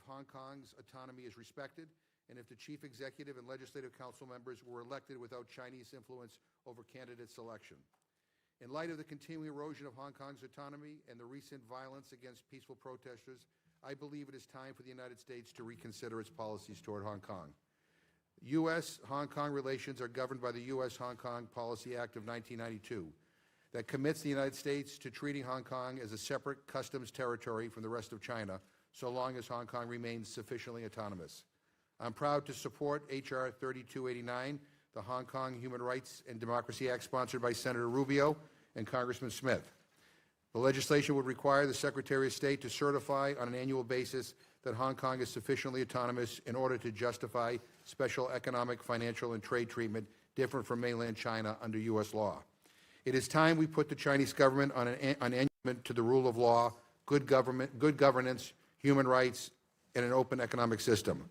Hong Kong's autonomy is respected, and if the chief executive and legislative council members were elected without Chinese influence over candidate selection. In light of the continuing erosion of Hong Kong's autonomy and the recent violence against peaceful protesters, I believe it is time for the United States to reconsider its policies toward Hong Kong. U.S.-Hong Kong relations are governed by the U.S.-Hong Kong Policy Act of 1992 that commits the United States to treating Hong Kong as a separate customs territory from the rest of China, so long as Hong Kong remains sufficiently autonomous. I'm proud to support H.R. 3289, the Hong Kong Human Rights and Democracy Act sponsored by Senator Rubio and Congressman Smith. The legislation would require the Secretary of State to certify on an annual basis that Hong Kong is sufficiently autonomous in order to justify special economic, financial, and trade treatment different from mainland China under U.S. law. It is time we put the Chinese government on an commitment to the rule of law, good governance, human rights, and an open economic system.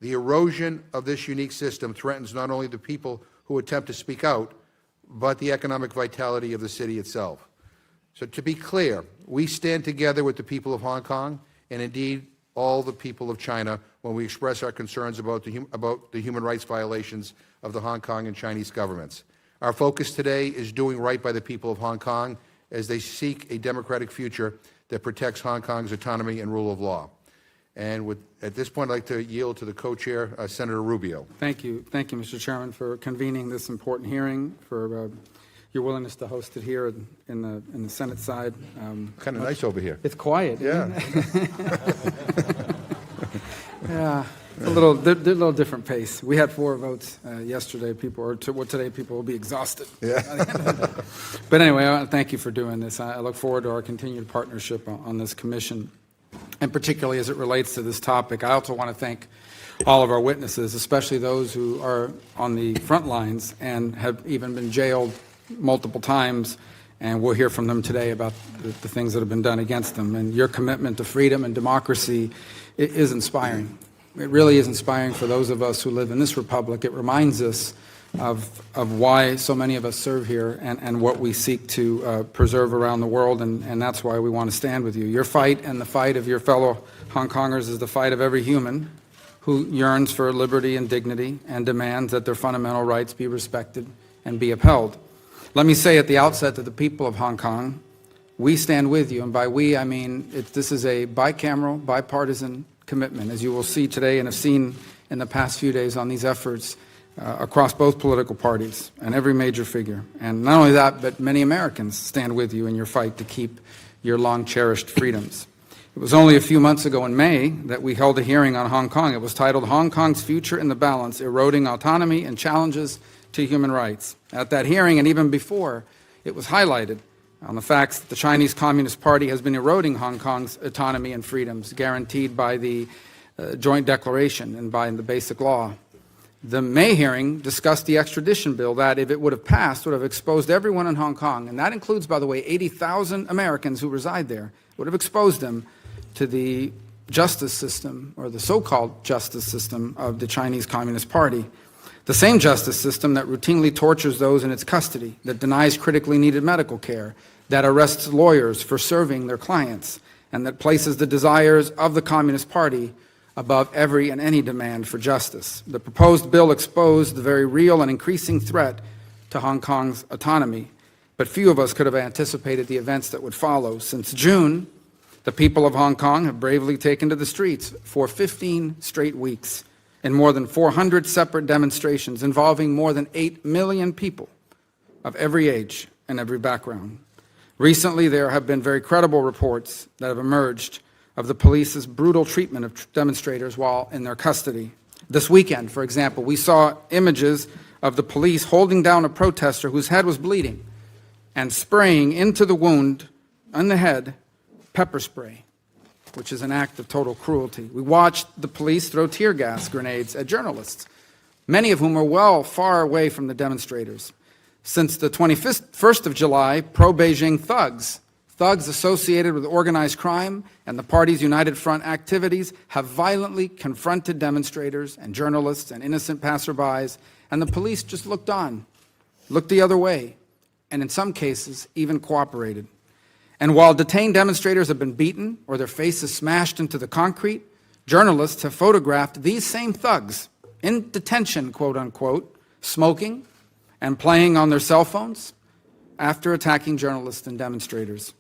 The erosion of this unique system threatens not only the people who attempt to speak out, but the economic vitality of the city itself. So to be clear, we stand together with the people of Hong Kong and indeed all the people of China when we express our concerns about the human rights violations of the Hong Kong and Chinese governments. Our focus today is doing right by the people of Hong Kong as they seek a democratic future that protects Hong Kong's autonomy and rule of law. And at this point, I'd like to yield to the co-chair, Senator Rubio. Thank you, Mr. Chairman, for convening this important hearing, for your willingness to host it here in the Senate side. Kind of nice over here. It's quiet. Yeah. Yeah. A little different pace. We had 4 votes yesterday. Today people will be exhausted. Yeah. But anyway, thank you for doing this. I look forward to our continued partnership on this commission, and particularly as it relates to this topic. I also want to thank all of our witnesses, especially those who are on the front lines and have even been jailed multiple times, and we'll hear from them today about the things that have been done against them. And your commitment to freedom and democracy is inspiring. It really is inspiring for those of us who live in this republic. It reminds us of why so many of us serve here and what we seek to preserve around the world, and that's why we want to stand with you. Your fight and the fight of your fellow Hong Kongers is the fight of every human who yearns for liberty and dignity and demands that their fundamental rights be respected and be upheld. Let me say at the outset to the people of Hong Kong, we stand with you, and by we I mean this is a bicameral, bipartisan commitment, as you will see today and have seen in the past few days on these efforts across both political parties and every major figure. And not only that, but many Americans stand with you in your fight to keep your long-cherished freedoms. It was only a few months ago in May that we held a hearing on Hong Kong. It was titled Hong Kong's Future in the Balance, Eroding Autonomy and Challenges to Human Rights. At that hearing, and even before, it was highlighted on the facts that the Chinese Communist Party has been eroding Hong Kong's autonomy and freedoms guaranteed by the Joint Declaration and by the Basic Law. The May hearing discussed the extradition bill that, if it would have passed, would have exposed everyone in Hong Kong, and that includes, by the way, 80,000 Americans who reside there, would have exposed them to the justice system, or the so-called justice system, of the Chinese Communist Party. The same justice system that routinely tortures those in its custody, that denies critically needed medical care, that arrests lawyers for serving their clients, and that places the desires of the Communist Party above every and any demand for justice. The proposed bill exposed the very real and increasing threat to Hong Kong's autonomy, but few of us could have anticipated the events that would follow. Since June, the people of Hong Kong have bravely taken to the streets for 15 straight weeks in more than 400 separate demonstrations involving more than 8 million people of every age and every background. Recently, there have been very credible reports that have emerged of the police's brutal treatment of demonstrators while in their custody. This weekend, for example, we saw images of the police holding down a protester whose head was bleeding and spraying into the wound on the head pepper spray, which is an act of total cruelty. We watched the police throw tear gas grenades at journalists, many of whom were far away from the demonstrators. Since the 21st of July, pro-Beijing thugs associated with organized crime and the party's United Front activities have violently confronted demonstrators and journalists and innocent passerbys, and the police just looked on, looked the other way, and in some cases even cooperated. And while detained demonstrators have been beaten or their faces smashed into the concrete, journalists have photographed these same thugs in detention, quote unquote, smoking and playing on their cell phones after attacking journalists and demonstrators.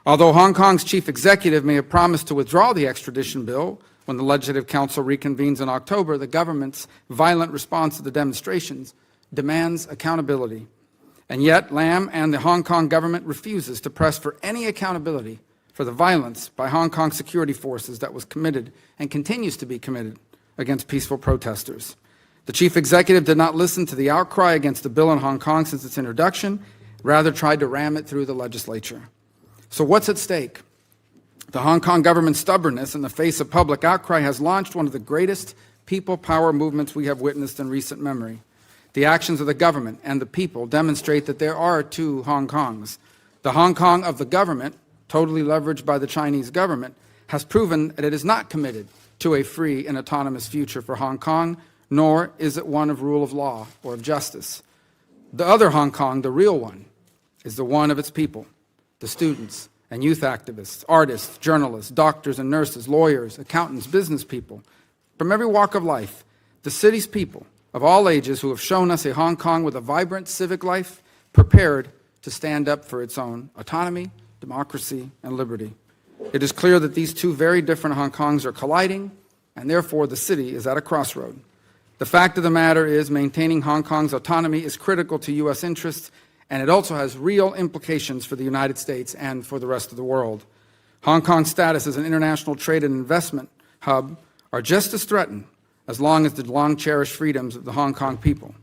Although Hong Kong's chief executive may have promised to withdraw the extradition bill when the Legislative Council reconvenes in October, the government's violent response to the demonstrations demands accountability. And yet, Lam and the Hong Kong government refuses to press for any accountability for the violence by Hong Kong security forces that was committed and continues to be committed against peaceful protesters. The chief executive did not listen to the outcry against the bill in Hong Kong since its introduction, rather tried to ram it through the legislature. So what's at stake? The Hong Kong government's stubbornness in the face of public outcry has launched one of the greatest people power movements we have witnessed in recent memory. The actions of the government and the people demonstrate that there are two Hong Kongs. The Hong Kong of the government, totally leveraged by the Chinese government, has proven that it is not committed to a free and autonomous future for Hong Kong, nor is it one of rule of law or of justice. The other Hong Kong, the real one, is the one of its people, the students and youth activists, artists, journalists, doctors and nurses, lawyers, accountants, business people, from every walk of life, the city's people of all ages who have shown us a Hong Kong with a vibrant civic life, prepared to stand up for its own autonomy, democracy, and liberty. It is clear that these two very different Hong Kongs are colliding, and therefore the city is at a crossroad. The fact of the matter is maintaining Hong Kong's autonomy is critical to U.S. interests, and it also has real implications for the United States and for the rest of the world. Hong Kong's status as an international trade and investment hub are just as threatened as long as the long-cherished freedoms of the Hong Kong people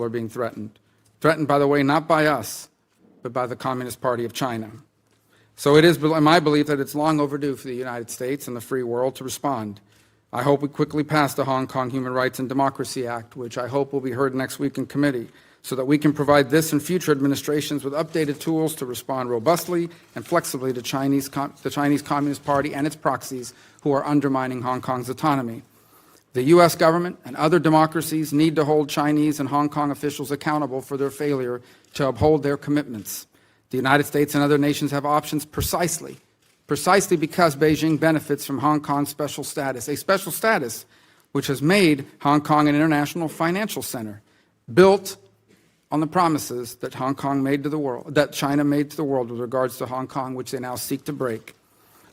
are being threatened. Threatened, by the way, not by us, but by the Communist Party of China. So it is my belief that it's long overdue for the United States and the free world to respond. I hope we quickly pass the Hong Kong Human Rights and Democracy Act, which I hope will be heard next week in committee, so that we can provide this and future administrations with updated tools to respond robustly and flexibly to the Chinese Communist Party and its proxies who are undermining Hong Kong's autonomy. The U.S. government and other democracies need to hold Chinese and Hong Kong officials accountable for their failure to uphold their commitments. The United States and other nations have options precisely because Beijing benefits from Hong Kong's special status, a special status which has made Hong Kong an international financial center, built on the promises that China made to the world with regards to Hong Kong, which they now seek to break.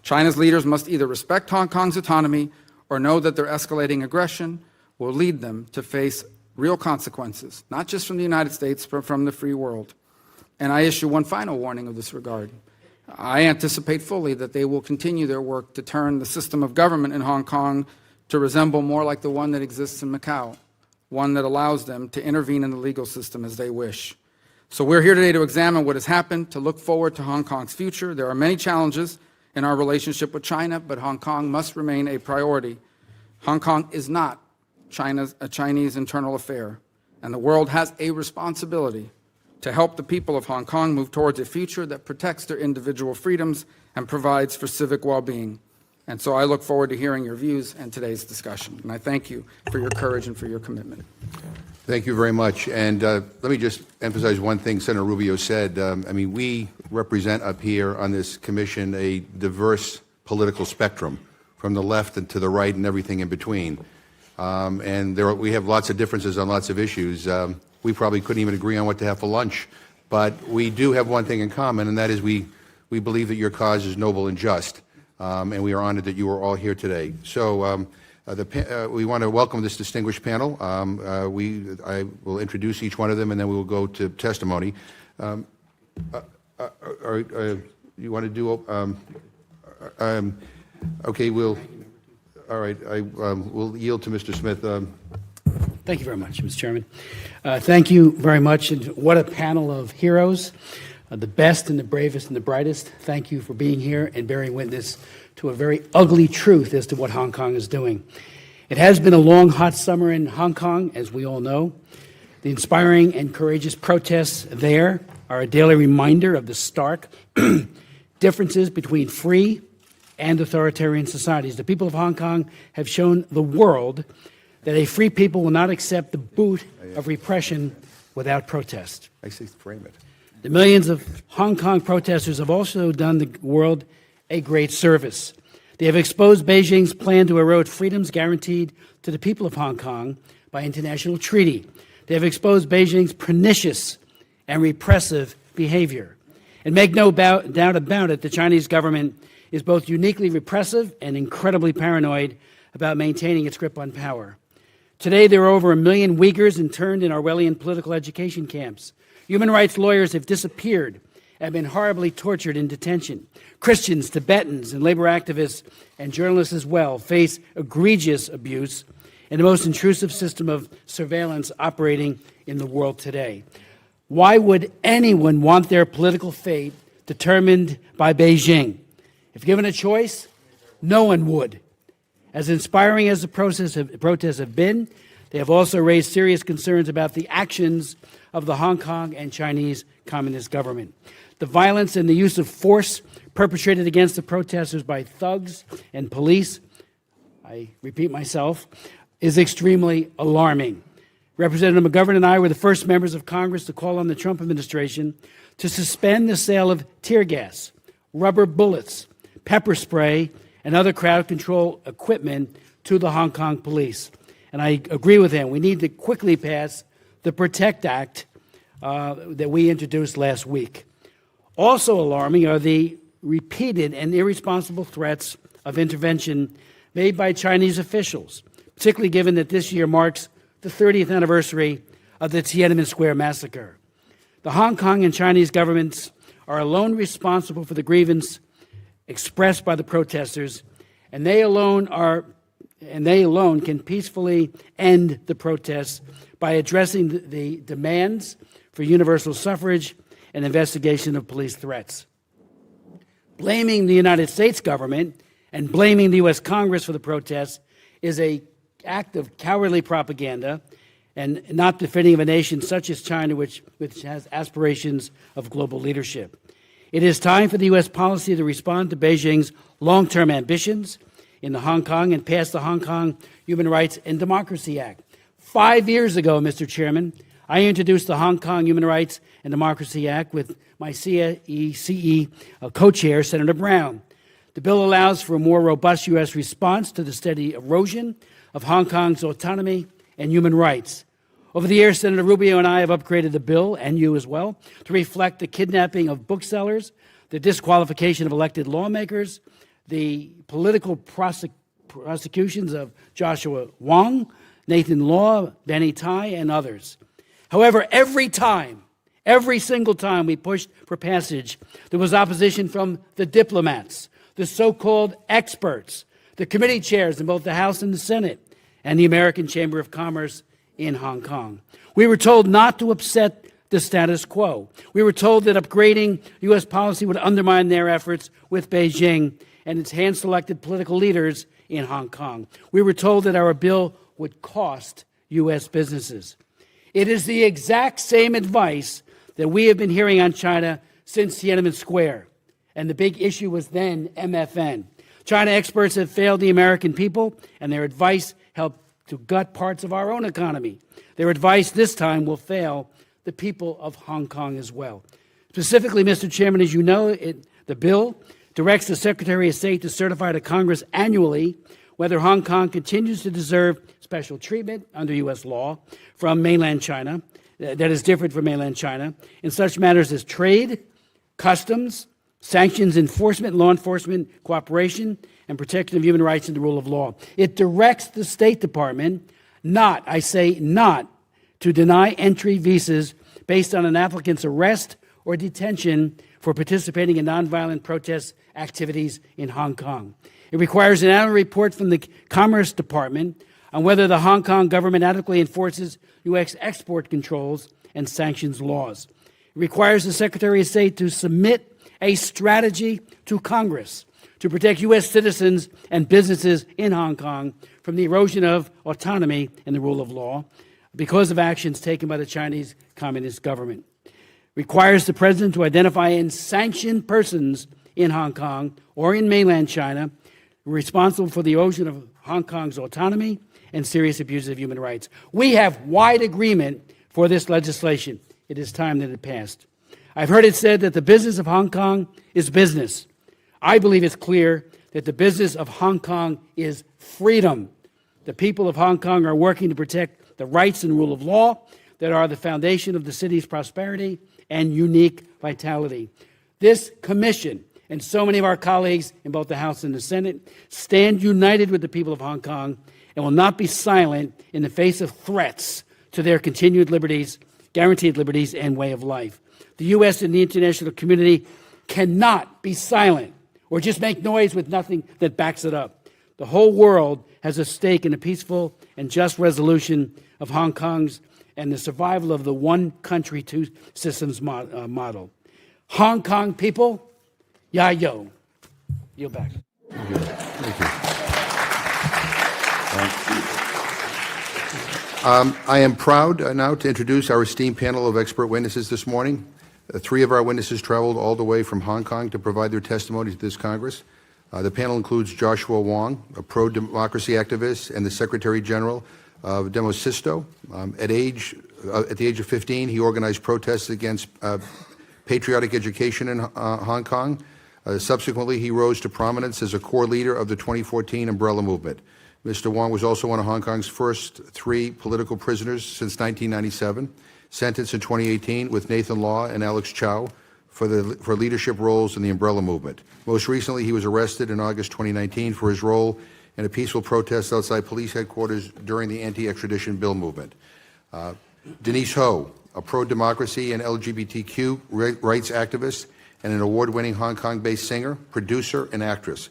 China's leaders must either respect Hong Kong's autonomy or know that their escalating aggression will lead them to face real consequences, not just from the United States, but from the free world. And I issue one final warning of this regard. I anticipate fully that they will continue their work to turn the system of government in Hong Kong to resemble more like the one that exists in Macau, one that allows them to intervene in the legal system as they wish. So we're here today to examine what has happened, to look forward to Hong Kong's future. There are many challenges in our relationship with China, but Hong Kong must remain a priority. Hong Kong is not a Chinese internal affair, and the world has a responsibility to help the people of Hong Kong move towards a future that protects their individual freedoms and provides for civic well-being. And so I look forward to hearing your views and today's discussion. And I thank you for your courage and for your commitment. Thank you very much. And let me just emphasize one thing Senator Rubio said. We represent up here on this commission a diverse political spectrum, from the left and to the right and everything in between. We have lots of differences on lots of issues. We probably couldn't even agree on what to have for lunch. But we do have one thing in common, and that is we believe that your cause is noble and just. And we are honored that you are all here today. So we want to welcome this distinguished panel. I will introduce each one of them, and then we will go to testimony. You want to do? Okay. All right. We'll yield to Mr. Smith. Thank you very much, Mr. Chairman. Thank you very much. And what a panel of heroes. The best and the bravest and the brightest. Thank you for being here and bearing witness to a very ugly truth as to what Hong Kong is doing. It has been a long, hot summer in Hong Kong, as we all know. The inspiring and courageous protests there are a daily reminder of the stark differences between free and authoritarian societies. The people of Hong Kong have shown the world that a free people will not accept the boot of repression without protest. I say frame it. The millions of Hong Kong protesters have also done the world a great service. They have exposed Beijing's plan to erode freedoms guaranteed to the people of Hong Kong by international treaty. They have exposed Beijing's pernicious and repressive behavior. And make no doubt about it, the Chinese government is both uniquely repressive and incredibly paranoid about maintaining its grip on power. Today, there are over 1 million Uyghurs interned in Orwellian political education camps. Human rights lawyers have disappeared and been horribly tortured in detention. Christians, Tibetans, and labor activists and journalists as well face egregious abuse in the most intrusive system of surveillance operating in the world today. Why would anyone want their political fate determined by Beijing? If given a choice, no one would. As inspiring as the protests have been, they have also raised serious concerns about the actions of the Hong Kong and Chinese Communist government. The violence and the use of force perpetrated against the protesters by thugs and police, I repeat myself, is extremely alarming. Representative McGovern and I were the first members of Congress to call on the Trump administration to suspend the sale of tear gas, rubber bullets, pepper spray, and other crowd control equipment to the Hong Kong police. And I agree with him. We need to quickly pass the PROTECT Act that we introduced last week. Also alarming are the repeated and irresponsible threats of intervention made by Chinese officials, particularly given that this year marks the 30th anniversary of the Tiananmen Square massacre. The Hong Kong and Chinese governments are alone responsible for the grievance expressed by the protesters, and they alone can peacefully end the protests by addressing the demands for universal suffrage and investigation of police threats. Blaming the United States government and blaming the U.S. Congress for the protests is an act of cowardly propaganda and not befitting of a nation such as China, which has aspirations of global leadership. It is time for the U.S. policy to respond to Beijing's long-term ambitions in the Hong Kong and pass the Hong Kong Human Rights and Democracy Act. 5 years ago, Mr. Chairman, I introduced the Hong Kong Human Rights and Democracy Act with my CE co-chair, Senator Brown. The bill allows for a more robust U.S. response to the steady erosion of Hong Kong's autonomy and human rights. Over the years, Senator Rubio and I have upgraded the bill, and you as well, to reflect the kidnapping of booksellers, the disqualification of elected lawmakers, the political prosecutions of Joshua Wong, Nathan Law, Benny Tai, and others. However, every single time we pushed for passage, there was opposition from the diplomats, the so-called experts, the committee chairs in both the House and the Senate, and the American Chamber of Commerce in Hong Kong. We were told not to upset the status quo. We were told that upgrading U.S. policy would undermine their efforts with Beijing and its hand-selected political leaders in Hong Kong. We were told that our bill would cost U.S. businesses. It is the exact same advice that we have been hearing on China since Tiananmen Square. And the big issue was then MFN. China experts have failed the American people, and their advice helped to gut parts of our own economy. Their advice this time will fail the people of Hong Kong as well. Specifically, Mr. Chairman, as you know, the bill directs the Secretary of State to certify to Congress annually whether Hong Kong continues to deserve special treatment under U.S. law from mainland China, that is different from mainland China, in such matters as trade, customs, sanctions enforcement, law enforcement cooperation, and protection of human rights and the rule of law. It directs the State Department not to deny entry visas based on an applicant's arrest or detention for participating in nonviolent protest activities in Hong Kong. It requires an annual report from the Commerce Department on whether the Hong Kong government adequately enforces U.S. export controls and sanctions laws. It requires the Secretary of State to submit a strategy to Congress to protect U.S. citizens and businesses in Hong Kong from the erosion of autonomy and the rule of law because of actions taken by the Chinese Communist government. Requires the President to identify and sanction persons in Hong Kong or in mainland China responsible for the erosion of Hong Kong's autonomy and serious abuses of human rights. We have wide agreement for this legislation. It is time that it passed. I've heard it said that the business of Hong Kong is business. I believe it's clear that the business of Hong Kong is freedom. The people of Hong Kong are working to protect the rights and rule of law that are the foundation of the city's prosperity and unique vitality. This commission and so many of our colleagues in both the House and the Senate stand united with the people of Hong Kong and will not be silent in the face of threats to their continued liberties, guaranteed liberties, and way of life. The U.S. and the international community cannot be silent or just make noise with nothing that backs it up. The whole world has a stake in a peaceful and just resolution of Hong Kong's and the survival of the one country, two systems model. Hong Kong people, ya yo. Yield back. Thank you. Thank you. I am proud now to introduce our esteemed panel of expert witnesses this morning. Three of our witnesses traveled all the way from Hong Kong to provide their testimony to this Congress. The panel includes Joshua Wong, a pro-democracy activist and the Secretary General of Demosisto. At the age of 15, he organized protests against patriotic education in Hong Kong. Subsequently, he rose to prominence as a core leader of the 2014 Umbrella Movement. Mr. Wong was also one of Hong Kong's first 3 political prisoners since 1997, sentenced in 2018 with Nathan Law and Alex Chow for leadership roles in the Umbrella Movement. Most recently, he was arrested in August 2019 for his role in a peaceful protest outside police headquarters during the anti-extradition bill movement. Denise Ho, a pro-democracy and LGBTQ rights activist and an award-winning Hong Kong-based singer, producer, and actress.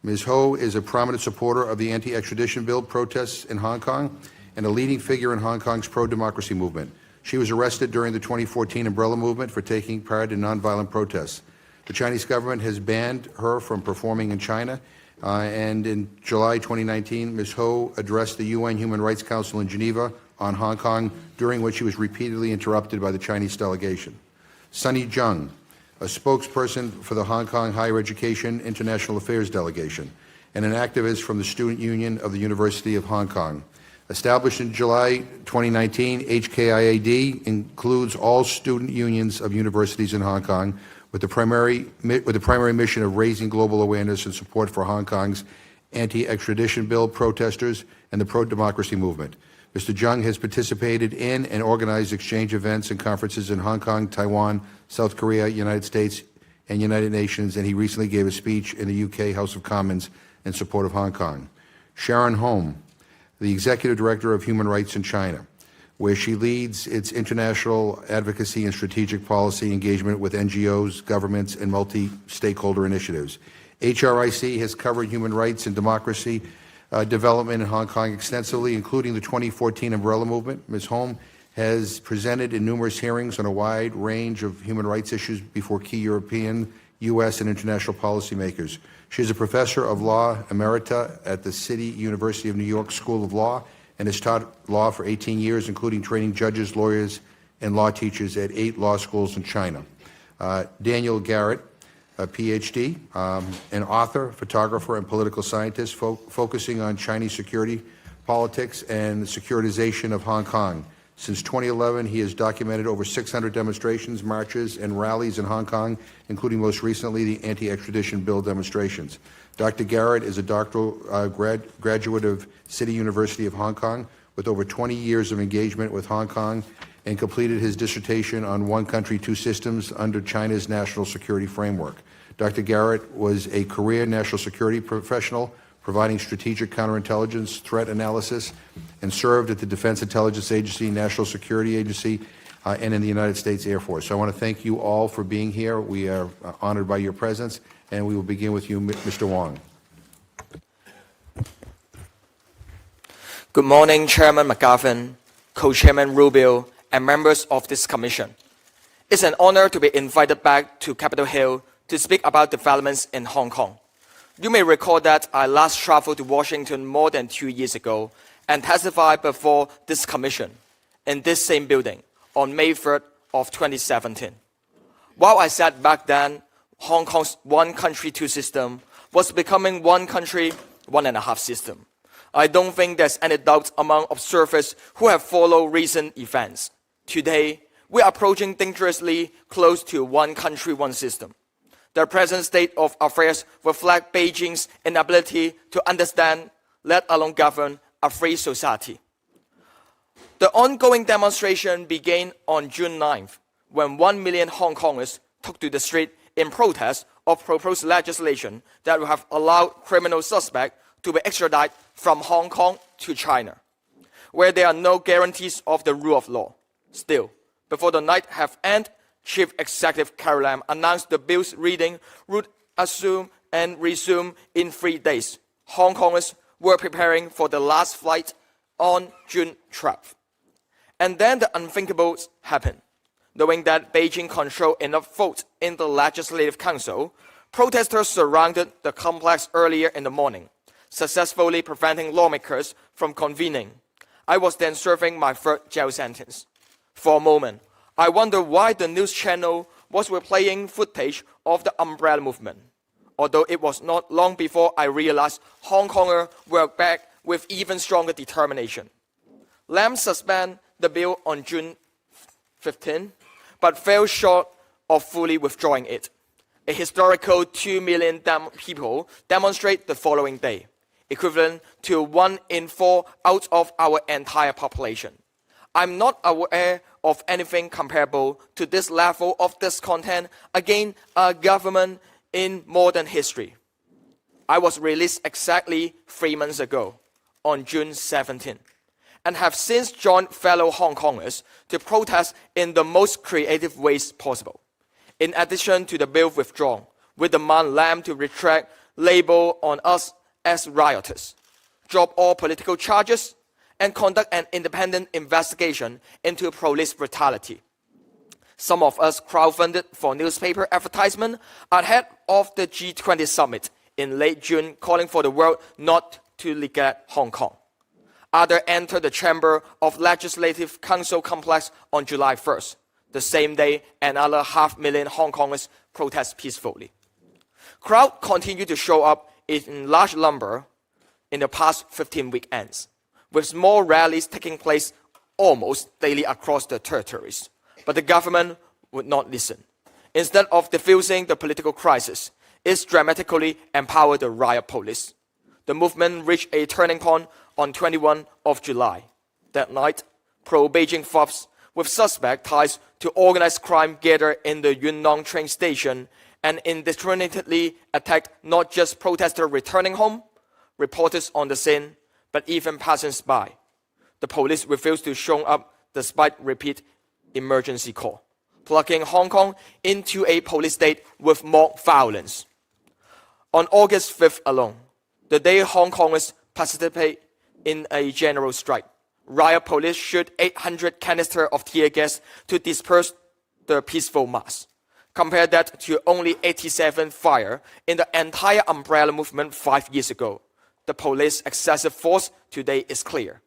Ms. Ho is a prominent supporter of the anti-extradition bill protests in Hong Kong and a leading figure in Hong Kong's pro-democracy movement. She was arrested during the 2014 Umbrella Movement for taking part in nonviolent protests. The Chinese government has banned her from performing in China, and in July 2019, Ms. Ho addressed the UN Human Rights Council in Geneva on Hong Kong, during which she was repeatedly interrupted by the Chinese delegation. Sunny Zheng, a spokesperson for the Hong Kong Higher Education International Affairs Delegation, and an activist from the Student Union of the University of Hong Kong. Established in July 2019, HKIAD includes all student unions of universities in Hong Kong with the primary mission of raising global awareness and support for Hong Kong's anti-extradition bill protesters and the pro-democracy movement. Mr. Zheng has participated in and organized exchange events and conferences in Hong Kong, Taiwan, South Korea, United States, and United Nations, and he recently gave a speech in the UK House of Commons in support of Hong Kong. Sharon Home, the Executive Director of Human Rights in China, where she leads its international advocacy and strategic policy engagement with NGOs, governments, and multi-stakeholder initiatives. HRIC has covered human rights and democracy development in Hong Kong extensively, including the 2014 Umbrella Movement. Ms. Home has presented in numerous hearings on a wide range of human rights issues before key European, U.S., and international policymakers. She is a professor of law emerita at the City University of New York School of Law and has taught law for 18 years, including training judges, lawyers, and law teachers at 8 law schools in China. Daniel Garrett, a PhD, an author, photographer, and political scientist focusing on Chinese security, politics, and the securitization of Hong Kong. Since 2011, he has documented over 600 demonstrations, marches, and rallies in Hong Kong, including most recently the anti-extradition bill demonstrations. Dr. Garrett is a doctoral graduate of City University of Hong Kong with over 20 years of engagement with Hong Kong and completed his dissertation on one country, two systems under China's national security framework. Dr. Garrett was a career national security professional providing strategic counterintelligence threat analysis and served at the Defense Intelligence Agency, National Security Agency, and in the United States Air Force. So I want to thank you all for being here. We are honored by your presence, and we will begin with you, Mr. Wong. Good morning, Chairman McGovern, Co-Chairman Rubio, and members of this commission. It's an honor to be invited back to Capitol Hill to speak about developments in Hong Kong. You may recall that I last traveled to Washington more than 2 years ago and testified before this commission in this same building on May 3rd of 2017. While I said back then Hong Kong's one country, two system was becoming one country, one and a half system, I don't think there's any doubt among observers who have followed recent events. Today, we are approaching dangerously close to one country, one system. The present state of affairs reflects Beijing's inability to understand, let alone govern, a free society. The ongoing demonstration began on June 9th, when 1 million Hong Kongers took to the street in protest of proposed legislation that would have allowed criminal suspects to be extradited from Hong Kong to China, where there are no guarantees of the rule of law. Still, before the night had ended, Chief Executive Carrie Lam announced the bill's reading would assume and resume in 3 days. Hong Kongers were preparing for the last flight on June 12th. And then the unthinkable happened. Knowing that Beijing controlled enough votes in the Legislative Council, protesters surrounded the complex earlier in the morning, successfully preventing lawmakers from convening. I was then serving my third jail sentence. For a moment, I wondered why the news channel was replaying footage of the umbrella movement, although it was not long before I realized Hong Kongers were back with even stronger determination. Lam suspended the bill on June 15, but fell short of fully withdrawing it. A historical 2 million people demonstrate the following day, equivalent to 1 in 4 out of our entire population. I'm not aware of anything comparable to this level of discontent against a government in modern history. I was released exactly 3 months ago, on June 17, and have since joined fellow Hong Kongers to protest in the most creative ways possible. In addition to the bill withdrawn, we demand Lam to retract label on us as rioters, drop all political charges, and conduct an independent investigation into police brutality. Some of us crowdfunded for newspaper advertisement ahead of the G20 summit in late June, calling for the world not to legalize Hong Kong. Others entered the chamber of Legislative Council complex on July 1st. The same day, another 500,000 Hong Kongers protest peacefully. Crowds continue to show up in large number in the past 15 weekends, with small rallies taking place almost daily across the territories. But the government would not listen. Instead of diffusing the political crisis, it dramatically empowered the riot police. The movement reached a turning point on 21 of July. That night, pro-Beijing thugs with suspect ties to organized crime gathered in the Yunnan train station and indiscriminately attacked not just protesters returning home, reporters on the scene, but even passers-by. The police refused to show up despite repeat emergency call, plunging Hong Kong into a police state with mob violence. On August 5th alone, the day Hong Kongers participate in a general strike, riot police shoot 800 canisters of tear gas to disperse the peaceful mass. Compare that to only 87 fire in the entire umbrella movement 5 years ago. The police excessive force today is clear.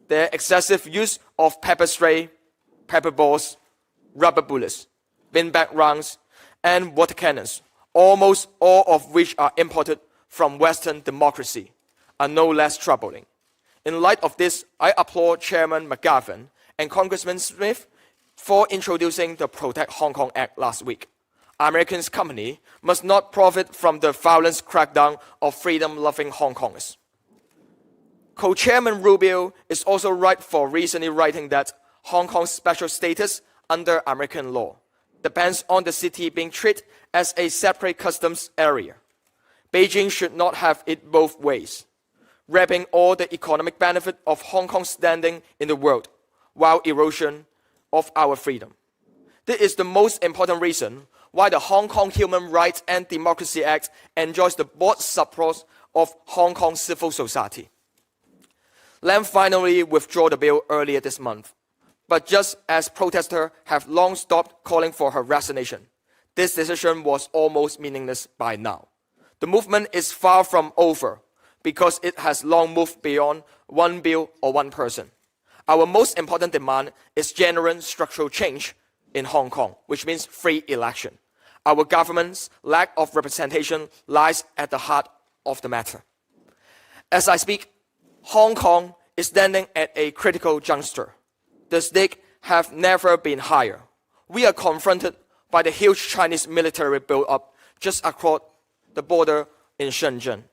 Their excessive use of pepper spray, pepper balls, rubber bullets, beanbag rounds, and water cannons, almost all of which are imported from Western democracy, are no less troubling. In light of this, I applaud Chairman McGavin and Congressman Smith for introducing the Protect Hong Kong Act last week. American companies must not profit from the violent crackdown of freedom-loving Hong Kongers. Co-Chairman Rubio is also right for recently writing that Hong Kong's special status under American law depends on the city being treated as a separate customs area. Beijing should not have it both ways, wrapping all the economic benefit of Hong Kong's standing in the world while erosion of our freedom. This is the most important reason why the Hong Kong Human Rights and Democracy Act enjoys the broad support of Hong Kong civil society. Lam finally withdrew the bill earlier this month, but just as protesters have long stopped calling for her resignation, this decision was almost meaningless by now. The movement is far from over because it has long moved beyond one bill or one person. Our most important demand is genuine structural change in Hong Kong, which means free election. Our government's lack of representation lies at the heart of the matter. As I speak, Hong Kong is standing at a critical juncture. The stakes have never been higher. We are confronted by the huge Chinese military build-up just across the border in Shenzhen.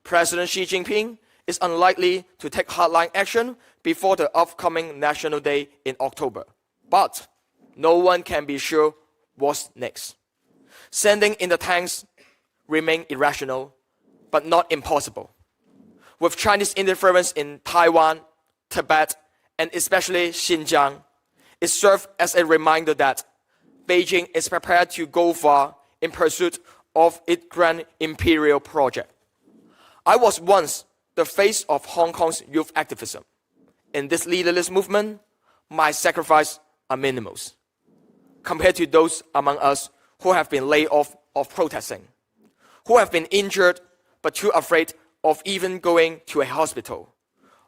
President Xi Jinping is unlikely to take hardline action before the upcoming National Day in October. But no one can be sure what's next. Sending in the tanks remain irrational, but not impossible. With Chinese interference in Taiwan, Tibet, and especially Xinjiang, it serves as a reminder that Beijing is prepared to go far in pursuit of its grand imperial project. I was once the face of Hong Kong's youth activism. In this leaderless movement, my sacrifices are minimal compared to those among us who have been laid off of protesting, who have been injured but too afraid of even going to a hospital,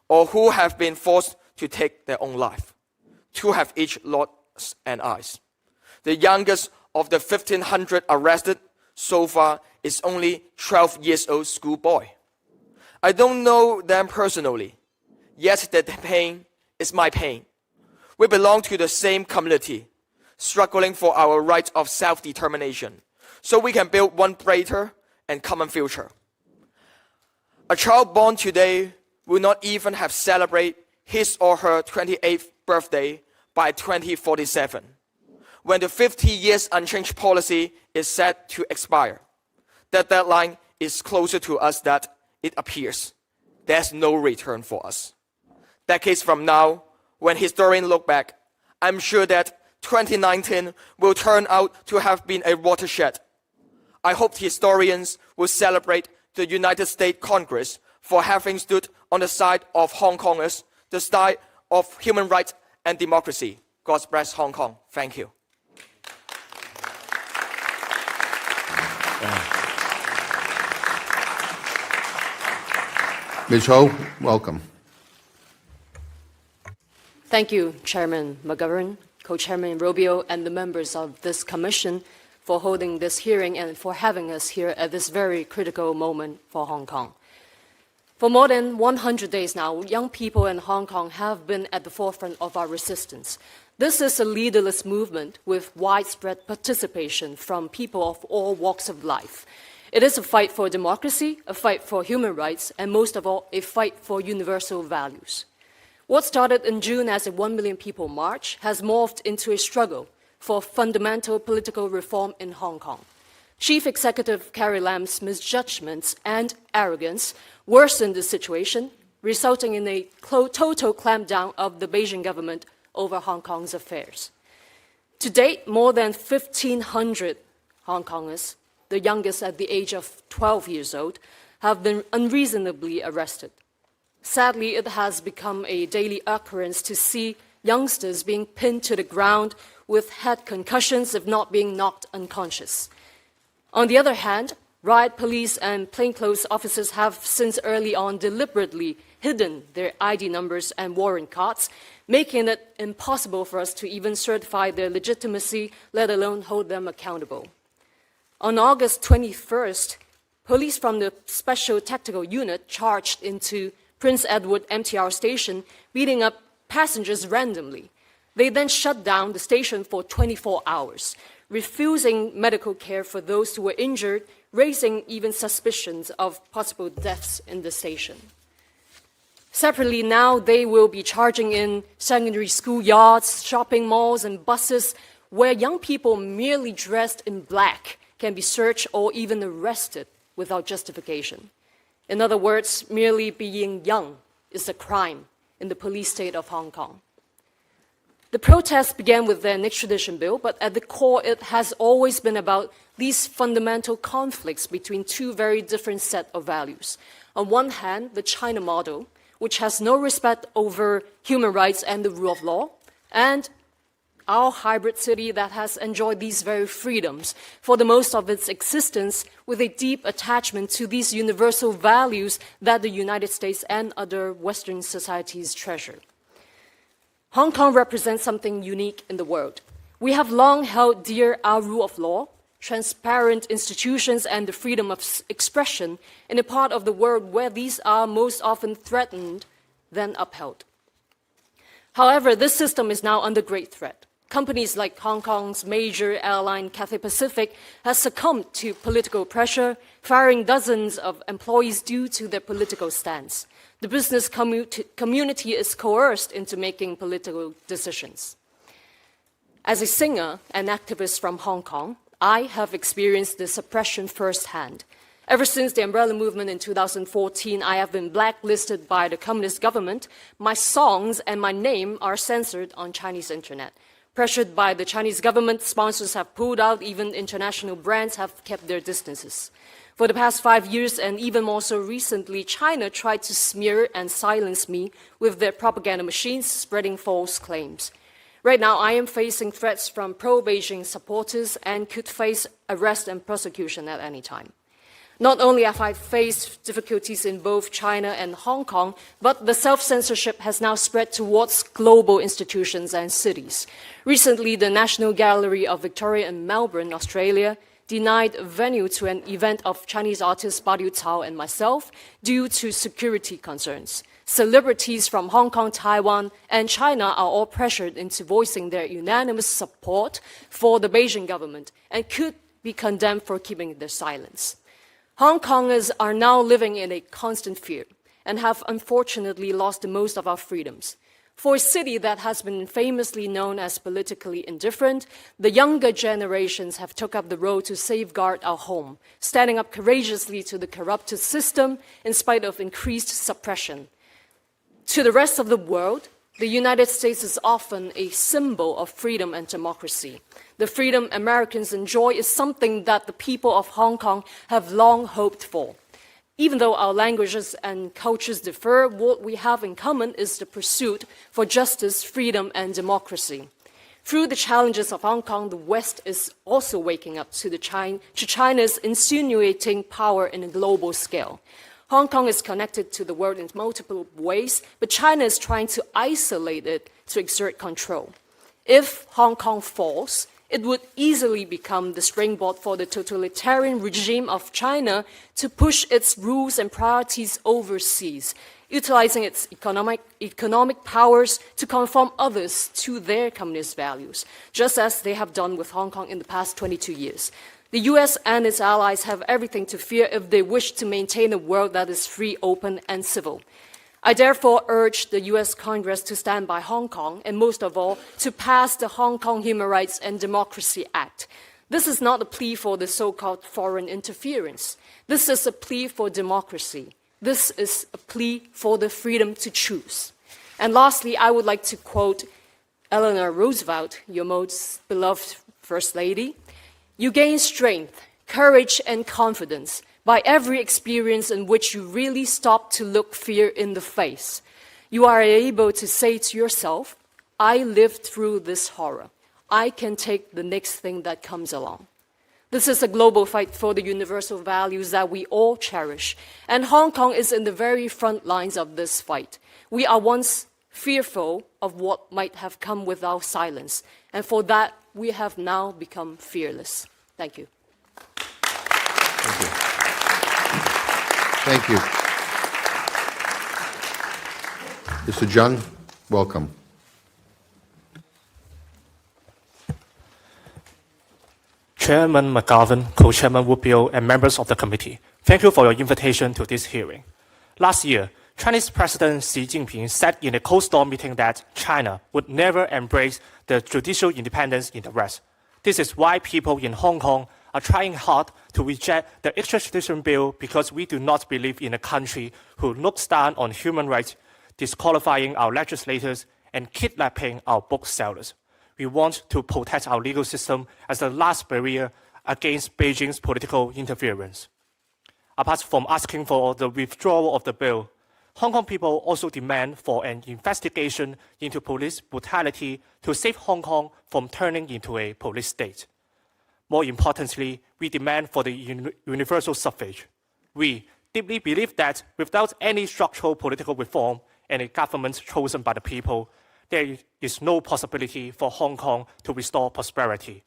or who have been forced to take their own life. Two have each lost an eye. The youngest of the 1,500 arrested so far is only 12 years old schoolboy. I don't know them personally, yet their pain is my pain. We belong to the same community, struggling for our right of self-determination, so we can build one brighter and common future. A child born today will not even have celebrated his or her 28th birthday by 2047, when the 50 years unchanged policy is set to expire. That deadline is closer to us than it appears. There's no return for us. Decades from now, when historians look back, I'm sure that 2019 will turn out to have been a watershed. I hope historians will celebrate the United States Congress for having stood on the side of Hong Kongers, the side of human rights and democracy. God bless Hong Kong. Thank you. Ms. Ho, welcome. Thank you, Chairman McGovern, Co-Chairman Rubio, and the members of this commission for holding this hearing and for having us here at this very critical moment for Hong Kong. For more than 100 days now, young people in Hong Kong have been at the forefront of our resistance. This is a leaderless movement with widespread participation from people of all walks of life. It is a fight for democracy, a fight for human rights, and most of all, a fight for universal values. What started in June as a 1 million people march has morphed into a struggle for fundamental political reform in Hong Kong. Chief Executive Carrie Lam's misjudgments and arrogance worsened the situation, resulting in a total clampdown of the Beijing government over Hong Kong's affairs. To date, more than 1,500 Hong Kongers, the youngest at the age of 12 years old, have been unreasonably arrested. Sadly, it has become a daily occurrence to see youngsters being pinned to the ground with head concussions, if not being knocked unconscious. On the other hand, riot police and plainclothes officers have since early on deliberately hidden their ID numbers and warrant cards, making it impossible for us to even certify their legitimacy, let alone hold them accountable. On August 21st, police from the Special Tactical Unit charged into Prince Edward MTR station, beating up passengers randomly. They then shut down the station for 24 hours, refusing medical care for those who were injured, raising even suspicions of possible deaths in the station. Separately, now they will be charging in secondary school yards, shopping malls, and buses where young people merely dressed in black can be searched or even arrested without justification. In other words, merely being young is a crime in the police state of Hong Kong. The protests began with the extradition bill, but at the core it has always been about these fundamental conflicts between two very different sets of values. On one hand, the China model, which has no respect over human rights and the rule of law, and our hybrid city that has enjoyed these very freedoms for the most of its existence with a deep attachment to these universal values that the United States and other Western societies treasure. Hong Kong represents something unique in the world. We have long held dear our rule of law, transparent institutions, and the freedom of expression in a part of the world where these are most often threatened than upheld. However, this system is now under great threat. Companies like Hong Kong's major airline Cathay Pacific has succumbed to political pressure, firing dozens of employees due to their political stance. The business community is coerced into making political decisions. As a singer and activist from Hong Kong, I have experienced this oppression firsthand. Ever since the umbrella movement in 2014, I have been blacklisted by the communist government. My songs and my name are censored on Chinese internet. Pressured by the Chinese government, sponsors have pulled out, even international brands have kept their distances. For the past 5 years, and even more so recently, China tried to smear and silence me with their propaganda machines, spreading false claims. Right now, I am facing threats from pro-Beijing supporters and could face arrest and prosecution at any time. Not only have I faced difficulties in both China and Hong Kong, but the self-censorship has now spread towards global institutions and cities. Recently, the National Gallery of Victoria in Melbourne, Australia, denied venue to an event of Chinese artist Badiu Cao and myself due to security concerns. Celebrities from Hong Kong, Taiwan, and China are all pressured into voicing their unanimous support for the Beijing government and could be condemned for keeping their silence. Hong Kongers are now living in a constant fear and have unfortunately lost the most of our freedoms. For a city that has been famously known as politically indifferent, the younger generations have took up the role to safeguard our home, standing up courageously to the corrupted system in spite of increased suppression. To the rest of the world, the United States is often a symbol of freedom and democracy. The freedom Americans enjoy is something that the people of Hong Kong have long hoped for. Even though our languages and cultures differ, what we have in common is the pursuit for justice, freedom, and democracy. Through the challenges of Hong Kong, the West is also waking up to China's insinuating power in a global scale. Hong Kong is connected to the world in multiple ways, but China is trying to isolate it to exert control. If Hong Kong falls, it would easily become the springboard for the totalitarian regime of China to push its rules and priorities overseas, utilizing its economic powers to conform others to their communist values, just as they have done with Hong Kong in the past 22 years. The US and its allies have everything to fear if they wish to maintain a world that is free, open, and civil. I therefore urge the US Congress to stand by Hong Kong, and most of all, to pass the Hong Kong Human Rights and Democracy Act. This is not a plea for the so-called foreign interference. This is a plea for democracy. This is a plea for the freedom to choose. And lastly, I would like to quote Eleanor Roosevelt, your most beloved First Lady. You gain strength, courage, and confidence by every experience in which you really stop to look fear in the face. You are able to say to yourself, I lived through this horror. I can take the next thing that comes along. This is a global fight for the universal values that we all cherish, and Hong Kong is in the very front lines of this fight. We are once fearful of what might have come with our silence, and for that, we have now become fearless. Thank you. Thank you. Mr. Jung, welcome. Chairman McGovern, Co-Chairman Rubio, and members of the committee, thank you for your invitation to this hearing. Last year, Chinese President Xi Jinping said in a closed door meeting that China would never embrace the judicial independence in the West. This is why people in Hong Kong are trying hard to reject the extradition bill because we do not believe in a country who looks down on human rights, disqualifying our legislators, and kidnapping our booksellers. We want to protect our legal system as the last barrier against Beijing's political interference. Apart from asking for the withdrawal of the bill, Hong Kong people also demand for an investigation into police brutality to save Hong Kong from turning into a police state. More importantly, we demand for the universal suffrage. We deeply believe that without any structural political reform and a government chosen by the people, there is no possibility for Hong Kong to restore prosperity.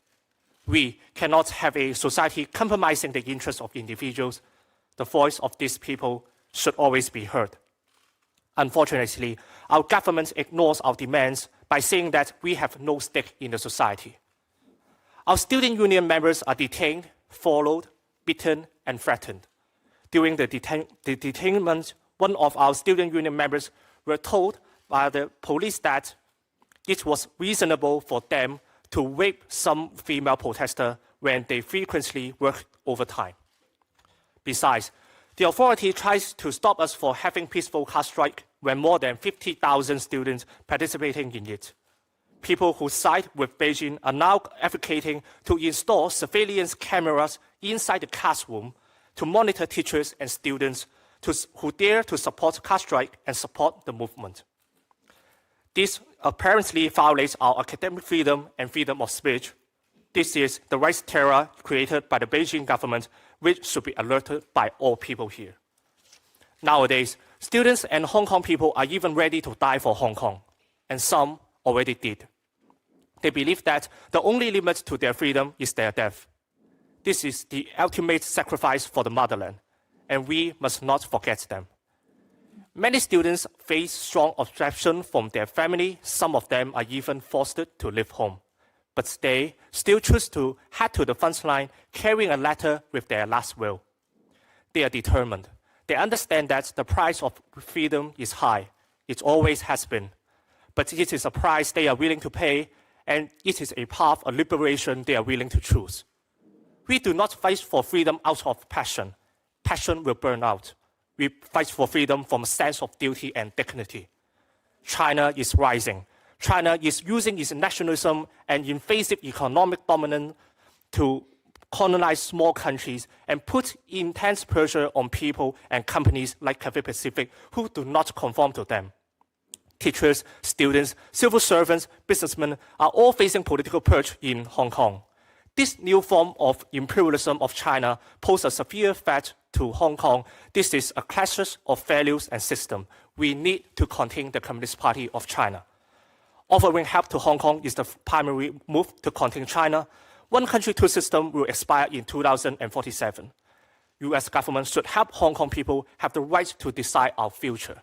We cannot have a society compromising the interests of individuals. The voice of these people should always be heard. Unfortunately, our government ignores our demands by saying that we have no stake in the society. Our student union members are detained, followed, beaten, and threatened. During the detainment, one of our student union members were told by the police that it was reasonable for them to rape some female protester when they frequently work overtime. Besides, the authority tries to stop us from having peaceful car strike when more than 50,000 students participating in it. People who side with Beijing are now advocating to install surveillance cameras inside the classroom to monitor teachers and students who dare to support car strike and support the movement. This apparently violates our academic freedom and freedom of speech. This is the rights terror created by the Beijing government, which should be alerted by all people here. Nowadays, students and Hong Kong people are even ready to die for Hong Kong, and some already did. They believe that the only limit to their freedom is their death. This is the ultimate sacrifice for the motherland, and we must not forget them. Many students face strong objection from their family. Some of them are even forced to leave home. But they still choose to head to the front line carrying a letter with their last will. They are determined. They understand that the price of freedom is high. It always has been. But it is a price they are willing to pay, and it is a path of liberation they are willing to choose. We do not fight for freedom out of passion. Passion will burn out. We fight for freedom from a sense of duty and dignity. China is rising. China is using its nationalism and invasive economic dominance to colonize small countries and put intense pressure on people and companies like Cathay Pacific who do not conform to them. Teachers, students, civil servants, businessmen are all facing political purge in Hong Kong. This new form of imperialism of China poses a severe threat to Hong Kong. This is a clash of values and system. We need to contain the Communist Party of China. Offering help to Hong Kong is the primary move to contain China. One country, two systems will expire in 2047. U.S. government should help Hong Kong people have the right to decide our future.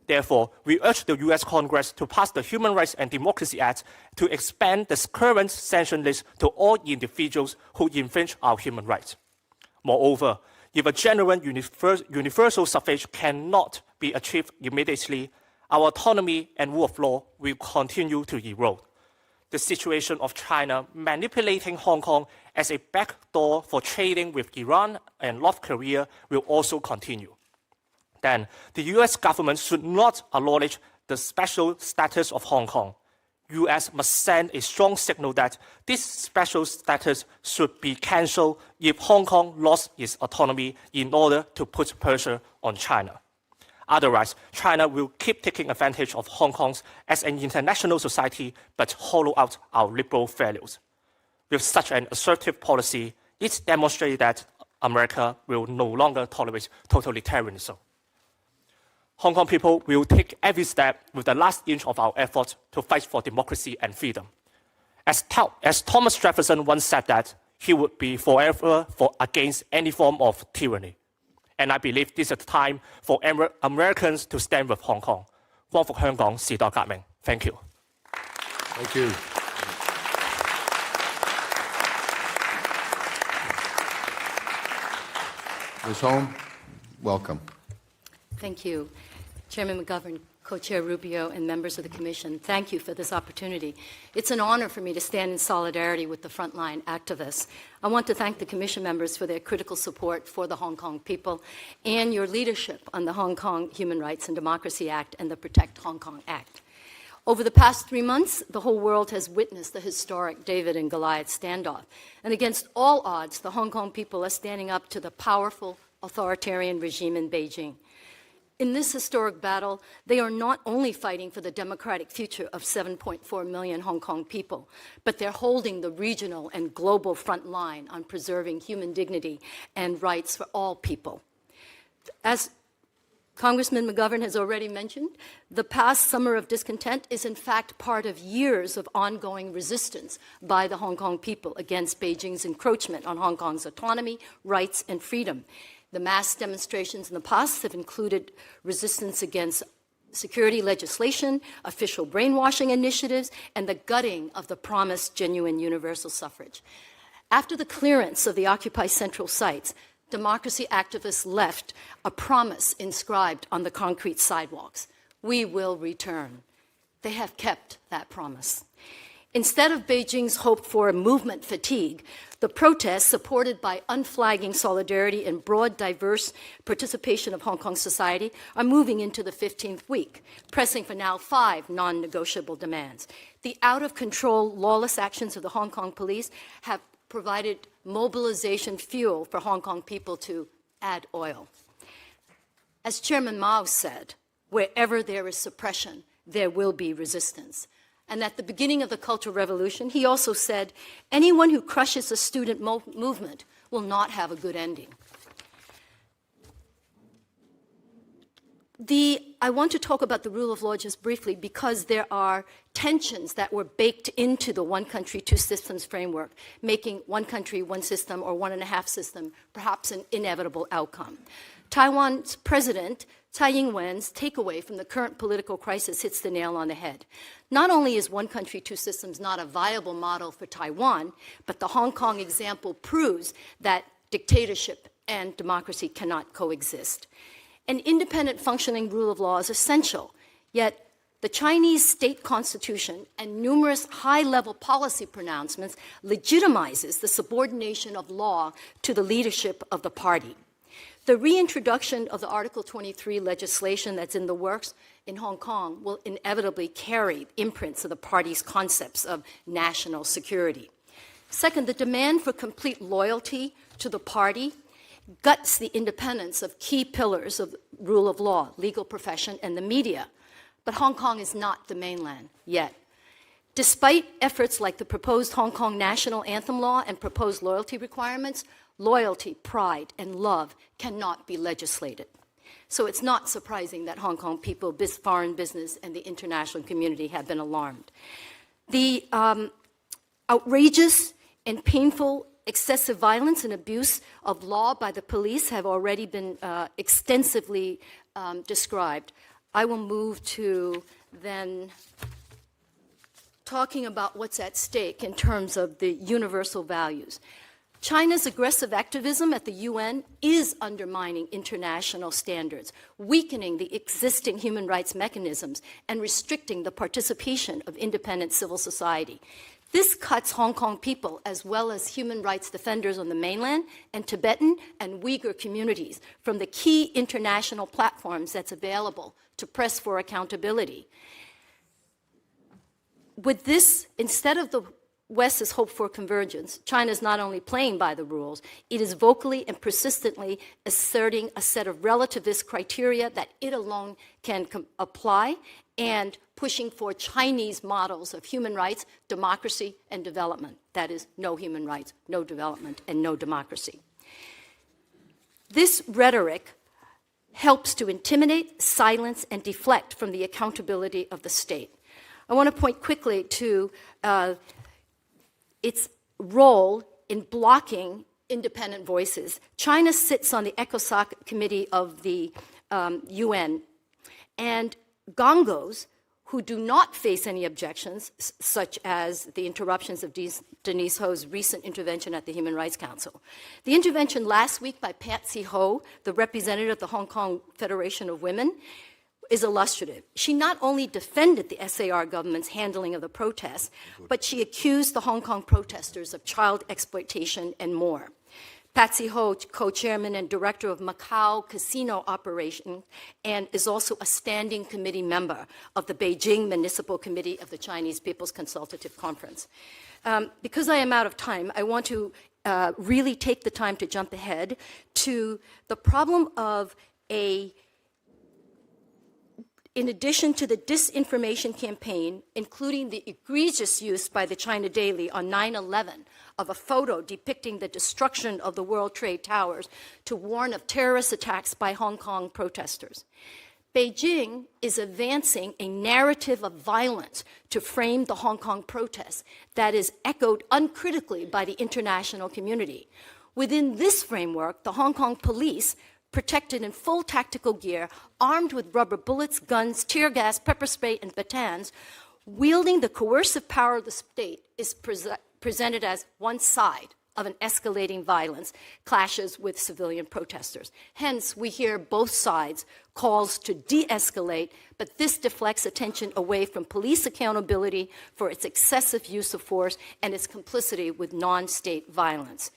Therefore, we urge the U.S. Congress to pass the Human Rights and Democracy Act to expand the current sanction list to all individuals who infringe our human rights. Moreover, if a genuine universal suffrage cannot be achieved immediately, our autonomy and rule of law will continue to erode. The situation of China manipulating Hong Kong as a backdoor for trading with Iran and North Korea will also continue. Then, the U.S. government should not acknowledge the special status of Hong Kong. U.S. must send a strong signal that this special status should be cancelled if Hong Kong lost its autonomy in order to put pressure on China. Otherwise, China will keep taking advantage of Hong Kong as an international society but hollow out our liberal values. With such an assertive policy, it demonstrates that America will no longer tolerate totalitarianism. Hong Kong people will take every step with the last inch of our effort to fight for democracy and freedom. As Thomas Jefferson once said that he would be forever against any form of tyranny. And I believe this is the time for Americans to stand with Hong Kong. 光復香港，時代革命。Thank you. Thank you. Ms. Holm, welcome. Thank you. Chairman McGovern, Co-Chair Rubio, and members of the Commission, thank you for this opportunity. It's an honor for me to stand in solidarity with the frontline activists. I want to thank the Commission members for their critical support for the Hong Kong people and your leadership on the Hong Kong Human Rights and Democracy Act and the Protect Hong Kong Act. Over the past 3 months, the whole world has witnessed the historic David and Goliath standoff. And against all odds, the Hong Kong people are standing up to the powerful authoritarian regime in Beijing. In this historic battle, they are not only fighting for the democratic future of 7.4 million Hong Kong people, but they're holding the regional and global front line on preserving human dignity and rights for all people. As Congressman McGovern has already mentioned, the past summer of discontent is in fact part of years of ongoing resistance by the Hong Kong people against Beijing's encroachment on Hong Kong's autonomy, rights, and freedom. The mass demonstrations in the past have included resistance against security legislation, official brainwashing initiatives, and the gutting of the promised genuine universal suffrage. After the clearance of the Occupy Central sites, democracy activists left a promise inscribed on the concrete sidewalks. We will return. They have kept that promise. Instead of Beijing's hope for movement fatigue, the protests, supported by unflagging solidarity and broad, diverse participation of Hong Kong society, are moving into the 15th week, pressing for now 5 non-negotiable demands. The out-of-control, lawless actions of the Hong Kong police have provided mobilization fuel for Hong Kong people to add oil. As Chairman Mao said, wherever there is suppression, there will be resistance. And at the beginning of the Cultural Revolution, he also said, anyone who crushes the student movement will not have a good ending. I want to talk about the rule of law just briefly because there are tensions that were baked into the one country, two systems framework, making one country, one system, or one and a half system perhaps an inevitable outcome. Taiwan's president, Tsai Ing-wen's takeaway from the current political crisis hits the nail on the head. Not only is one country, two systems not a viable model for Taiwan, but the Hong Kong example proves that dictatorship and democracy cannot coexist. An independent functioning rule of law is essential, yet the Chinese state constitution and numerous high-level policy pronouncements legitimizes the subordination of law to the leadership of the party. The reintroduction of the Article 23 legislation that's in the works in Hong Kong will inevitably carry imprints of the party's concepts of national security. Second, the demand for complete loyalty to the party guts the independence of key pillars of rule of law, legal profession, and the media. But Hong Kong is not the mainland yet. Despite efforts like the proposed Hong Kong national anthem law and proposed loyalty requirements, loyalty, pride, and love cannot be legislated. So it's not surprising that Hong Kong people, foreign business, and the international community have been alarmed. The outrageous and painful excessive violence and abuse of law by the police have already been extensively described. I will move to then talking about what's at stake in terms of the universal values. China's aggressive activism at the UN is undermining international standards, weakening the existing human rights mechanisms, and restricting the participation of independent civil society. This cuts Hong Kong people, as well as human rights defenders on the mainland and Tibetan and Uyghur communities, from the key international platforms that's available to press for accountability. With this, instead of the West's hope for convergence, China is not only playing by the rules, it is vocally and persistently asserting a set of relativist criteria that it alone can apply and pushing for Chinese models of human rights, democracy, and development. That is, no human rights, no development, and no democracy. This rhetoric helps to intimidate, silence, and deflect from the accountability of the state. I want to point quickly to its role in blocking independent voices. China sits on the ECOSOC Committee of the UN, and Gongos, who do not face any objections, such as the interruptions of Denise Ho's recent intervention at the Human Rights Council. The intervention last week by Patsy Ho, the representative of the Hong Kong Federation of Women, is illustrative. She not only defended the SAR government's handling of the protests, but she accused the Hong Kong protesters of child exploitation and more. Patsy Ho, co-chairman and director of Macau casino operation, and is also a standing committee member of the Beijing Municipal Committee of the Chinese People's Consultative Conference. Because I am out of time, I want to really take the time to jump ahead to the problem of in addition to the disinformation campaign, including the egregious use by the China Daily on 9/11 of a photo depicting the destruction of the World Trade Towers to warn of terrorist attacks by Hong Kong protesters. Beijing is advancing a narrative of violence to frame the Hong Kong protests that is echoed uncritically by the international community. Within this framework, the Hong Kong police protected in full tactical gear, armed with rubber bullets, guns, tear gas, pepper spray, and batons, wielding the coercive power of the state is presented as one side of an escalating violence, clashes with civilian protesters. Hence, we hear both sides calls to de-escalate, but this deflects attention away from police accountability for its excessive use of force and its complicity with non-state violence.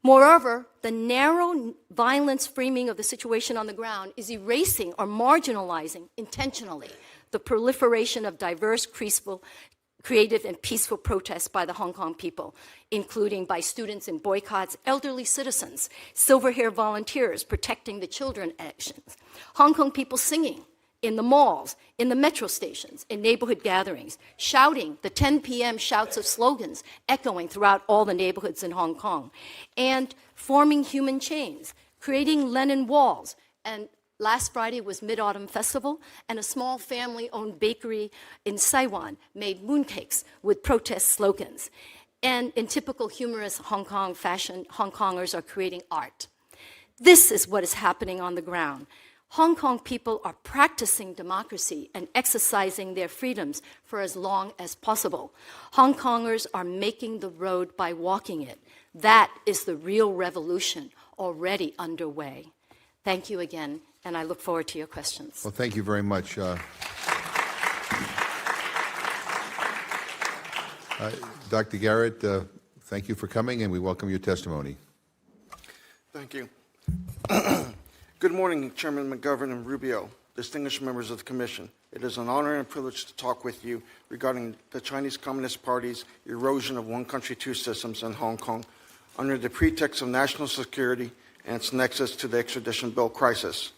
Moreover, the narrow violence framing of the situation on the ground is erasing or marginalizing intentionally the proliferation of diverse, creative, and peaceful protests by the Hong Kong people, including by students in boycotts, elderly citizens, silver-hair volunteers protecting the children actions, Hong Kong people singing in the malls, in the metro stations, in neighborhood gatherings, shouting the 10 p.m. shouts of slogans echoing throughout all the neighborhoods in Hong Kong, and forming human chains, creating Lenin walls. And last Friday was Mid-Autumn Festival, and a small family-owned bakery in Saiwan made mooncakes with protest slogans. And in typical humorous Hong Kong fashion, Hong Kongers are creating art. This is what is happening on the ground. Hong Kong people are practicing democracy and exercising their freedoms for as long as possible. Hong Kongers are making the road by walking it. That is the real revolution already underway. Thank you again, and I look forward to your questions. Well, thank you very much. Dr. Garrett, thank you for coming, and we welcome your testimony. Thank you. Good morning, Chairman McGovern and Rubio, distinguished members of the Commission. It is an honor and a privilege to talk with you regarding the Chinese Communist Party's erosion of one country, two systems in Hong Kong under the pretext of national security and its nexus to the extradition bill crisis.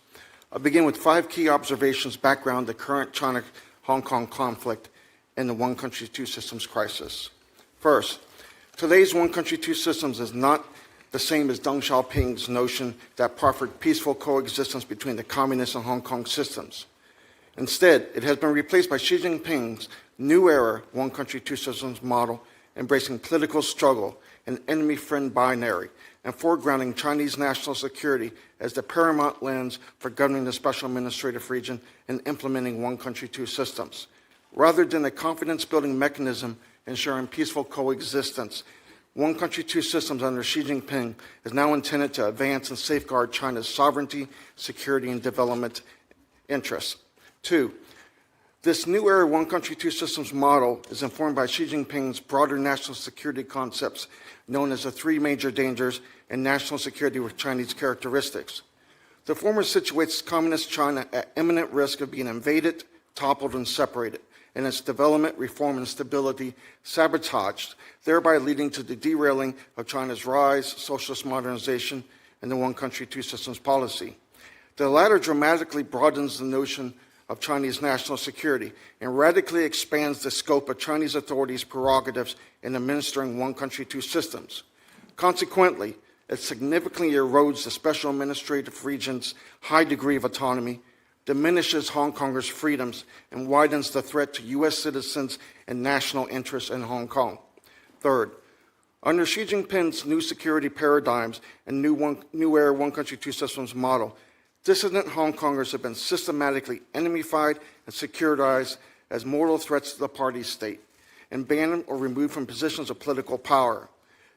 I'll begin with 5 key observations background the current China-Hong Kong conflict and the one country, two systems crisis. First, today's one country, two systems is not the same as Deng Xiaoping's notion that proffered peaceful coexistence between the communist and Hong Kong systems. Instead, it has been replaced by Xi Jinping's new era one country, two systems model, embracing political struggle and enemy-friend binary, and foregrounding Chinese national security as the paramount lens for governing the special administrative region and implementing one country, two systems. Rather than a confidence-building mechanism ensuring peaceful coexistence, one country, two systems under Xi Jinping is now intended to advance and safeguard China's sovereignty, security, and development interests. 2, this new era one country, two systems model is informed by Xi Jinping's broader national security concepts known as the 3 major dangers in national security with Chinese characteristics. The former situates communist China at imminent risk of being invaded, toppled, and separated, and its development, reform, and stability sabotaged, thereby leading to the derailing of China's rise, socialist modernization, and the one country, two systems policy. The latter dramatically broadens the notion of Chinese national security and radically expands the scope of Chinese authorities' prerogatives in administering one country, two systems. Consequently, it significantly erodes the special administrative region's high degree of autonomy, diminishes Hong Kongers' freedoms, and widens the threat to U.S. citizens and national interests in Hong Kong. Third, under Xi Jinping's new security paradigms and new era one country, two systems model, dissident Hong Kongers have been systematically enemified and securitized as mortal threats to the party state and banned or removed from positions of political power.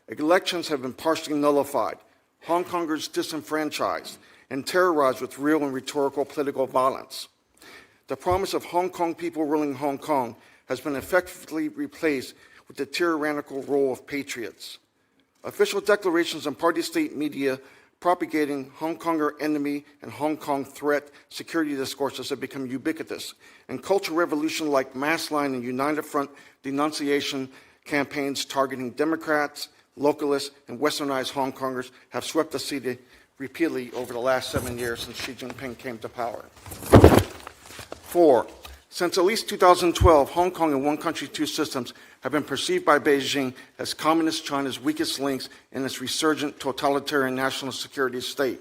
Elections have been partially nullified, Hong Kongers disenfranchised, and terrorized with real and rhetorical political violence. The promise of Hong Kong people ruling Hong Kong has been effectively replaced with the tyrannical role of patriots. Official declarations and party state media propagating Hong Konger enemy and Hong Kong threat security discourses have become ubiquitous, and cultural revolution like Mass Line and United Front denunciation campaigns targeting Democrats, localists, and westernized Hong Kongers have swept the city repeatedly over the last 7 years since Xi Jinping came to power. 4, since at least 2012, Hong Kong and one country, two systems have been perceived by Beijing as communist China's weakest links in its resurgent totalitarian national security state.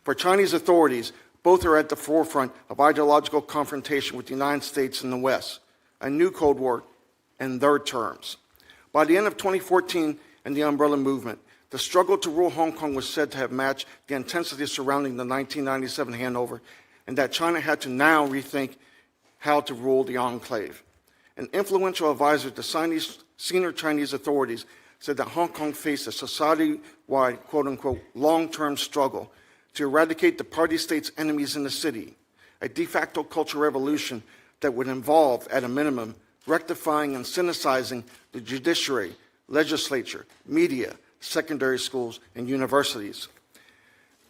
For Chinese authorities, both are at the forefront of ideological confrontation with the United States and the West, a new Cold War in their terms. By the end of 2014 and the Umbrella Movement, The struggle to rule Hong Kong was said to have matched the intensity surrounding the 1997 handover, and that China had to now rethink how to rule the enclave. An influential advisor to senior Chinese authorities said that Hong Kong faced a society-wide, quote-unquote, long-term struggle to eradicate the party state's enemies in the city, a de facto cultural revolution that would involve, at a minimum, rectifying and synthesizing the judiciary, legislature, media, secondary schools, and universities.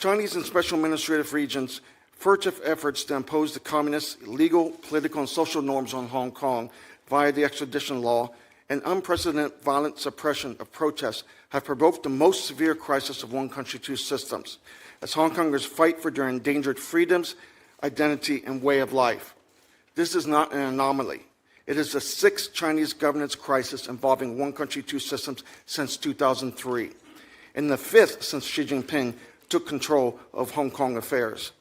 Chinese and special administrative regions' furtive efforts to impose the communist legal, political, and social norms on Hong Kong via the extradition law and unprecedented violent suppression of protests have provoked the most severe crisis of one country, two systems, as Hong Kongers fight for their endangered freedoms, identity, and way of life. This is not an anomaly. It is the sixth Chinese governance crisis involving one country, two systems since 2003, and the fifth since Xi Jinping took control of Hong Kong affairs.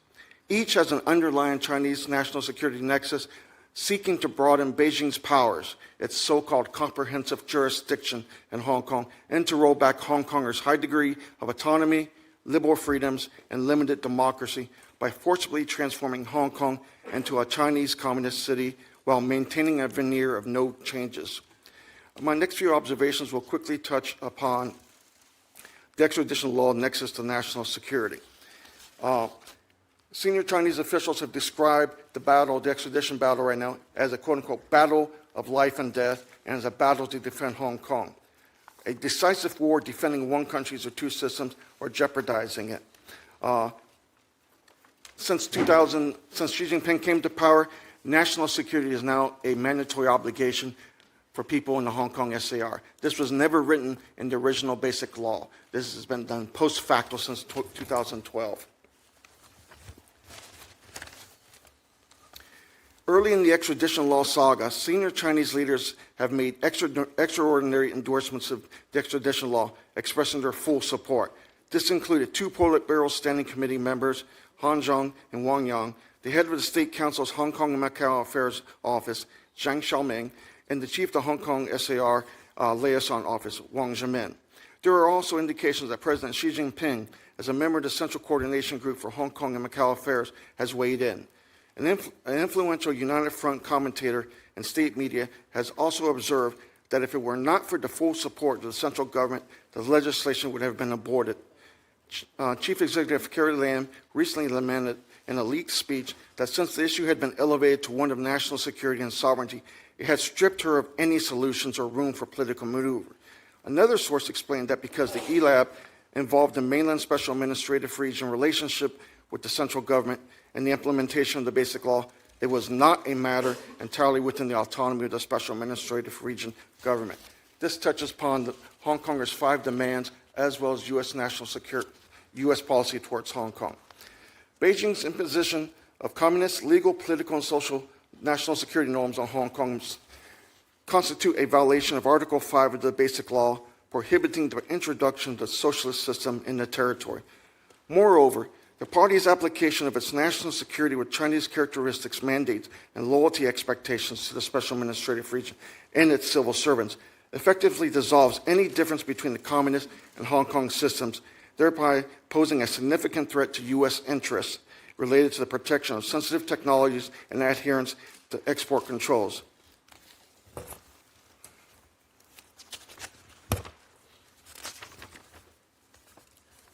Each has an underlying Chinese national security nexus seeking to broaden Beijing's powers, its so-called comprehensive jurisdiction in Hong Kong, and to roll back Hong Kongers' high degree of autonomy, liberal freedoms, and limited democracy by forcibly transforming Hong Kong into a Chinese communist city while maintaining a veneer of no changes. My next few observations will quickly touch upon the extradition law nexus to national security. Senior Chinese officials have described the extradition battle right now, as a quote-unquote battle of life and death and as a battle to defend Hong Kong, a decisive war defending one country's or two systems or jeopardizing it. Since Xi Jinping came to power, national security is now a mandatory obligation for people in the Hong Kong SAR. This was never written in the original basic law. This has been done post facto since 2012. Early in the extradition law saga, senior Chinese leaders have made extraordinary endorsements of the extradition law, expressing their full support. This included two Politburo Standing Committee members, Han Zheng and Wang Yang, the head of the State Council's Hong Kong and Macau Affairs Office, Zhang Xiaoming, and the chief of the Hong Kong SAR Liaison Office, Wang Zhemin. There are also indications that President Xi Jinping, as a member of the Central Coordination Group for Hong Kong and Macau Affairs, has weighed in. An influential United Front commentator in state media has also observed that if it were not for the full support of the central government, the legislation would have been aborted. Chief Executive Carrie Lam recently lamented in a leaked speech that since the issue had been elevated to one of national security and sovereignty, it had stripped her of any solutions or room for political maneuver. Another source explained that because the ELAB involved the mainland special administrative region relationship with the central government and the implementation of the basic law, it was not a matter entirely within the autonomy of the special administrative region government. This touches upon the Hong Kongers' 5 demands as well as U.S. national security, U.S. policy towards Hong Kong. Beijing's imposition of communist, legal, political, and social national security norms on Hong Kong constitute a violation of Article 5 of the Basic Law, prohibiting the introduction of the socialist system in the territory. Moreover, the party's application of its national security with Chinese characteristics, mandates, and loyalty expectations to the special administrative region and its civil servants effectively dissolves any difference between the communist and Hong Kong systems, thereby posing a significant threat to U.S. interests related to the protection of sensitive technologies and adherence to export controls.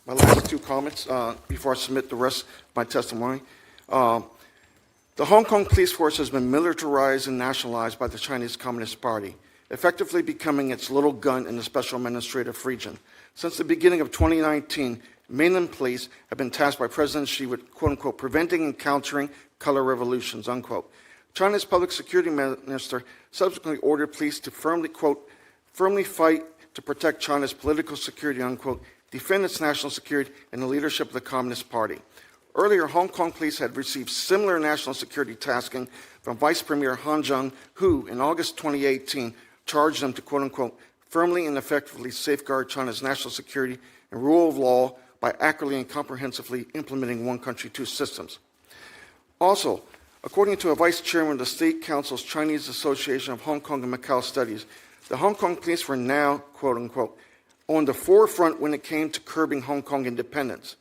My last 2 comments before I submit the rest of my testimony. The Hong Kong police force has been militarized and nationalized by the Chinese Communist Party, effectively becoming its little gun in the special administrative region. Since the beginning of 2019, mainland police have been tasked by President Xi with, quote-unquote, preventing and countering color revolutions, unquote. China's public security minister subsequently ordered police to firmly, quote, firmly fight to protect China's political security, unquote, defend its national security and the leadership of the Communist Party. Earlier, Hong Kong police had received similar national security tasking from Vice Premier Han Zheng, who, in August 2018, charged them to, quote-unquote, firmly and effectively safeguard China's national security and rule of law by accurately and comprehensively implementing one country, two systems. Also, according to a vice chairman of the State Council's Chinese Association of Hong Kong and Macau Studies, the Hong Kong police were now, quote-unquote, on the forefront when it came to curbing Hong Kong independence,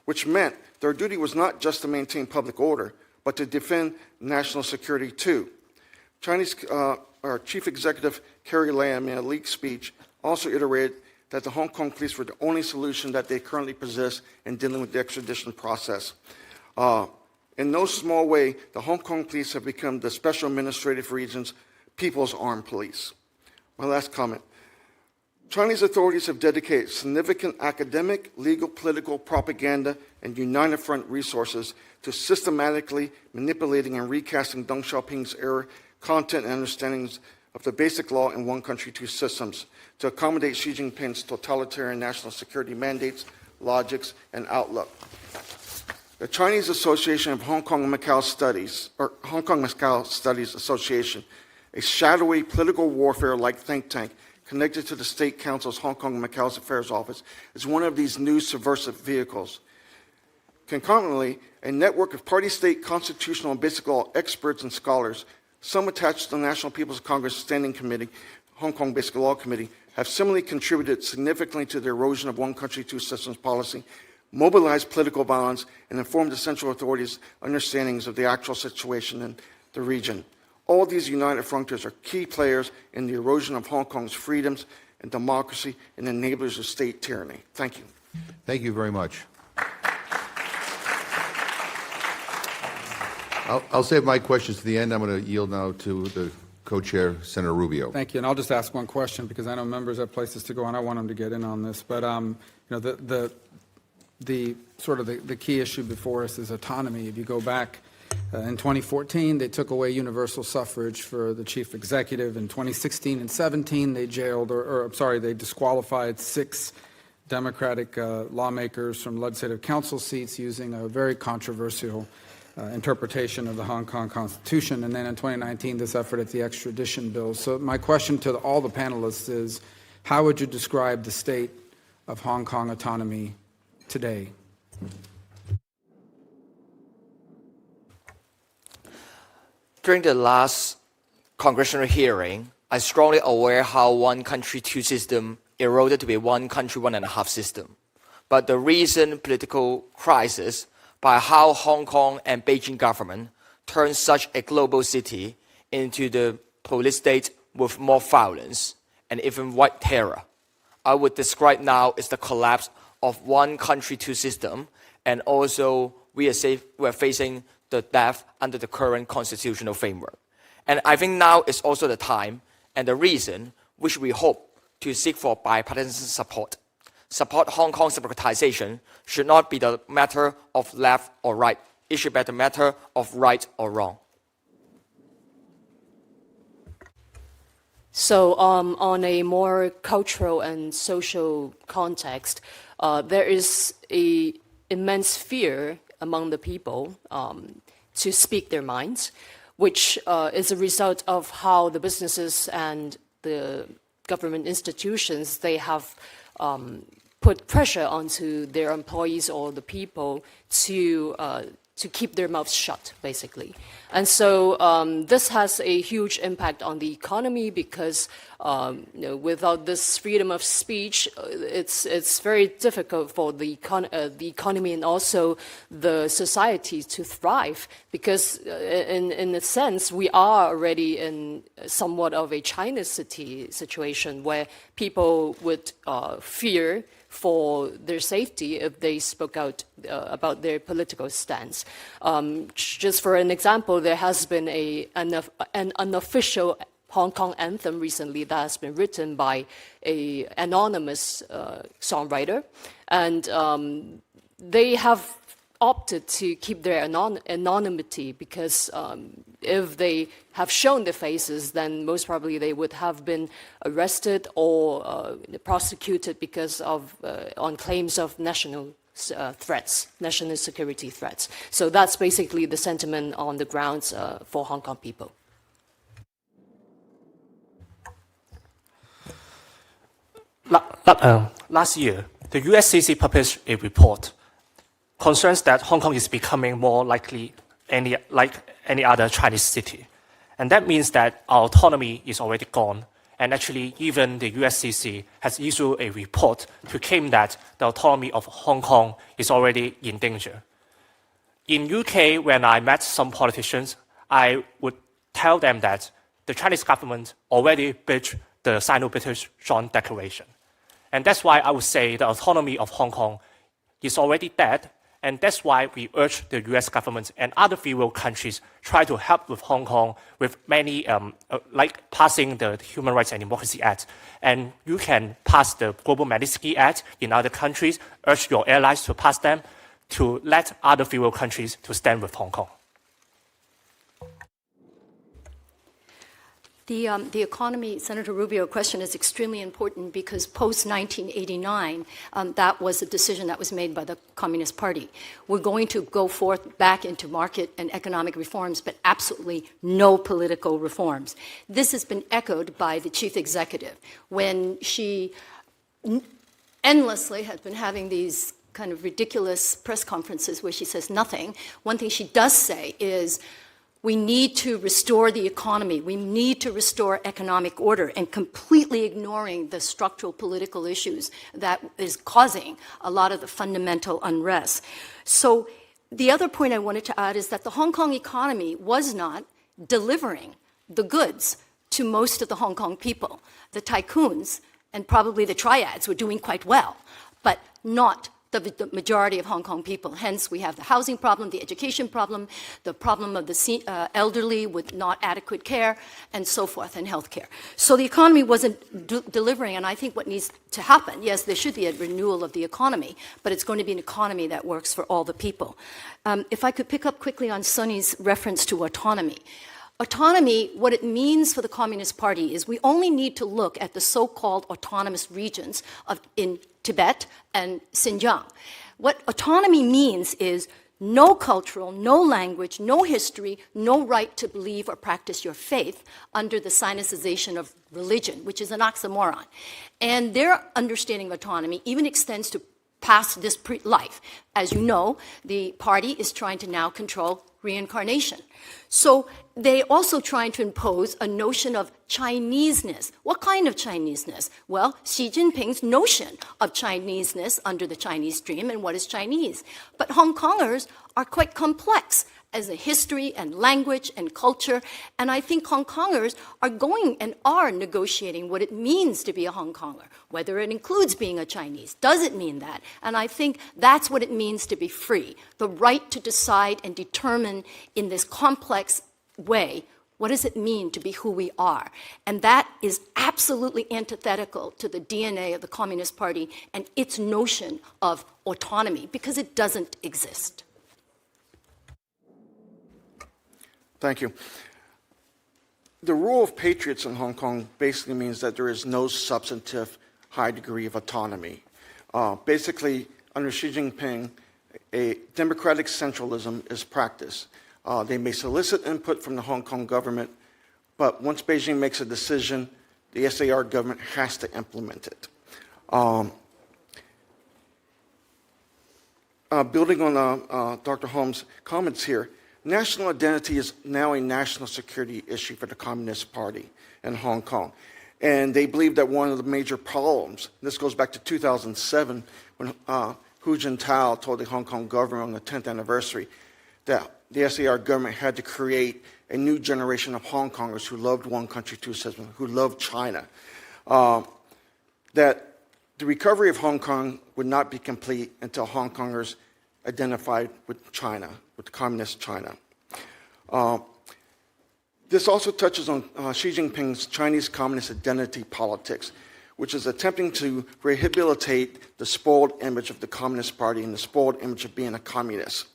which meant their duty was not just to maintain public order, but to defend national security too. Chinese our Chief Executive Carrie Lam, in a leaked speech, also iterated that the Hong Kong police were the only solution that they currently possess in dealing with the extradition process. In no small way, the Hong Kong police have become the Special Administrative Region's People's Armed Police. My last comment. Chinese authorities have dedicated significant academic, legal, political, propaganda, and United Front resources to systematically manipulating and recasting Deng Xiaoping's era, content, and understandings of the basic law in one country, two systems to accommodate Xi Jinping's totalitarian national security mandates, logics, and outlook. The Chinese Association of Hong Kong and Macau Studies, or Hong Kong Macau Studies Association, a shadowy political warfare-like think tank connected to the State Council's Hong Kong and Macau's Affairs Office, is one of these new subversive vehicles. Concomitantly, a network of party-state constitutional and basic law experts and scholars, some attached to the National People's Congress Standing Committee, Hong Kong Basic Law Committee, have similarly contributed significantly to the erosion of one country, two systems policy, mobilized political violence, and informed the central authorities' understandings of the actual situation in the region. All these united frontiers are key players in the erosion of Hong Kong's freedoms and democracy and enablers of state tyranny. Thank you. Thank you very much. I'll save my questions to the end. I'm going to yield now to the co-chair, Senator Rubio. Thank you. And I'll just ask one question because I know members have places to go and I want them to get in on this. But the key issue before us is autonomy. If you go back in 2014, they took away universal suffrage for the chief executive. In 2016 and 17, they they disqualified 6 Democratic lawmakers from legislative council seats using a very controversial interpretation of the Hong Kong Constitution. And then in 2019, this effort at the extradition bill. So my question to all the panelists is, how would you describe the state of Hong Kong autonomy today? During the last congressional hearing, I strongly aware how one country, two system eroded to be one country, one and a half system. But the recent political crisis by how Hong Kong and Beijing government turned such a global city into the police state with more violence and even white terror, I would describe now as the collapse of one country, two system, and also we are facing the death under the current constitutional framework. And I think now is also the time and the reason which we hope to seek for bipartisan support. Support Hong Kong's democratization should not be the matter of left or right. It should be the matter of right or wrong. So on a more cultural and social context, there is an immense fear among the people to speak their minds, which is a result of how the businesses and the government institutions, they have put pressure onto their employees or the people to keep their mouths shut, basically. And so this has a huge impact on the economy because without this freedom of speech, it's very difficult for the economy and also the society to thrive because in a sense, we are already in somewhat of a China city situation where people would fear for their safety if they spoke out about their political stance. Just for an example, there has been an unofficial Hong Kong anthem recently that has been written by an anonymous songwriter, and they have opted to keep their anonymity because if they have shown their faces, then most probably they would have been arrested or prosecuted because of on claims of national threats, national security threats. So that's basically the sentiment on the grounds for Hong Kong people. Last year, the USCC published a report concerns that Hong Kong is becoming more like any other Chinese city. And that means that our autonomy is already gone And actually, even the USCC has issued a report to claim that the autonomy of Hong Kong is already in danger. In UK, when I met some politicians, I would tell them that the Chinese government already breached the Sino-British Joint Declaration. And that's why I would say the autonomy of Hong Kong is already dead, and that's why we urge the US government and other free world countries try to help with Hong Kong with many, like passing the Human Rights and Democracy Act. And you can pass the Global Magnitsky Act in other countries, urge your allies to pass them, to let other free world countries to stand with Hong Kong. The economy, Senator Rubio, question is extremely important because post-1989, that was a decision that was made by the Communist Party. We're going to go forth back into market and economic reforms, but absolutely no political reforms. This has been echoed by the chief executive when she endlessly has been having these kind of ridiculous press conferences where she says nothing. One thing she does say is, we need to restore the economy. We need to restore economic order, and completely ignoring the structural political issues that is causing a lot of the fundamental unrest. So the other point I wanted to add is that the Hong Kong economy was not delivering the goods to most of the Hong Kong people. The tycoons and probably the triads were doing quite well, but not the majority of Hong Kong people. Hence, we have the housing problem, the education problem, the problem of the elderly with not adequate care, and so forth, and healthcare. So the economy wasn't delivering, and I think what needs to happen, yes, there should be a renewal of the economy, but it's going to be an economy that works for all the people. If I could pick up quickly on Sunny's reference to autonomy. Autonomy, what it means for the Communist Party is we only need to look at the so-called autonomous regions in Tibet and Xinjiang. What autonomy means is no cultural, no language, no history, no right to believe or practice your faith under the Sinicization of religion, which is an oxymoron. And their understanding of autonomy even extends to past this life. As you know, the party is trying to now control reincarnation. So they're also trying to impose a notion of Chineseness. What kind of Chineseness? Well, Xi Jinping's notion of Chineseness under the Chinese dream and what is Chinese. But Hong Kongers are quite complex as a history and language and culture, and I think Hong Kongers are going and are negotiating what it means to be a Hong Konger, whether it includes being a Chinese. Does it mean that? And I think that's what it means to be free, the right to decide and determine in this complex way, what does it mean to be who we are? And that is absolutely antithetical to the DNA of the Communist Party and its notion of autonomy, because it doesn't exist. Thank you. The rule of patriots in Hong Kong basically means that there is no substantive high degree of autonomy. Basically, under Xi Jinping, a democratic centralism is practiced. They may solicit input from the Hong Kong government, but once Beijing makes a decision, the SAR government has to implement it. Building on Dr. Holmes' comments here, national identity is now a national security issue for the Communist Party in Hong Kong. And they believe that one of the major problems, this goes back to 2007, when Hu Jintao told the Hong Kong government on the 10th anniversary that the SAR government had to create a new generation of Hong Kongers who loved one country, two systems, who loved China. That the recovery of Hong Kong would not be complete until Hong Kongers identified with China, with communist China. This also touches on Xi Jinping's Chinese Communist identity politics, which is attempting to rehabilitate the spoiled image of the Communist Party and the spoiled image of being a communist.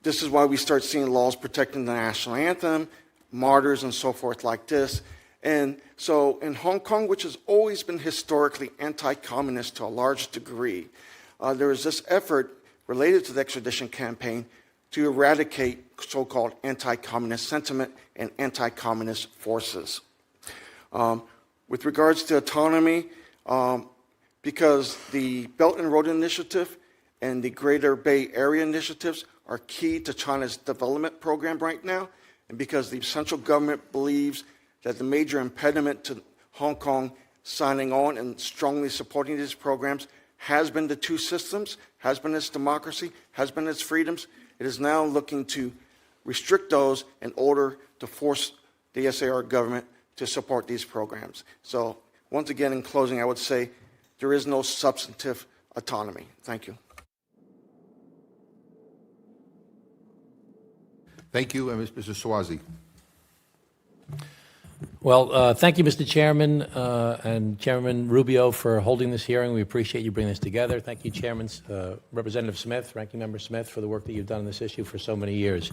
This is why we start seeing laws protecting the national anthem, martyrs and so forth like this. And so in Hong Kong, which has always been historically anti-communist to a large degree, there is this effort related to the extradition campaign to eradicate so-called anti-communist sentiment and anti-communist forces. With regards to autonomy, because the Belt and Road Initiative and the Greater Bay Area initiatives are key to China's development program right now, and because the central government believes that the major impediment to Hong Kong signing on and strongly supporting these programs has been the two systems, has been its democracy, has been its freedoms. It is now looking to restrict those in order to force the SAR government to support these programs. So once again, in closing, I would say there is no substantive autonomy. Thank you. Thank you, and Mr. Swazi. Well, thank you, Mr. Chairman, and Chairman Rubio, for holding this hearing. We appreciate you bringing this together. Thank you, Chairman, Representative Smith, Ranking Member Smith, for the work that you've done on this issue for so many years.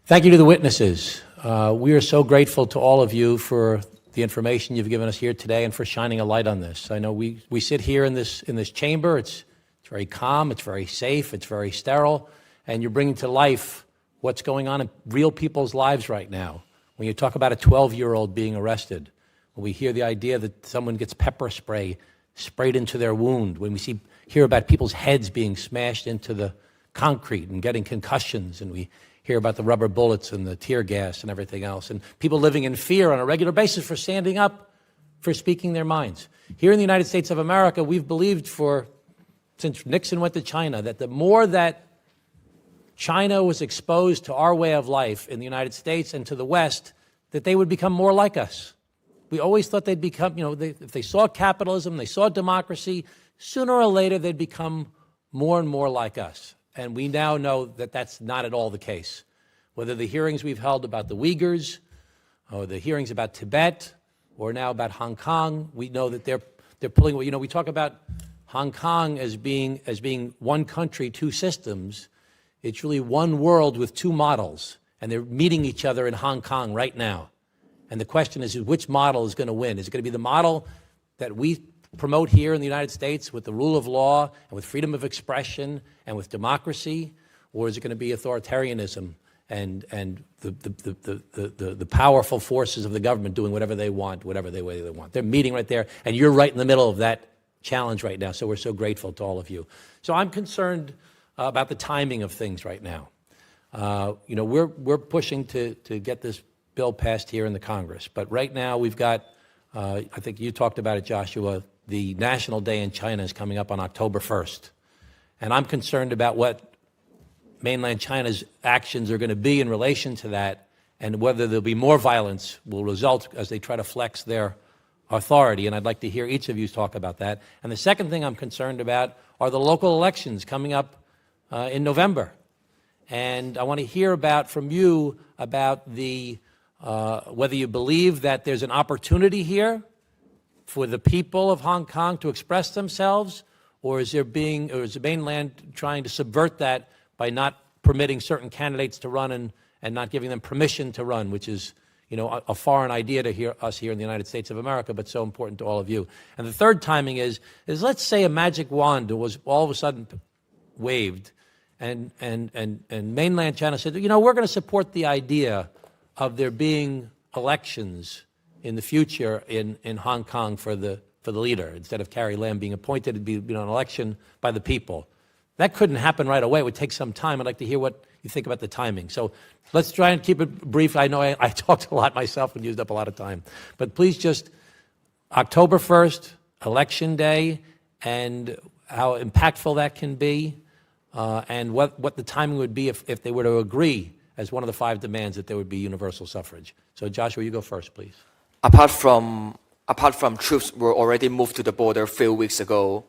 Thank you to the witnesses. We are so grateful to all of you for the information you've given us here today and for shining a light on this. I know we sit here in this chamber. It's very calm, it's very safe, it's very sterile, and you're bringing to life what's going on in real people's lives right now. When you talk about a 12-year-old being arrested, when we hear the idea that someone gets pepper spray sprayed into their wound, when we hear about people's heads being smashed into the concrete and getting concussions, and we hear about the rubber bullets and the tear gas and everything else, and people living in fear on a regular basis for standing up, for speaking their minds. Here in the United States of America, we've believed since Nixon went to China, that the more that China was exposed to our way of life in the United States and to the West, that they would become more like us. We always thought they'd become, if they saw capitalism, they saw democracy, sooner or later they'd become more and more like us. And we now know that that's not at all the case. Whether the hearings we've held about the Uyghurs, or the hearings about Tibet, or now about Hong Kong, we know that they're pulling, we talk about Hong Kong as being one country, two systems. It's really one world with two models, and they're meeting each other in Hong Kong right now. And the question is which model is going to win? Is it going to be the model that we promote here in the United States with the rule of law and with freedom of expression and with democracy, or is it going to be authoritarianism and the powerful forces of the government doing whatever they want, whatever way they want? They're meeting right there, and you're right in the middle of that challenge right now, so we're so grateful to all of you. So I'm concerned about the timing of things right now. We're pushing to get this bill passed here in the Congress, but right now we've got, I think you talked about it, Joshua, the National Day in China is coming up on October 1st. And I'm concerned about what mainland China's actions are going to be in relation to that, and whether there'll be more violence will result as they try to flex their authority. And I'd like to hear each of you talk about that. And the second thing I'm concerned about are the local elections coming up in November. And I want to hear from you about whether you believe that there's an opportunity here for the people of Hong Kong to express themselves, or is the mainland trying to subvert that by not permitting certain candidates to run and not giving them permission to run, which is a foreign idea to us here in the United States of America, but so important to all of you. And the third timing is let's say a magic wand was all of a sudden waved, and mainland China said, we're going to support the idea of there being elections in the future in Hong Kong for the leader. Instead of Carrie Lam being appointed, it'd be an election by the people. That couldn't happen right away. It would take some time. I'd like to hear what you think about the timing. So let's try and keep it brief. I know I talked a lot myself and used up a lot of time. But please just, October 1st, Election Day, and how impactful that can be, and what the timing would be if they were to agree as one of the 5 demands that there would be universal suffrage. So Joshua, you go first, please. Apart from troops were already moved to the border a few weeks ago,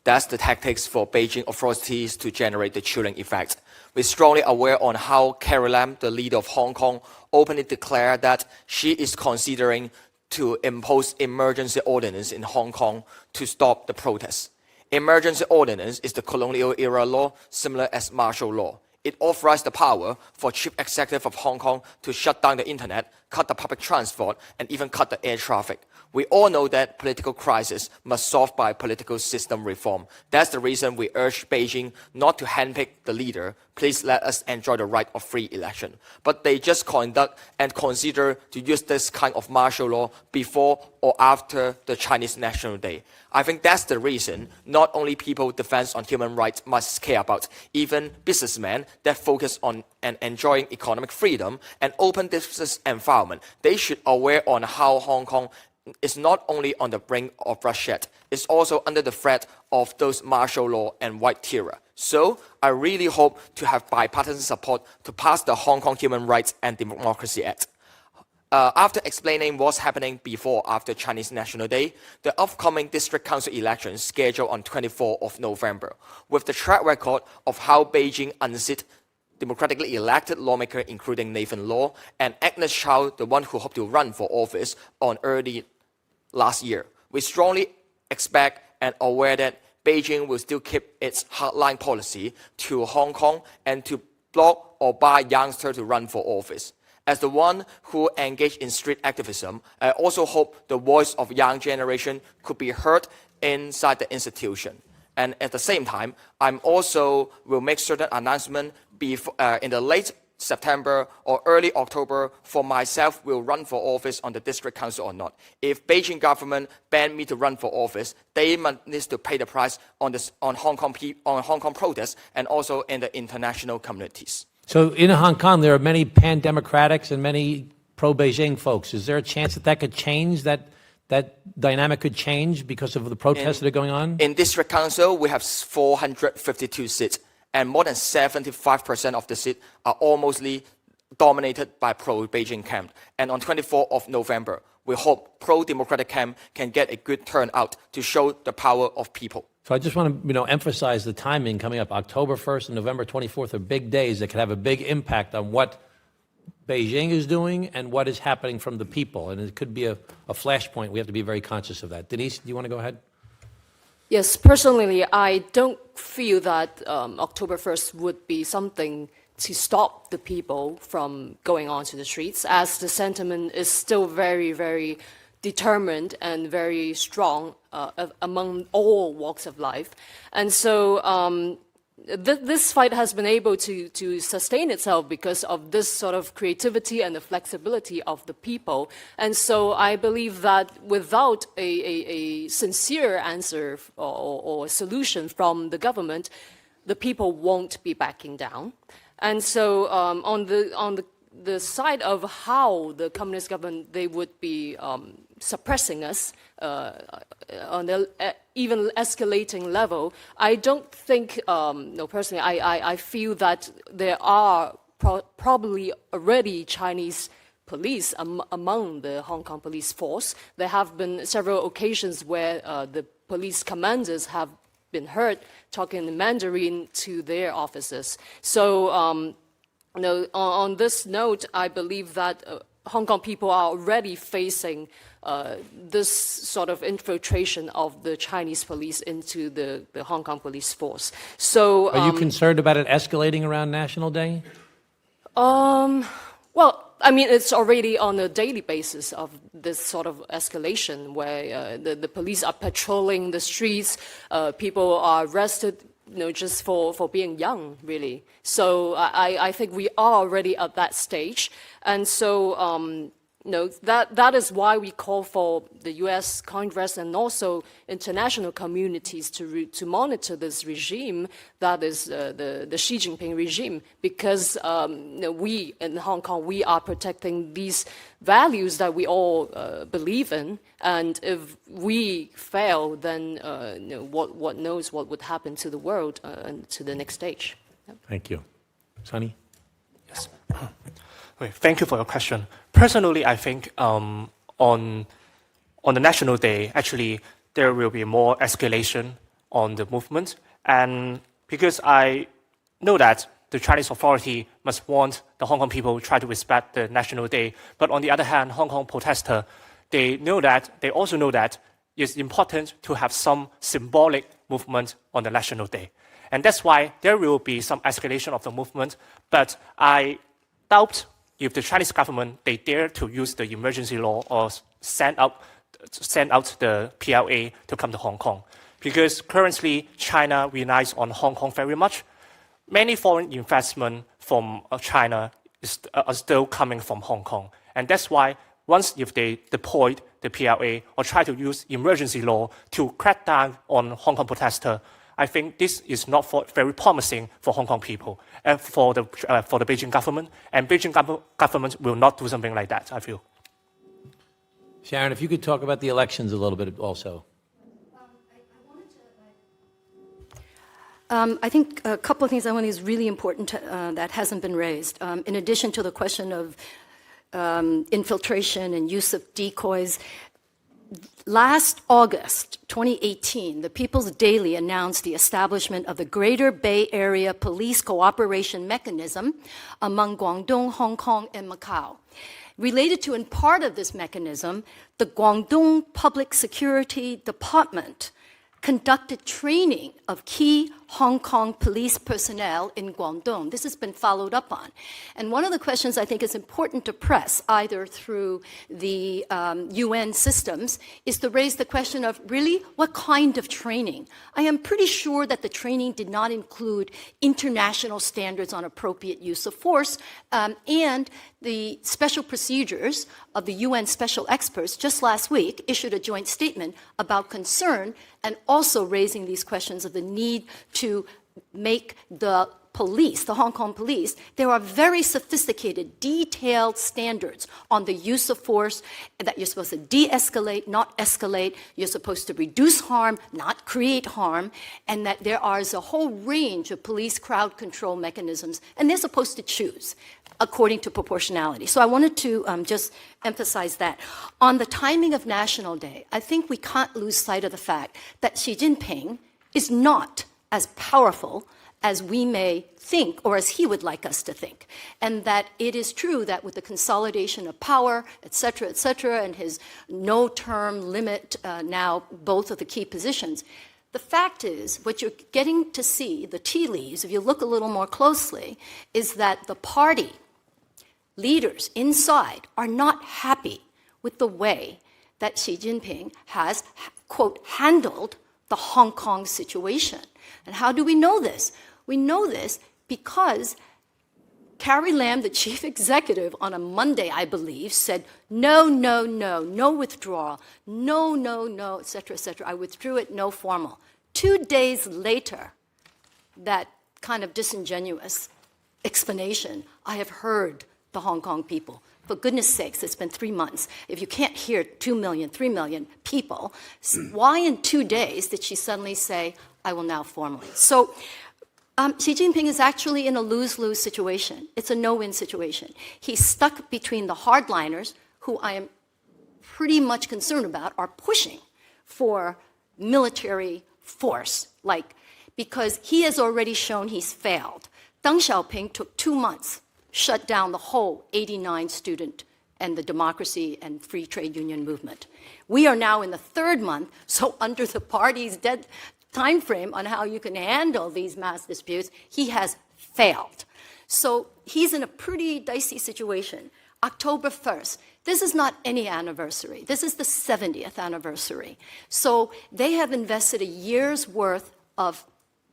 that's the tactics for Beijing authorities to generate the chilling effect. We're strongly aware on how Carrie Lam, the leader of Hong Kong, openly declared that she is considering to impose emergency ordinance in Hong Kong to stop the protests. Emergency ordinance is the colonial era law, similar as martial law. It authorized the power for Chief Executive of Hong Kong to shut down the internet, cut the public transport, and even cut the air traffic. We all know that political crisis must solve by political system reform. That's the reason we urge Beijing not to handpick the leader. Please let us enjoy the right of free election. But they just conduct and consider to use this kind of martial law before or after the Chinese National Day. I think that's the reason not only people defense on human rights must care about, even businessmen that focus on and enjoying economic freedom and open business environment government, they should aware on how Hong Kong is not only on the brink of bloodshed, it's also under the threat of those martial law and white terror. So I really hope to have bipartisan support to pass the Hong Kong Human Rights and Democracy Act. After explaining what's happening before after Chinese National Day, the upcoming District Council elections scheduled on 24th of November, with the track record of how Beijing unseat democratically elected lawmakers including Nathan Law and Agnes Chow, the one who hoped to run for office on early last year. We strongly expect and aware that Beijing will still keep its hardline policy to Hong Kong and to block or bar youngsters to run for office. As the one who engaged in street activism, I also hope the voice of young generation could be heard inside the institution. And at the same time, I'm also will make certain announcement in the late September or early October for myself will run for office on the district council or not. If Beijing government ban me to run for office, they need to pay the price on Hong Kong protests and also in the international communities. So in Hong Kong, there are many pan-democratics and many pro-Beijing folks. Is there a chance that could change, that dynamic could change because of the protests that are going on? In district council, we have 452 seats, and more than 75% of the seats are almost dominated by pro-Beijing camp. And on 24th of November, we hope pro-democratic camp can get a good turnout to show the power of people. So I just want to emphasize the timing coming up. October 1st and November 24th are big days that could have a big impact on what Beijing is doing and what is happening from the people. And it could be a flashpoint. We have to be very conscious of that. Denise, do you want to go ahead? Yes, personally, I don't feel that October 1st would be something to stop the people from going onto the streets, as the sentiment is still very, very determined and very strong among all walks of life. And so this fight has been able to sustain itself because of this sort of creativity and the flexibility of the people. And so I believe that without a sincere answer or solution from the government, the people won't be backing down. And so on the side of how the communist government, they would be suppressing us on the even escalating level, I don't think, personally, I feel that there are probably already Chinese police among the Hong Kong police force. There have been several occasions where the police commanders have been heard talking in Mandarin to their officers. So, on this note, I believe that Hong Kong people are already facing this sort of infiltration of the Chinese police into the Hong Kong police force. So, are you concerned about it escalating around National Day? Well, I mean, it's already on a daily basis of this sort of escalation where the police are patrolling the streets, people are arrested, just for being young, really. So I think we are already at that stage. And so, that is why we call for the U.S. Congress and also international communities to monitor this regime, that is the Xi Jinping regime, because we in Hong Kong, we are protecting these values that we all believe in, and if we fail, then what knows what would happen to the world and to the next stage. Yep. Thank you. Sunny? Yes. Okay, thank you for your question. Personally, I think on the National Day, actually, there will be more escalation on the movement. And because I know that the Chinese authority must want the Hong Kong people try to respect the National Day. But on the other hand, Hong Kong protesters, they also know that it's important to have some symbolic movement on the National Day. And that's why there will be some escalation of the movement. But I doubt if the Chinese government, they dare to use the emergency law or send out the PLA to come to Hong Kong. Because currently, China relies on Hong Kong very much. Many foreign investment from China are still coming from Hong Kong. And that's why if they deployed the PLA or try to use emergency law to crack down on Hong Kong protesters, I think this is not very promising for Hong Kong people and for the Beijing government. And Beijing government will not do something like that, I feel. Sharon, if you could talk about the elections a little bit also. I think a couple of things I want is really important that hasn't been raised. In addition to the question of infiltration and use of decoys, last August 2018, the People's Daily announced the establishment of the Greater Bay Area Police Cooperation Mechanism among Guangdong, Hong Kong, and Macau. Related to and part of this mechanism, the Guangdong Public Security Department conducted training of key Hong Kong police personnel in Guangdong. This has been followed up on. And one of the questions I think is important to press, either through the UN systems, is to raise the question of really what kind of training? I am pretty sure that the training did not include international standards on appropriate use of force, and the special procedures of the UN special experts just last week issued a joint statement about concern and also raising these questions of the need to make the police, the Hong Kong police, there are very sophisticated, detailed standards on the use of force, that you're supposed to de-escalate, not escalate, you're supposed to reduce harm, not create harm, and that there is a whole range of police crowd control mechanisms, and they're supposed to choose according to proportionality. So I wanted to just emphasize that. On the timing of National Day, I think we can't lose sight of the fact that Xi Jinping is not as powerful as we may think, or as he would like us to think. And that it is true that with the consolidation of power, et cetera, and his no-term limit now, both of the key positions, the fact is, what you're getting to see, the tea leaves, if you look a little more closely, is that the party leaders inside are not happy with the way that Xi Jinping has, quote, handled the Hong Kong situation. And how do we know this? We know this because Carrie Lam, the chief executive, on a Monday, I believe, said, no withdrawal, no, et cetera, I withdrew it, no formal. 2 days later, that kind of disingenuous explanation, I have heard the Hong Kong people. For goodness sakes, it's been 3 months. If you can't hear 2 million, 3 million people, why in 2 days did she suddenly say, I will now formally? So Xi Jinping is actually in a lose-lose situation. It's a no-win situation. He's stuck between the hardliners, who I am pretty much concerned about, are pushing for military force, because he has already shown he's failed. Deng Xiaoping took 2 months, shut down the whole 89 student and the democracy and free trade union movement. We are now in the 3rd month, so under the party's dead time frame on how you can handle these mass disputes, he has failed. So he's in a pretty dicey situation. October 1st, this is not any anniversary. This is the 70th anniversary. So they have invested a year's worth of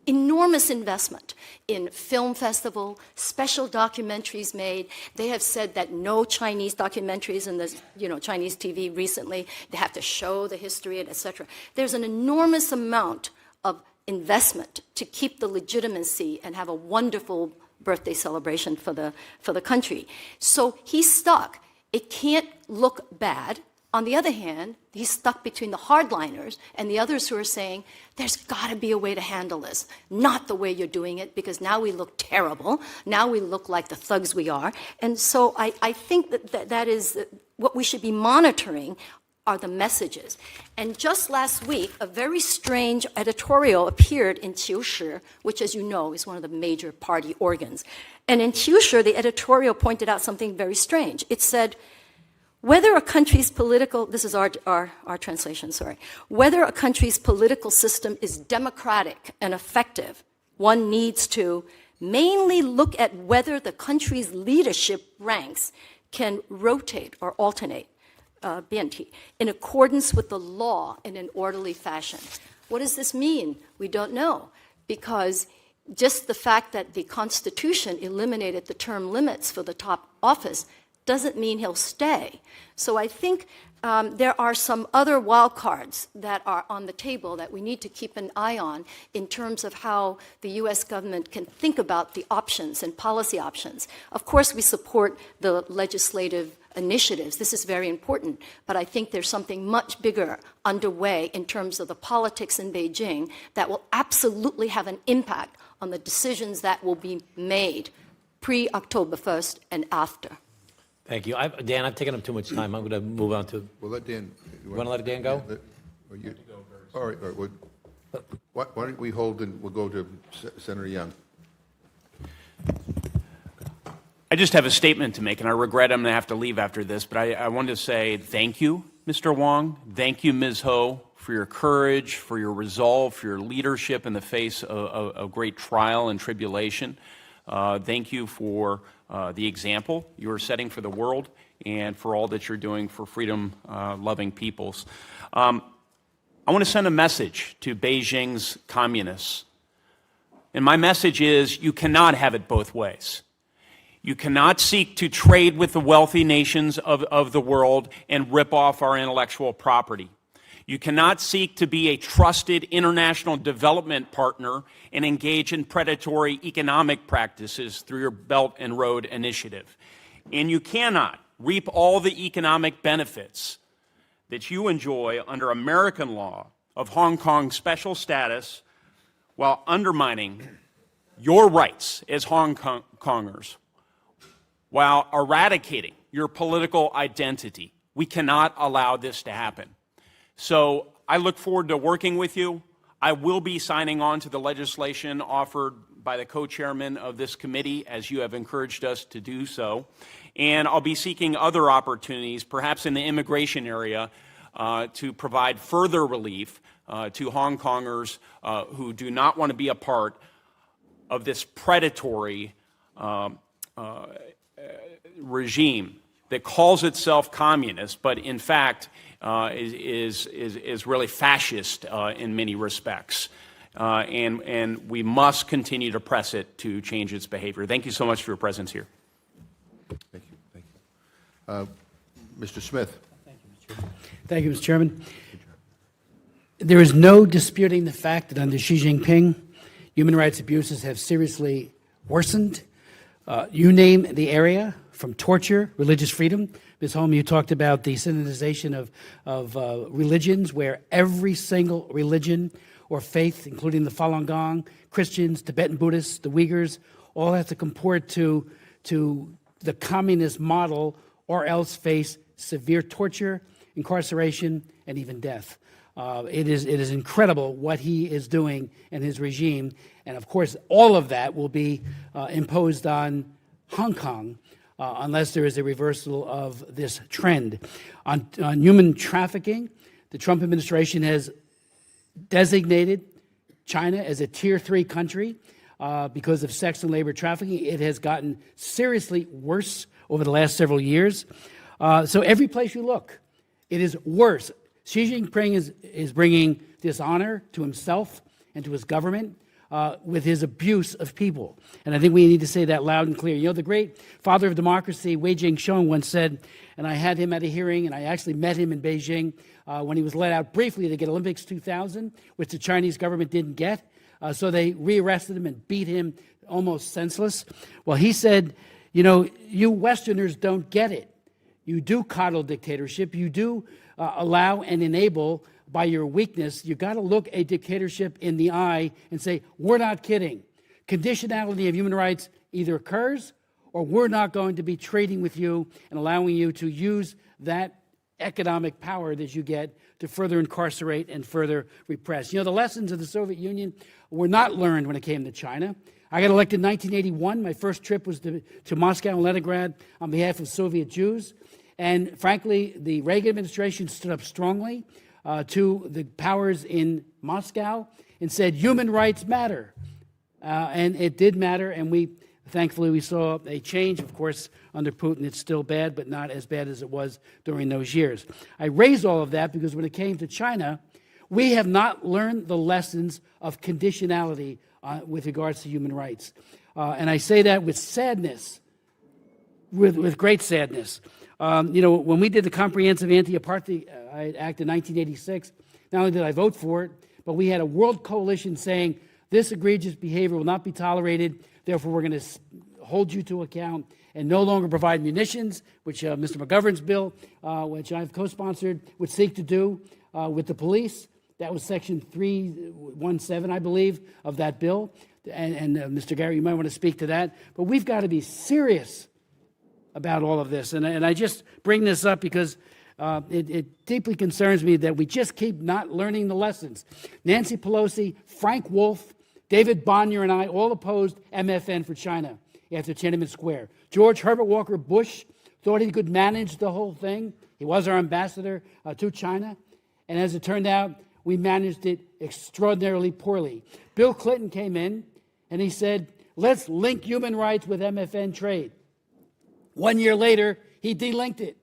enormous investment in film festival, special documentaries made. They have said that no Chinese documentaries in the Chinese TV recently. They have to show the history, et cetera. There's an enormous amount of investment to keep the legitimacy and have a wonderful birthday celebration for the country. So he's stuck. It can't look bad. On the other hand, he's stuck between the hardliners and the others who are saying, there's got to be a way to handle this, not the way you're doing it, because now we look terrible. Now we look like the thugs we are. And so I think that is what we should be monitoring are the messages. And just last week, a very strange editorial appeared in Qiushi, which, as you know, is one of the major party organs. And in Qiushi, the editorial pointed out something very strange. It said, whether a country's political, this is our translation, sorry, whether a country's political system is democratic and effective, one needs to mainly look at whether the country's leadership ranks can rotate or alternate, BNT, in accordance with the law in an orderly fashion. What does this mean? We don't know, because just the fact that the Constitution eliminated the term limits for the top office doesn't mean he'll stay. So I think there are some other wild cards that are on the table that we need to keep an eye on in terms of how the U.S. government can think about the options and policy options. Of course, we support the legislative initiatives. This is very important, but I think there's something much bigger underway in terms of the politics in Beijing that will absolutely have an impact on the decisions that will be made pre-October 1st and after. Thank you. Dan, I've taken up too much time. I'm going to move on to... We'll let Dan... You want to let Dan go? All right. Why don't we hold and we'll go to Senator Young. I just have a statement to make, and I regret I'm going to have to leave after this, but I wanted to say thank you, Mr. Wong. Thank you, Ms. Ho, for your courage, for your resolve, for your leadership in the face of great trial and tribulation. Thank you for the example you are setting for the world and for all that you're doing for freedom-loving peoples. I want to send a message to Beijing's communists. And my message is, you cannot have it both ways. You cannot seek to trade with the wealthy nations of the world and rip off our intellectual property. You cannot seek to be a trusted international development partner and engage in predatory economic practices through your Belt and Road Initiative. And you cannot reap all the economic benefits that you enjoy under American law of Hong Kong's special status while undermining your rights as Hong Kongers, while eradicating your political identity. We cannot allow this to happen. So I look forward to working with you. I will be signing on to the legislation offered by the co-chairman of this committee, as you have encouraged us to do so. And I'll be seeking other opportunities, perhaps in the immigration area, to provide further relief to Hong Kongers who do not want to be a part of this predatory regime that calls itself communist, but in fact is really fascist in many respects. And we must continue to press it to change its behavior. Thank you so much for your presence here. Thank you. Thank you. Mr. Smith. Thank you, Mr. Chairman. There is no disputing the fact that under Xi Jinping, human rights abuses have seriously worsened. You name the area, from torture, religious freedom. Ms. Holm, you talked about the synodization of religions, where every single religion or faith, including the Falun Gong, Christians, Tibetan Buddhists, the Uyghurs, all have to comport to the communist model or else face severe torture, incarceration, and even death. It is incredible what he is doing and his regime. And of course, all of that will be imposed on Hong Kong unless there is a reversal of this trend. On human trafficking, the Trump administration has designated China as a Tier 3 country because of sex and labor trafficking. It has gotten seriously worse over the last several years. So every place you look, it is worse. Xi Jinping is bringing dishonor to himself and to his government with his abuse of people. And I think we need to say that loud and clear. You know, the great father of democracy, Wei Jingsheng, once said, and I had him at a hearing, and I actually met him in Beijing when he was let out briefly to get Olympics 2000, which the Chinese government didn't get. So they rearrested him and beat him almost senseless. Well, he said, you know, you Westerners don't get it. You do coddle dictatorship. You do allow and enable by your weakness. You got to look a dictatorship in the eye and say, we're not kidding. Conditionality of human rights either occurs or we're not going to be trading with you and allowing you to use that economic power that you get to further incarcerate and further repress. You know, the lessons of the Soviet Union were not learned when it came to China. I got elected in 1981. My first trip was to Moscow and Leningrad on behalf of Soviet Jews. And frankly, the Reagan administration stood up strongly to the powers in Moscow and said, human rights matter. And it did matter, and thankfully we saw a change. Of course, under Putin, it's still bad, but not as bad as it was during those years. I raise all of that because when it came to China, we have not learned the lessons of conditionality with regards to human rights. And I say that with sadness. with great sadness. When we did the Comprehensive Anti-Apartheid Act in 1986, not only did I vote for it, but we had a world coalition saying this egregious behavior will not be tolerated, therefore we're going to hold you to account and no longer provide munitions, which Mr. McGovern's bill, which I've co-sponsored, would seek to do with the police. That was Section 317, I believe, of that bill. And Mr. Garrett, you might want to speak to that. But we've got to be serious about all of this. And I just bring this up because it deeply concerns me that we just keep not learning the lessons. Nancy Pelosi, Frank Wolf, David Bonnier, and I all opposed MFN for China after Tiananmen Square. George Herbert Walker Bush thought he could manage the whole thing. He was our ambassador to China. And as it turned out, we managed it extraordinarily poorly. Bill Clinton came in and he said, let's link human rights with MFN trade. 1 year later, he delinked it.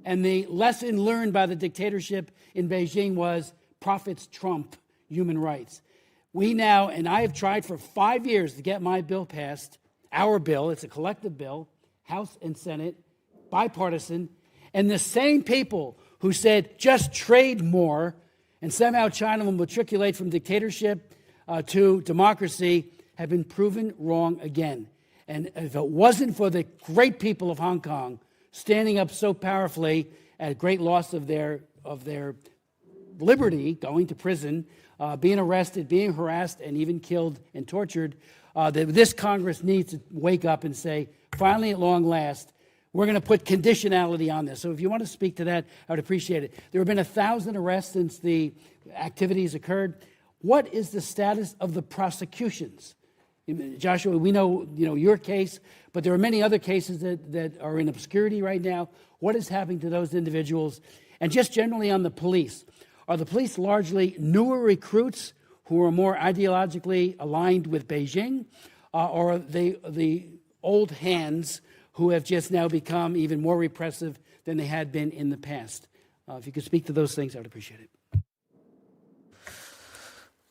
And the lesson learned by the dictatorship in Beijing was profits trump human rights. We now, and I have tried for 5 years to get my bill passed, our bill, it's a collective bill, House and Senate, bipartisan, and the same people who said just trade more and somehow China will matriculate from dictatorship to democracy have been proven wrong again. And if it wasn't for the great people of Hong Kong standing up so powerfully at great loss of their liberty, going to prison, being arrested, being harassed, and even killed and tortured, that this Congress needs to wake up and say, finally, at long last, we're going to put conditionality on this. So if you want to speak to that, I would appreciate it. There have been 1,000 arrests since the activities occurred. What is the status of the prosecutions? Joshua, we know your case, but there are many other cases that are in obscurity right now. What is happening to those individuals? And just generally on the police, are the police largely newer recruits who are more ideologically aligned with Beijing, or are they the old hands who have just now become even more repressive than they had been in the past? If you could speak to those things, I would appreciate it.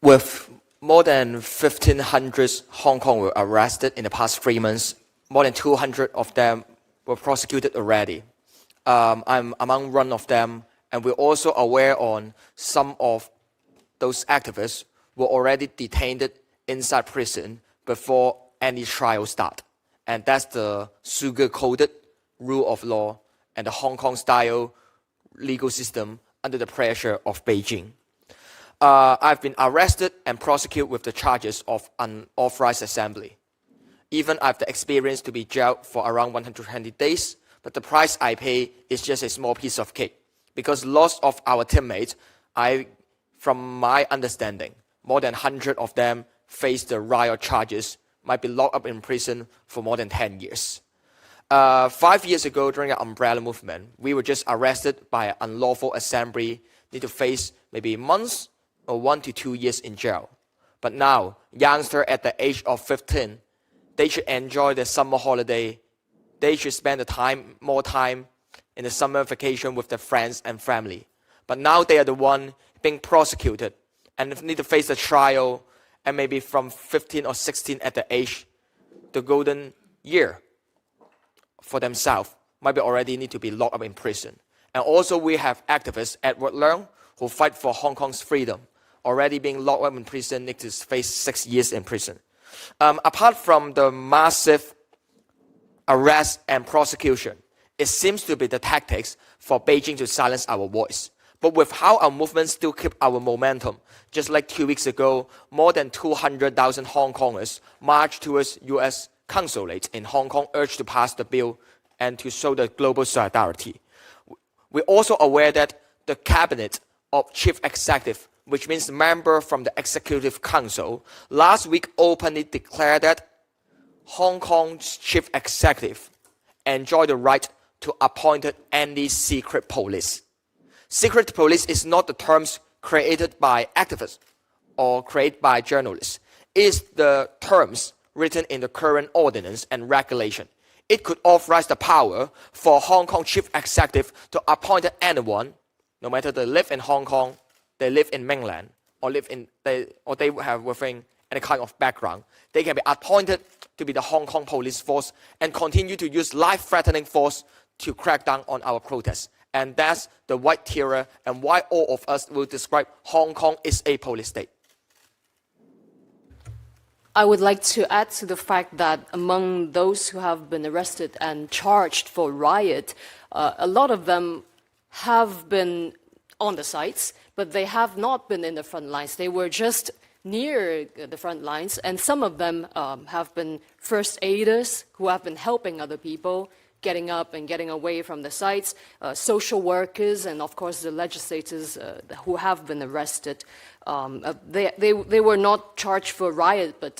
With more than 1,500 Hong Kong were arrested in the past 3 months, more than 200 of them were prosecuted already. I'm among one of them, and we're also aware on some of those activists were already detained inside prison before any trial start. And that's the sugar-coated rule of law and the Hong Kong-style legal system under the pressure of Beijing. I've been arrested and prosecuted with the charges of unauthorized assembly. Even I have the experience to be jailed for around 120 days, but the price I pay is just a small piece of cake. Because lots of our teammates, from my understanding, more than 100 of them face the riot charges, might be locked up in prison for more than 10 years. 5 years ago, during the umbrella movement, we were just arrested by an unlawful assembly, need to face maybe months or 1 to 2 years in jail. But now, youngsters at the age of 15, they should enjoy the summer holiday. They should spend more time in the summer vacation with their friends and family. But now they are the one being prosecuted and need to face the trial, and maybe from 15 or 16 at the age, the golden year for themselves, might be already need to be locked up in prison. And also we have activists, Edward Leung, who fight for Hong Kong's freedom, already being locked up in prison, need to face 6 years in prison. Apart from the massive arrest and prosecution, it seems to be the tactics for Beijing to silence our voice. But with how our movement still keep our momentum, just like 2 weeks ago, more than 200,000 Hong Kongers marched towards U.S. consulate in Hong Kong, urged to pass the bill and to show the global solidarity. We're also aware that the cabinet of chief executive, which means member from the executive council, last week openly declared that Hong Kong's chief executive enjoy the right to appoint any secret police. Secret police is not the terms created by activists or created by journalists. It is the terms written in the current ordinance and regulation. It could authorize the power for Hong Kong chief executive to appoint anyone, no matter they live in Hong Kong, they live in mainland, or they have within any kind of background. They can be appointed to be the Hong Kong police force and continue to use life-threatening force to crack down on our protests. And that's the white terror and why all of us will describe Hong Kong as a police state. I would like to add to the fact that among those who have been arrested and charged for riot, a lot of them have been on the sites, but they have not been in the front lines. They were just near the front lines, and some of them have been first aiders who have been helping other people getting up and getting away from the sites, social workers, and of course the legislators who have been arrested. They were not charged for riot, but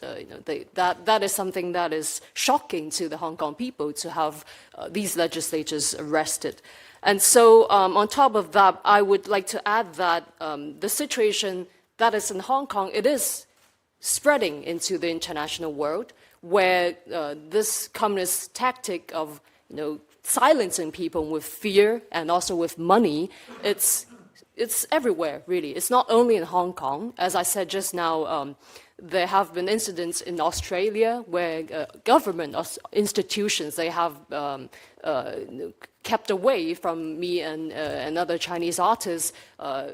that is something that is shocking to the Hong Kong people, to have these legislators arrested. And so on top of that, I would like to add that the situation that is in Hong Kong, it is spreading into the international world, where this communist tactic of silencing people with fear and also with money, it's everywhere, really. It's not only in Hong Kong. As I said just now, there have been incidents in Australia where government institutions, they have kept away from me and other Chinese artists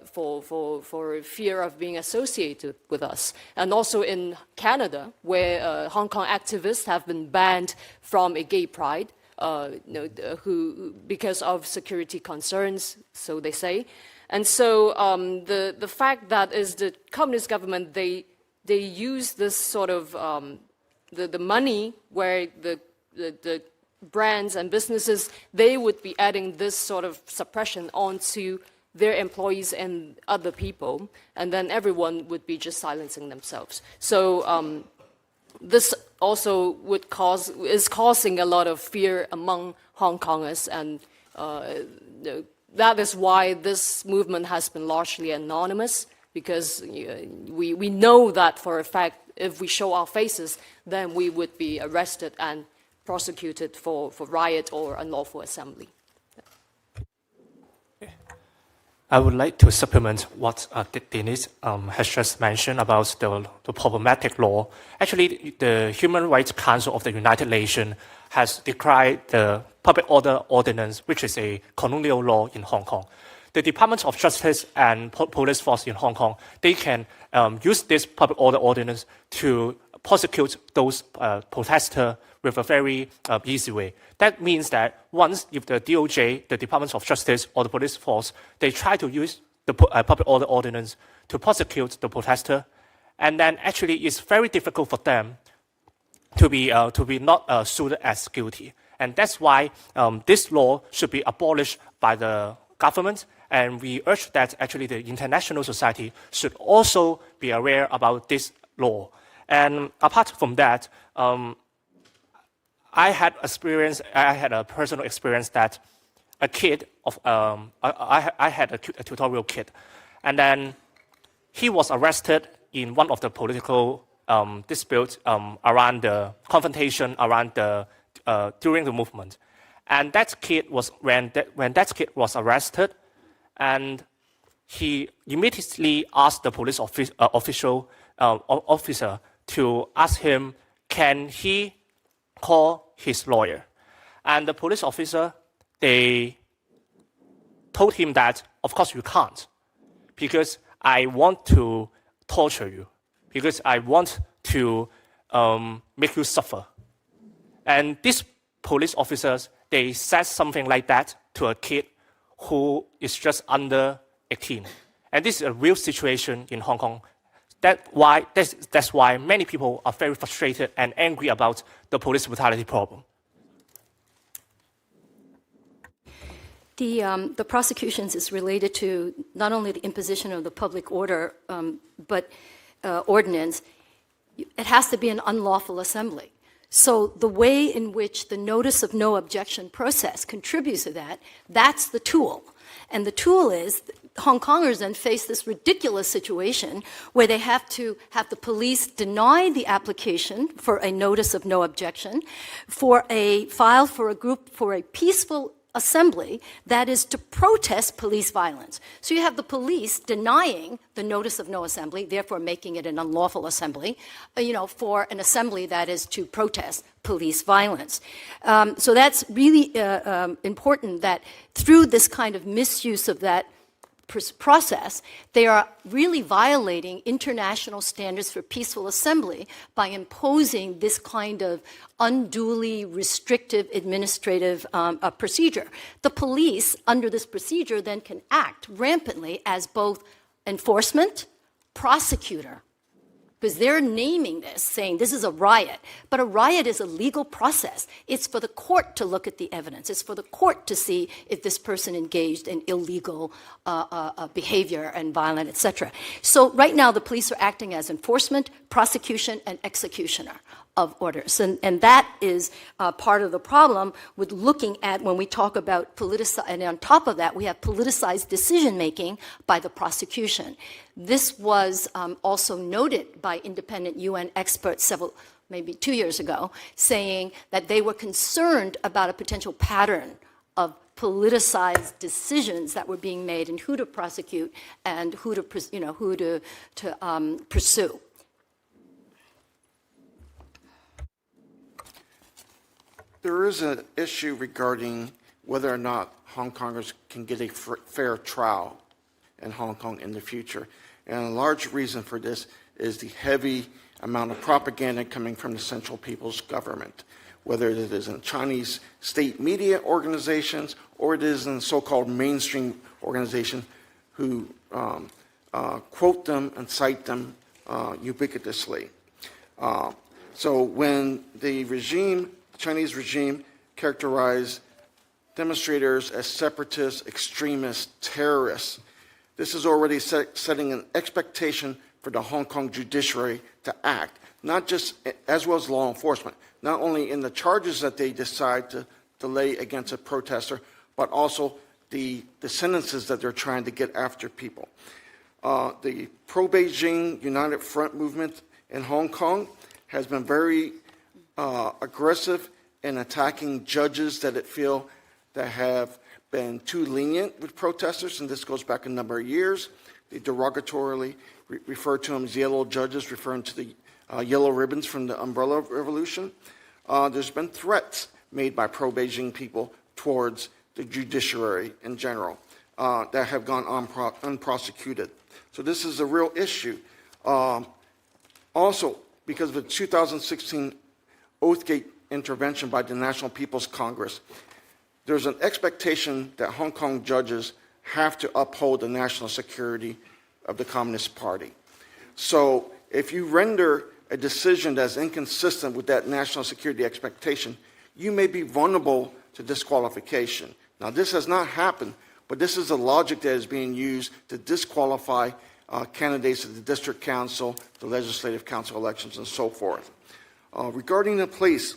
for fear of being associated with us. And also in Canada, where Hong Kong activists have been banned from a gay pride, because of security concerns, so they say. And so the fact that is the communist government, they use this sort of the money where the brands and businesses, they would be adding this sort of suppression onto their employees and other people, and then everyone would be just silencing themselves. So this also is causing a lot of fear among Hong Kongers, and that is why this movement has been largely anonymous, because we know that for a fact, if we show our faces, then we would be arrested and prosecuted for riot or unlawful assembly. I would like to supplement what Denise has just mentioned about the problematic law. Actually, the Human Rights Council of the United Nations has decried the Public Order Ordinance, which is a colonial law in Hong Kong. The Department of Justice and police force in Hong Kong, they can use this Public Order Ordinance to prosecute those protesters with a very easy way. That means that once if the DOJ, the Department of Justice, or the police force, they try to use the Public Order Ordinance to prosecute the protester, and then actually it's very difficult for them to be not sued as guilty. And that's why this law should be abolished by the government, and we urge that actually the international society should also be aware about this law. And apart from that, I had a personal experience that a kid I had a tutorial kid, and then he was arrested in one of the political disputes around the confrontation around during the movement, and that kid was when that kid was arrested, and he immediately asked the police officer to ask him, can he call his lawyer? And the police officer, they told him that, of course you can't, because I want to torture you, because I want to make you suffer. And these police officers, they said something like that to a kid who is just under 18. And this is a real situation in Hong Kong. That's why many people are very frustrated and angry about the police brutality problem. The prosecutions is related to not only the imposition of the public order, but ordinance. It has to be an unlawful assembly. So the way in which the notice of no objection process contributes to that, that's the tool. And the tool is Hong Kongers then face this ridiculous situation where they have to have the police deny the application for a notice of no objection, file for a group for a peaceful assembly that is to protest police violence. So you have the police denying the notice of no assembly, therefore making it an unlawful assembly, for an assembly that is to protest police violence. So that's really important that through this kind of misuse of that process, they are really violating international standards for peaceful assembly by imposing this kind of unduly restrictive administrative procedure. The police, under this procedure, then can act rampantly as both enforcement, prosecutor, because they're naming this, saying this is a riot. But a riot is a legal process. It's for the court to look at the evidence. It's for the court to see if this person engaged in illegal behavior and violent, etc. So right now, the police are acting as enforcement, prosecution, and executioner of orders. And that is part of the problem with looking at when we talk about and on top of that, we have politicized decision-making by the prosecution. This was also noted by independent UN experts maybe 2 years ago, saying that they were concerned about a potential pattern of politicized decisions that were being made and who to prosecute and who to pursue. There is an issue regarding whether or not Hong Kongers can get a fair trial in Hong Kong in the future. And a large reason for this is the heavy amount of propaganda coming from the Central People's Government, whether it is in Chinese state media organizations or it is in so-called mainstream organizations who quote them and cite them ubiquitously. So when the Chinese regime characterized demonstrators as separatists, extremists, terrorists, this is already setting an expectation for the Hong Kong judiciary to act, not just as well as law enforcement, not only in the charges that they decide to lay against a protester, but also the sentences that they're trying to get after people. The pro-Beijing United Front movement in Hong Kong has been very aggressive in attacking judges that it feel that have been too lenient with protesters, and this goes back a number of years. They derogatorily refer to them as yellow judges, referring to the yellow ribbons from the Umbrella Revolution. There's been threats made by pro-Beijing people towards the judiciary in general that have gone unprosecuted. So this is a real issue. Also, because of the 2016 Oathgate intervention by the National People's Congress, there's an expectation that Hong Kong judges have to uphold the national security of the Communist Party. So if you render a decision that's inconsistent with that national security expectation, you may be vulnerable to disqualification. Now, this has not happened, but this is the logic that is being used to disqualify candidates to the district council, the legislative council elections, and so forth. Regarding the police,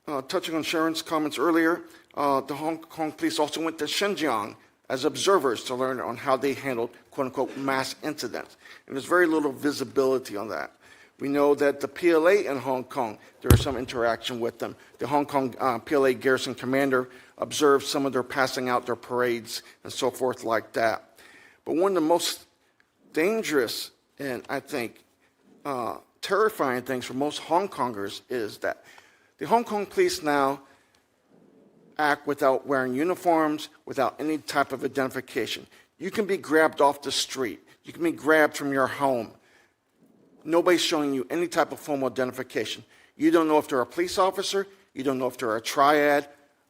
touching on Sharon's comments earlier, the Hong Kong police also went to Xinjiang as observers to learn on how they handled quote-unquote mass incidents. And there's very little visibility on that. We know that the PLA in Hong Kong, there was some interaction with them. The Hong Kong PLA garrison commander observed some of their passing out their parades and so forth like that. But one of the most dangerous and I think terrifying things for most Hong Kongers is that the Hong Kong police now act without wearing uniforms, without any type of identification. You can be grabbed off the street. You can be grabbed from your home. Nobody's showing you any type of formal identification. You don't know if they're a police officer. You don't know if they're a triad,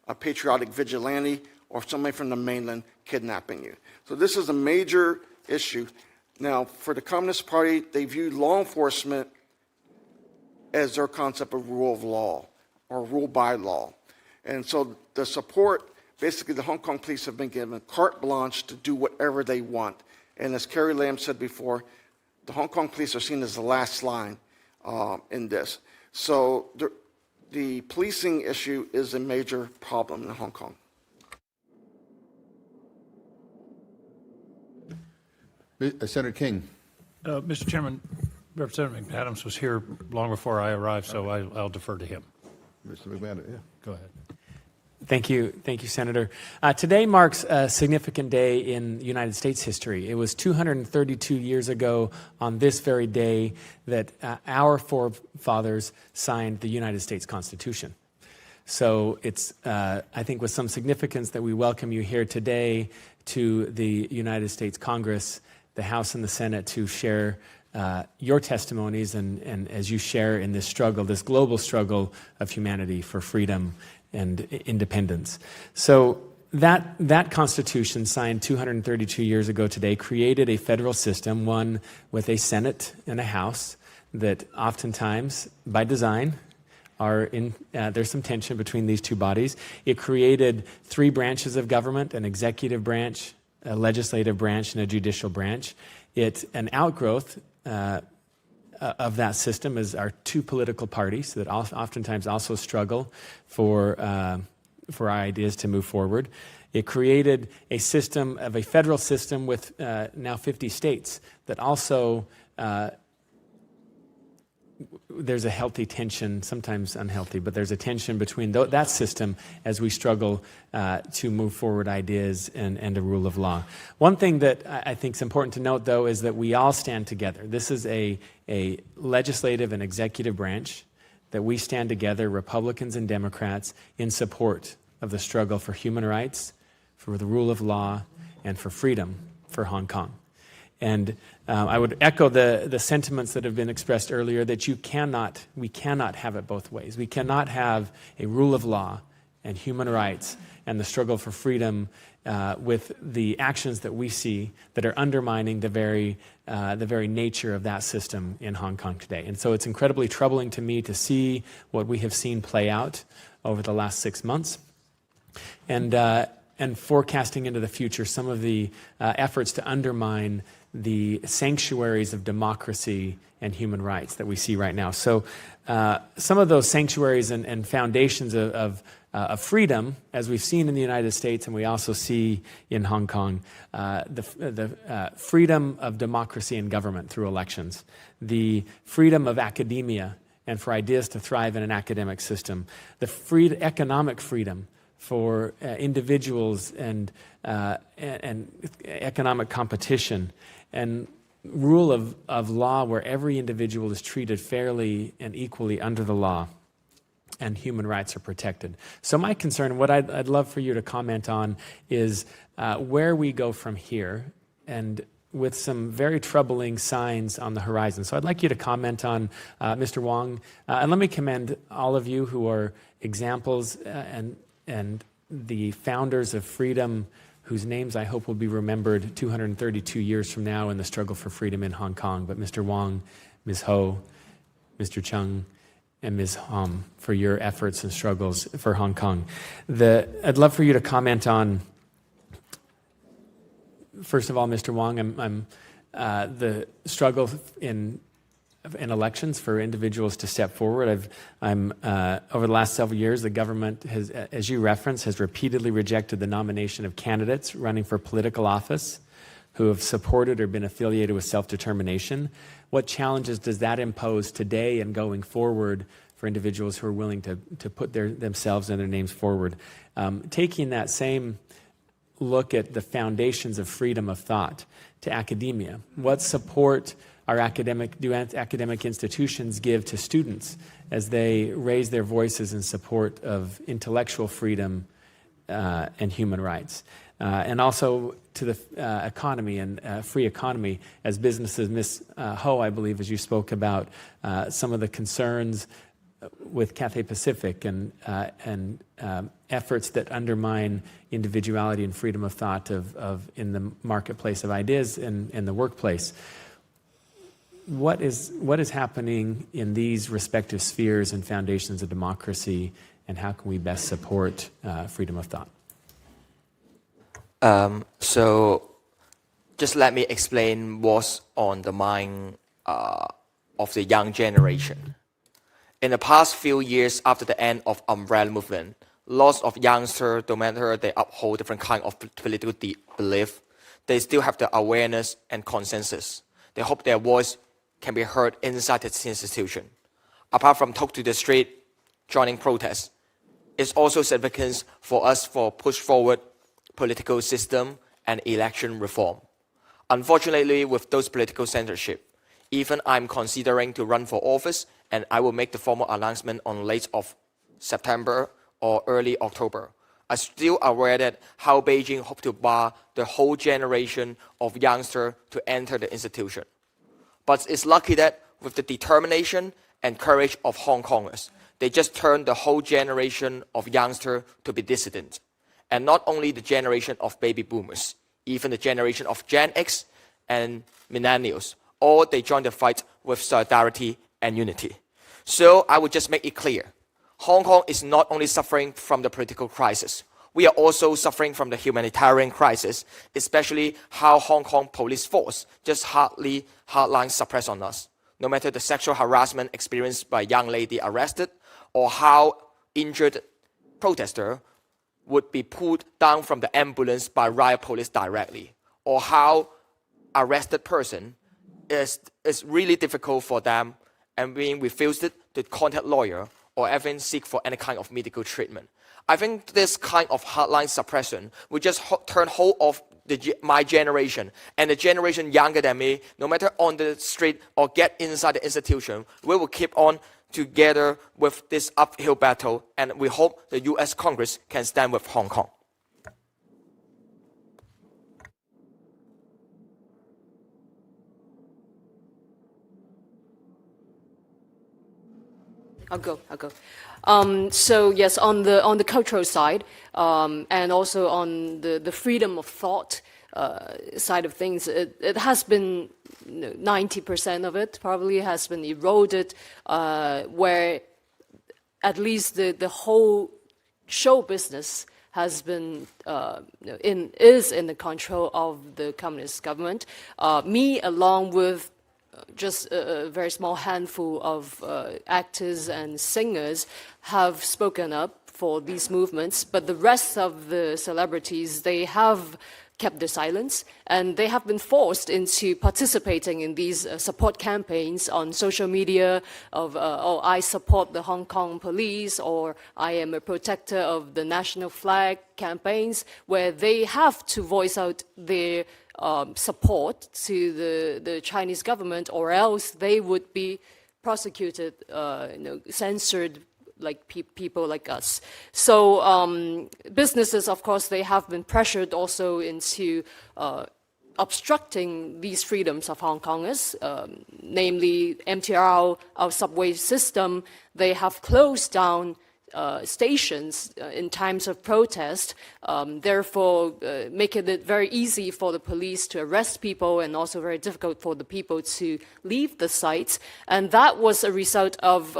a patriotic vigilante, or somebody from the mainland kidnapping you. So this is a major issue. Now, for the Communist Party, they view law enforcement as their concept of rule of law or rule by law. And so the support, basically the Hong Kong police have been given carte blanche to do whatever they want. And as Carrie Lam said before, the Hong Kong police are seen as the last line in this. So the policing issue is a major problem in Hong Kong. Senator King. Mr. Chairman, Representative McAdams was here long before I arrived, so I'll defer to him. Mr. McMahon, yeah. Go ahead. Thank you, Senator. Today marks a significant day in United States history. It was 232 years ago on this very day that our forefathers signed the United States Constitution. So it's, I think, with some significance that we welcome you here today to the United States Congress, the House and the Senate, to share your testimonies and as you share in this struggle, this global struggle of humanity for freedom and independence. So that Constitution, signed 232 years ago today, created a federal system, one with a Senate and a House, that oftentimes, by design, there's some tension between these two bodies. It created three branches of government: an executive branch, a legislative branch, and a judicial branch. It's an outgrowth of that system is our two political parties that oftentimes also struggle for our ideas to move forward. It created a system of a federal system with now 50 states that also there's a healthy tension, sometimes unhealthy, but there's a tension between that system as we struggle to move forward ideas and a rule of law. One thing that I think is important to note, though, is that we all stand together. This is a legislative and executive branch that we stand together, Republicans and Democrats, in support of the struggle for human rights, for the rule of law, and for freedom for Hong Kong. And I would echo the sentiments that have been expressed earlier, that we cannot have it both ways. We cannot have a rule of law and human rights and the struggle for freedom with the actions that we see that are undermining the very nature of that system in Hong Kong today. And so it's incredibly troubling to me to see what we have seen play out over the last 6 months. And forecasting into the future some of the efforts to undermine the sanctuaries of democracy and human rights that we see right now. So some of those sanctuaries and foundations of freedom, as we've seen in the United States and we also see in Hong Kong, the freedom of democracy and government through elections, the freedom of academia and for ideas to thrive in an academic system, the economic freedom for individuals and economic competition, and rule of law where every individual is treated fairly and equally under the law and human rights are protected. So my concern, what I'd love for you to comment on, is where we go from here, and with some very troubling signs on the horizon. So I'd like you to comment on Mr. Wong, and let me commend all of you who are examples and the founders of freedom, whose names I hope will be remembered 232 years from now in the struggle for freedom in Hong Kong. But Mr. Wong, Ms. Ho, Mr. Chung, and Ms. Hom, for your efforts and struggles for Hong Kong. I'd love for you to comment on, first of all, Mr. Wong, the struggle in elections for individuals to step forward. Over the last several years, the government has, as you referenced, has repeatedly rejected the nomination of candidates running for political office who have supported or been affiliated with self-determination. What challenges does that impose today and going forward for individuals who are willing to put themselves and their names forward? Taking that same look at the foundations of freedom of thought to academia, what support do academic institutions give to students as they raise their voices in support of intellectual freedom and human rights? And also to the economy and free economy as businesses. Ms. Ho, I believe, as you spoke about some of the concerns with Cathay Pacific and efforts that undermine individuality and freedom of thought in the marketplace of ideas and in the workplace. What is happening in these respective spheres and foundations of democracy, and how can we best support freedom of thought? So just let me explain what's on the mind of the young generation. In the past few years after the end of umbrella movement, lots of youngsters, no matter they uphold different kind of political belief, they still have the awareness and consensus. They hope their voice can be heard inside this institution. Apart from talk to the street, joining protests, is also significant for us for push forward political system and election reform. Unfortunately, with those political censorship, even I'm considering to run for office, and I will make the formal announcement on late of September or early October. I'm still aware that how Beijing hope to bar the whole generation of youngsters to enter the institution. But it's lucky that with the determination and courage of Hong Kongers, they just turned the whole generation of youngsters to be dissident. And not only the generation of baby boomers, even the generation of Gen X and millennials, all they joined the fight with solidarity and unity. So I would just make it clear, Hong Kong is not only suffering from the political crisis, we are also suffering from the humanitarian crisis, especially how Hong Kong police force just hardline suppress on us. No matter the sexual harassment experienced by young lady arrested, or how injured protester would be pulled down from the ambulance by riot police directly, or how arrested person is really difficult for them and being refused to contact lawyer or even seek for any kind of medical treatment. I think this kind of hardline suppression will just turn whole of my generation and the generation younger than me, no matter on the street or get inside the institution, we will keep on together with this uphill battle, and we hope the U.S. Congress can stand with Hong Kong. I'll go. So yes, on the cultural side, and also on the freedom of thought side of things, it has been 90% of it probably has been eroded, where at least the whole show business has been is in the control of the communist government. Me, along with just a very small handful of actors and singers, have spoken up for these movements, but the rest of the celebrities, they have kept their silence, and they have been forced into participating in these support campaigns on social media of, oh, I support the Hong Kong police, or I am a protector of the national flag campaigns, where they have to voice out their support to the Chinese government, or else they would be prosecuted, censored, like people like us. So businesses, of course, they have been pressured also into obstructing these freedoms of Hong Kongers, namely MTR, our subway system. They have closed down stations in times of protest, therefore making it very easy for the police to arrest people and also very difficult for the people to leave the sites. And that was a result of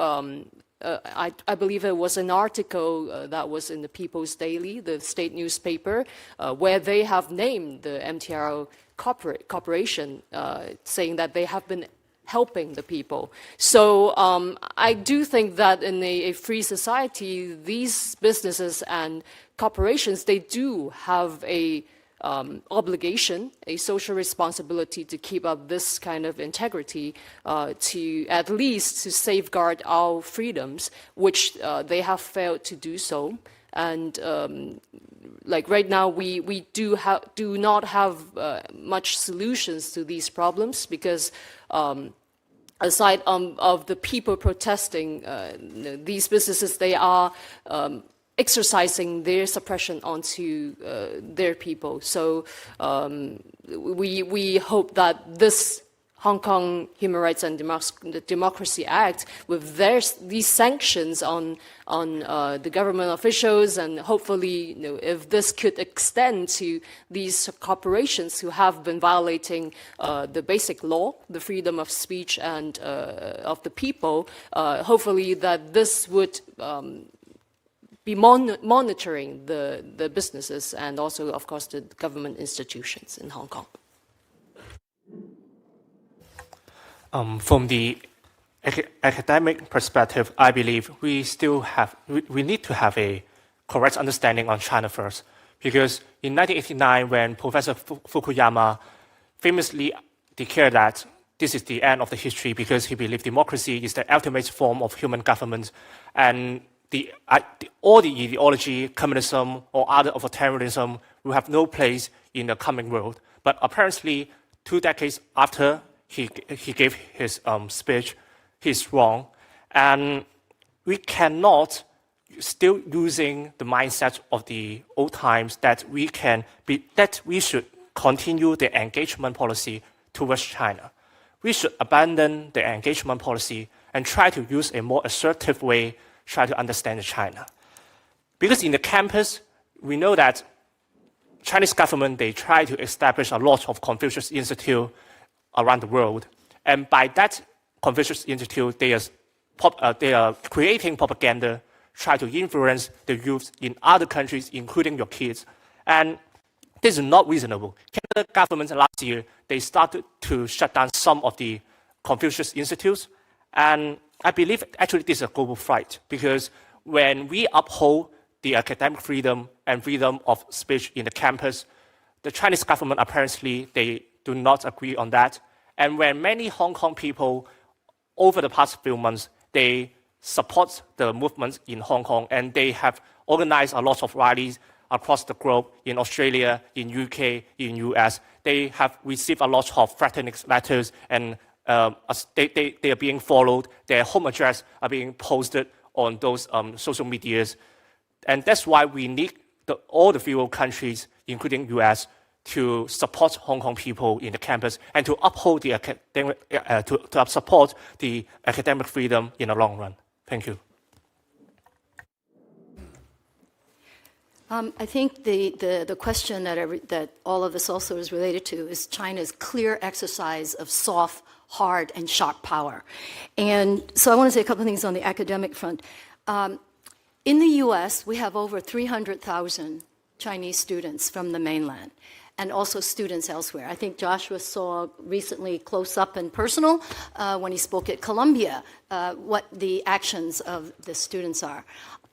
I believe it was an article that was in the People's Daily, the state newspaper, where they have named the MTR corporation, saying that they have been helping the people. So I do think that in a free society, these businesses and corporations, they do have a obligation, a social responsibility to keep up this kind of integrity, to at least to safeguard our freedoms, which they have failed to do so. And like right now, we do not have much solutions to these problems, because aside of the people protesting, these businesses, they are exercising their suppression onto their people. So we hope that this Hong Kong Human Rights and Democracy Act, with these sanctions on the government officials, and hopefully, if this could extend to these corporations who have been violating the basic law, the freedom of speech and of the people, hopefully that this would be monitoring the businesses and also, of course, the government institutions in Hong Kong. From the academic perspective, I believe we need to have a correct understanding on China first. Because in 1989, when Professor Fukuyama famously declared that this is the end of the history because he believed democracy is the ultimate form of human government, and all the ideology, communism, or other authoritarianism will have no place in the coming world. But apparently, 2 decades after he gave his speech, he's wrong. And we cannot still using the mindset of the old times that we should continue the engagement policy towards China. We should abandon the engagement policy and try to use a more assertive way, try to understand China. Because in the campus, we know that Chinese government, they try to establish a lot of Confucius Institute around the world. And by that Confucius Institute, they are creating propaganda, try to influence the youth in other countries, including your kids. And this is not reasonable. Canada government last year, they started to shut down some of the Confucius Institutes. And I believe actually this is a global fight, because when we uphold the academic freedom and freedom of speech in the campus, the Chinese government apparently, they do not agree on that. And when many Hong Kong people, over the past few months, they support the movement in Hong Kong, and they have organized a lot of rallies across the globe, in Australia, in UK, in US. They have received a lot of threatening letters, and they are being followed. Their home address are being posted on those social medias. And that's why we need all the few countries, including US, to support Hong Kong people in the campus and to uphold the to support the academic freedom in the long run. Thank you. I think the question that all of this also is related to is China's clear exercise of soft, hard, and sharp power. And so I want to say a couple of things on the academic front. In the US, we have over 300,000 Chinese students from the mainland, and also students elsewhere. I think Joshua saw recently close up and personal when he spoke at Columbia what the actions of the students are.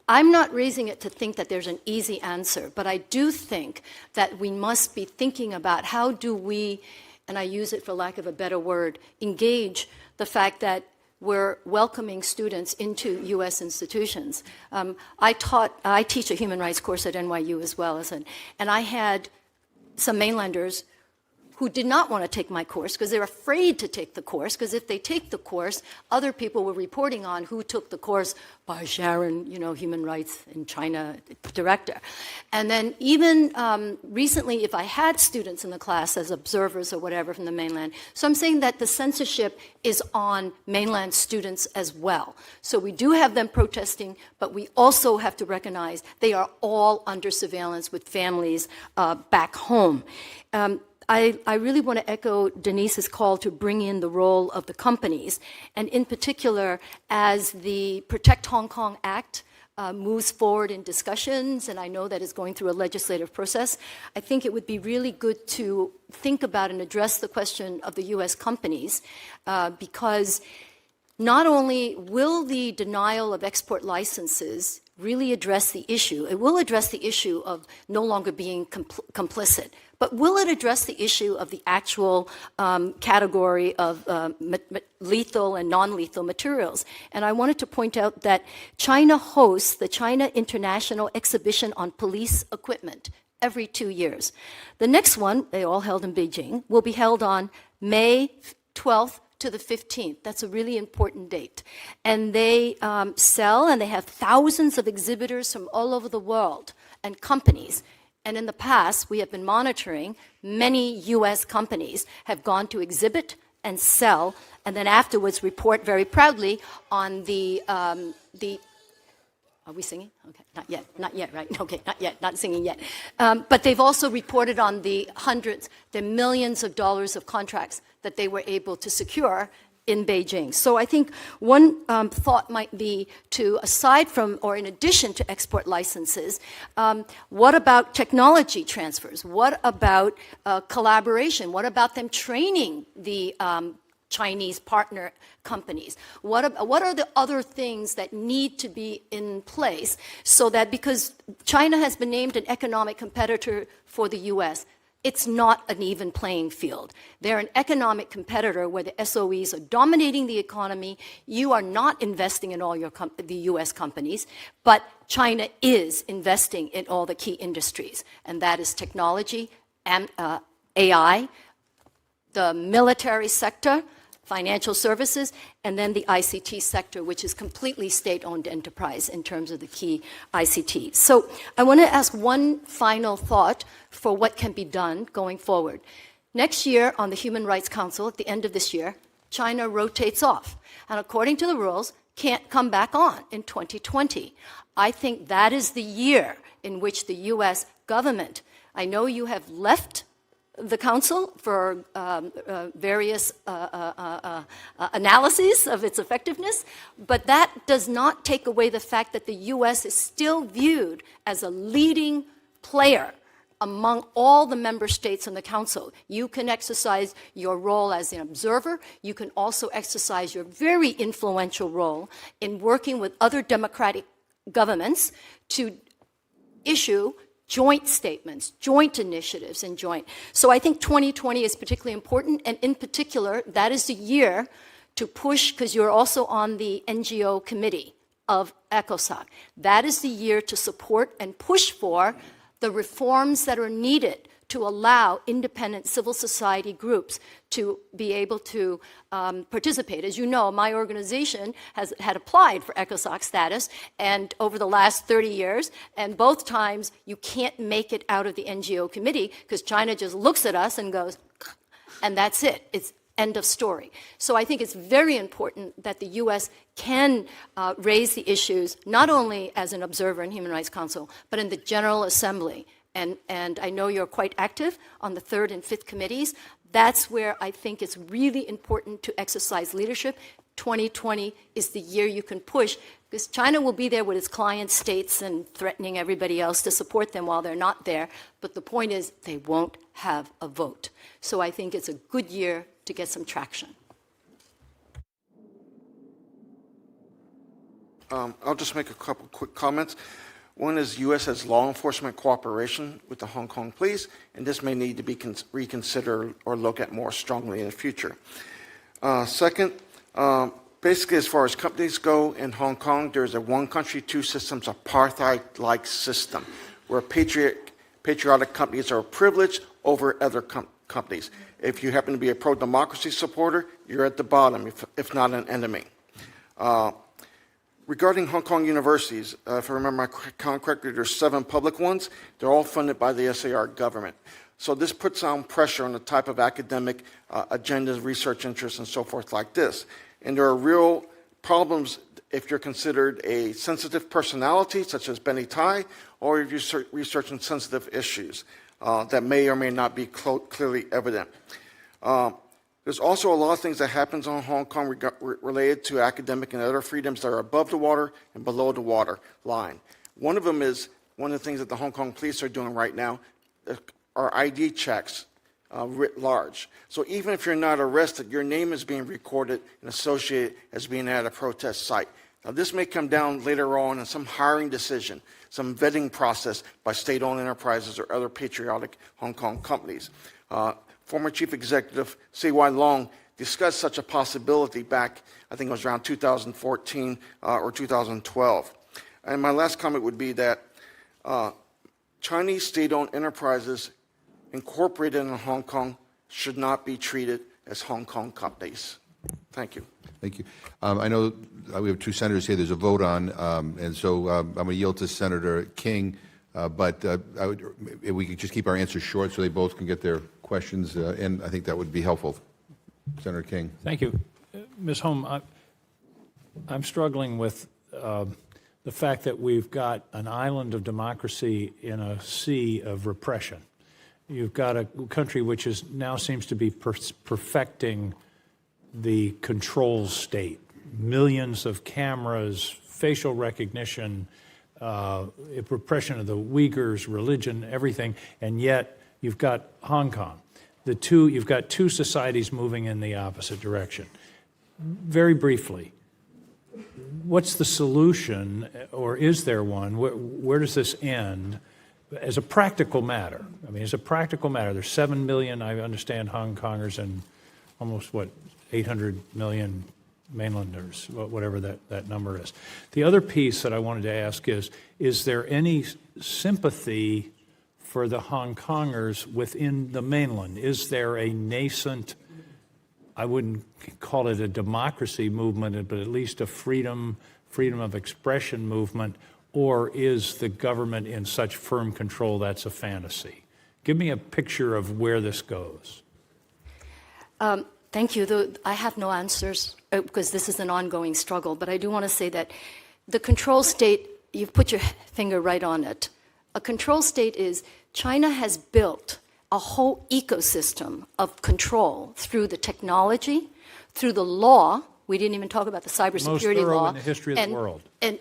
I'm not raising it to think that there's an easy answer, but I do think that we must be thinking about how do we, and I use it for lack of a better word, engage the fact that we're welcoming students into U.S. institutions. I teach a human rights course at NYU as well, and I had some mainlanders who did not want to take my course because they're afraid to take the course, because if they take the course, other people were reporting on who took the course by Sharon, human rights in China director. And then even recently, if I had students in the class as observers or whatever from the mainland, so I'm saying that the censorship is on mainland students as well. So we do have them protesting, but we also have to recognize they are all under surveillance with families back home. I really want to echo Denise's call to bring in the role of the companies, and in particular, as the Protect Hong Kong Act moves forward in discussions, and I know that it's going through a legislative process, I think it would be really good to think about and address the question of the U.S. companies, because not only will the denial of export licenses really address the issue, it will address the issue of no longer being complicit, but will it address the issue of the actual category of lethal and non-lethal materials? And I wanted to point out that China hosts the China International Exhibition on Police Equipment every 2 years. The next one, they all held in Beijing, will be held on May 12th to the 15th. That's a really important date. And they sell, and they have thousands of exhibitors from all over the world and companies. And in the past, we have been monitoring many U.S. companies have gone to exhibit and sell, and then afterwards report very proudly on the are we singing? Okay, not yet, right? Okay, not yet, not singing yet. But they've also reported on the millions of dollars of contracts that they were able to secure in Beijing. So I think one thought might be to, aside from or in addition to export licenses, what about technology transfers? What about collaboration? What about them training the Chinese partner companies? What are the other things that need to be in place so that, because China has been named an economic competitor for the U.S., it's not an even playing field. They're an economic competitor where the SOEs are dominating the economy. You are not investing in all the U.S. companies, but China is investing in all the key industries, and that is technology, and, AI, the military sector, financial services, and then the ICT sector, which is completely state-owned enterprise in terms of the key ICT. So I want to ask one final thought for what can be done going forward. Next year on the Human Rights Council, at the end of this year, China rotates off, and according to the rules, can't come back on in 2020. I think that is the year in which the U.S. government, I know you have left the Council for various analyses of its effectiveness, but that does not take away the fact that the U.S. is still viewed as a leading player among all the member states in the Council. You can exercise your role as an observer. You can also exercise your very influential role in working with other democratic governments to issue joint statements, joint initiatives, and joint. So I think 2020 is particularly important, and in particular, that is the year to push, because you're also on the NGO committee of ECOSOC. That is the year to support and push for the reforms that are needed to allow independent civil society groups to be able to participate. As you know, my organization had applied for ECOSOC status and over the last 30 years, and both times you can't make it out of the NGO committee because China just looks at us and goes, and that's it. It's end of story. So I think it's very important that the U.S. can raise the issues, not only as an observer in Human Rights Council, but in the General Assembly. And I know you're quite active on the 3rd and 5th committees. That's where I think it's really important to exercise leadership. 2020 is the year you can push, because China will be there with its client states and threatening everybody else to support them while they're not there. But the point is, they won't have a vote. So I think it's a good year to get some traction. I'll just make a couple quick comments. One is U.S. has law enforcement cooperation with the Hong Kong police, and this may need to be reconsidered or looked at more strongly in the future. Second, basically as far as companies go in Hong Kong, there's a one country, two systems apartheid-like system where patriotic companies are privileged over other companies. If you happen to be a pro-democracy supporter, you're at the bottom, if not an enemy. Regarding Hong Kong universities, if I remember my count correctly, there's 7 public ones. They're all funded by the SAR government. So this puts on pressure on the type of academic agendas, research interests, and so forth like this. And there are real problems if you're considered a sensitive personality, such as Benny Tai, or if you're researching sensitive issues that may or may not be clearly evident. There's also a lot of things that happens on Hong Kong related to academic and other freedoms that are above the water and below the water line. One of them is, one of the things that the Hong Kong police are doing right now are ID checks writ large. So even if you're not arrested, your name is being recorded and associated as being at a protest site. Now this may come down later on in some hiring decision, some vetting process by state-owned enterprises or other patriotic Hong Kong companies. Former Chief Executive C.Y. Long discussed such a possibility back, I think it was around 2014 or 2012. And my last comment would be that Chinese state-owned enterprises incorporated in Hong Kong should not be treated as Hong Kong companies. Thank you. Thank you. I know we have 2 senators here. There's a vote on, and so I'm going to yield to Senator King. But if we could just keep our answers short so they both can get their questions, and I think that would be helpful. Senator King. Thank you. Ms. Holm, I'm struggling with the fact that we've got an island of democracy in a sea of repression. You've got a country which is now seems to be perfecting the control state. Millions of cameras, facial recognition, repression of the Uyghurs, religion, everything, and yet you've got Hong Kong. You've got 2 societies moving in the opposite direction. Very briefly, what's the solution, or is there one? Where does this end as a practical matter, I mean, as a practical matter, there's 7 million, I understand, Hong Kongers and almost, 800 million mainlanders, whatever that number is. The other piece that I wanted to ask is there any sympathy for the Hong Kongers within the mainland? Is there a nascent, I wouldn't call it a democracy movement, but at least a freedom of expression movement, or is the government in such firm control that's a fantasy? Give me a picture of where this goes. Thank you. I have no answers because this is an ongoing struggle, but I do want to say that the control state, you've put your finger right on it. A control state is China has built a whole ecosystem of control through the technology, through the law. We didn't even talk about the cybersecurity Most thorough law. in the history of the world. And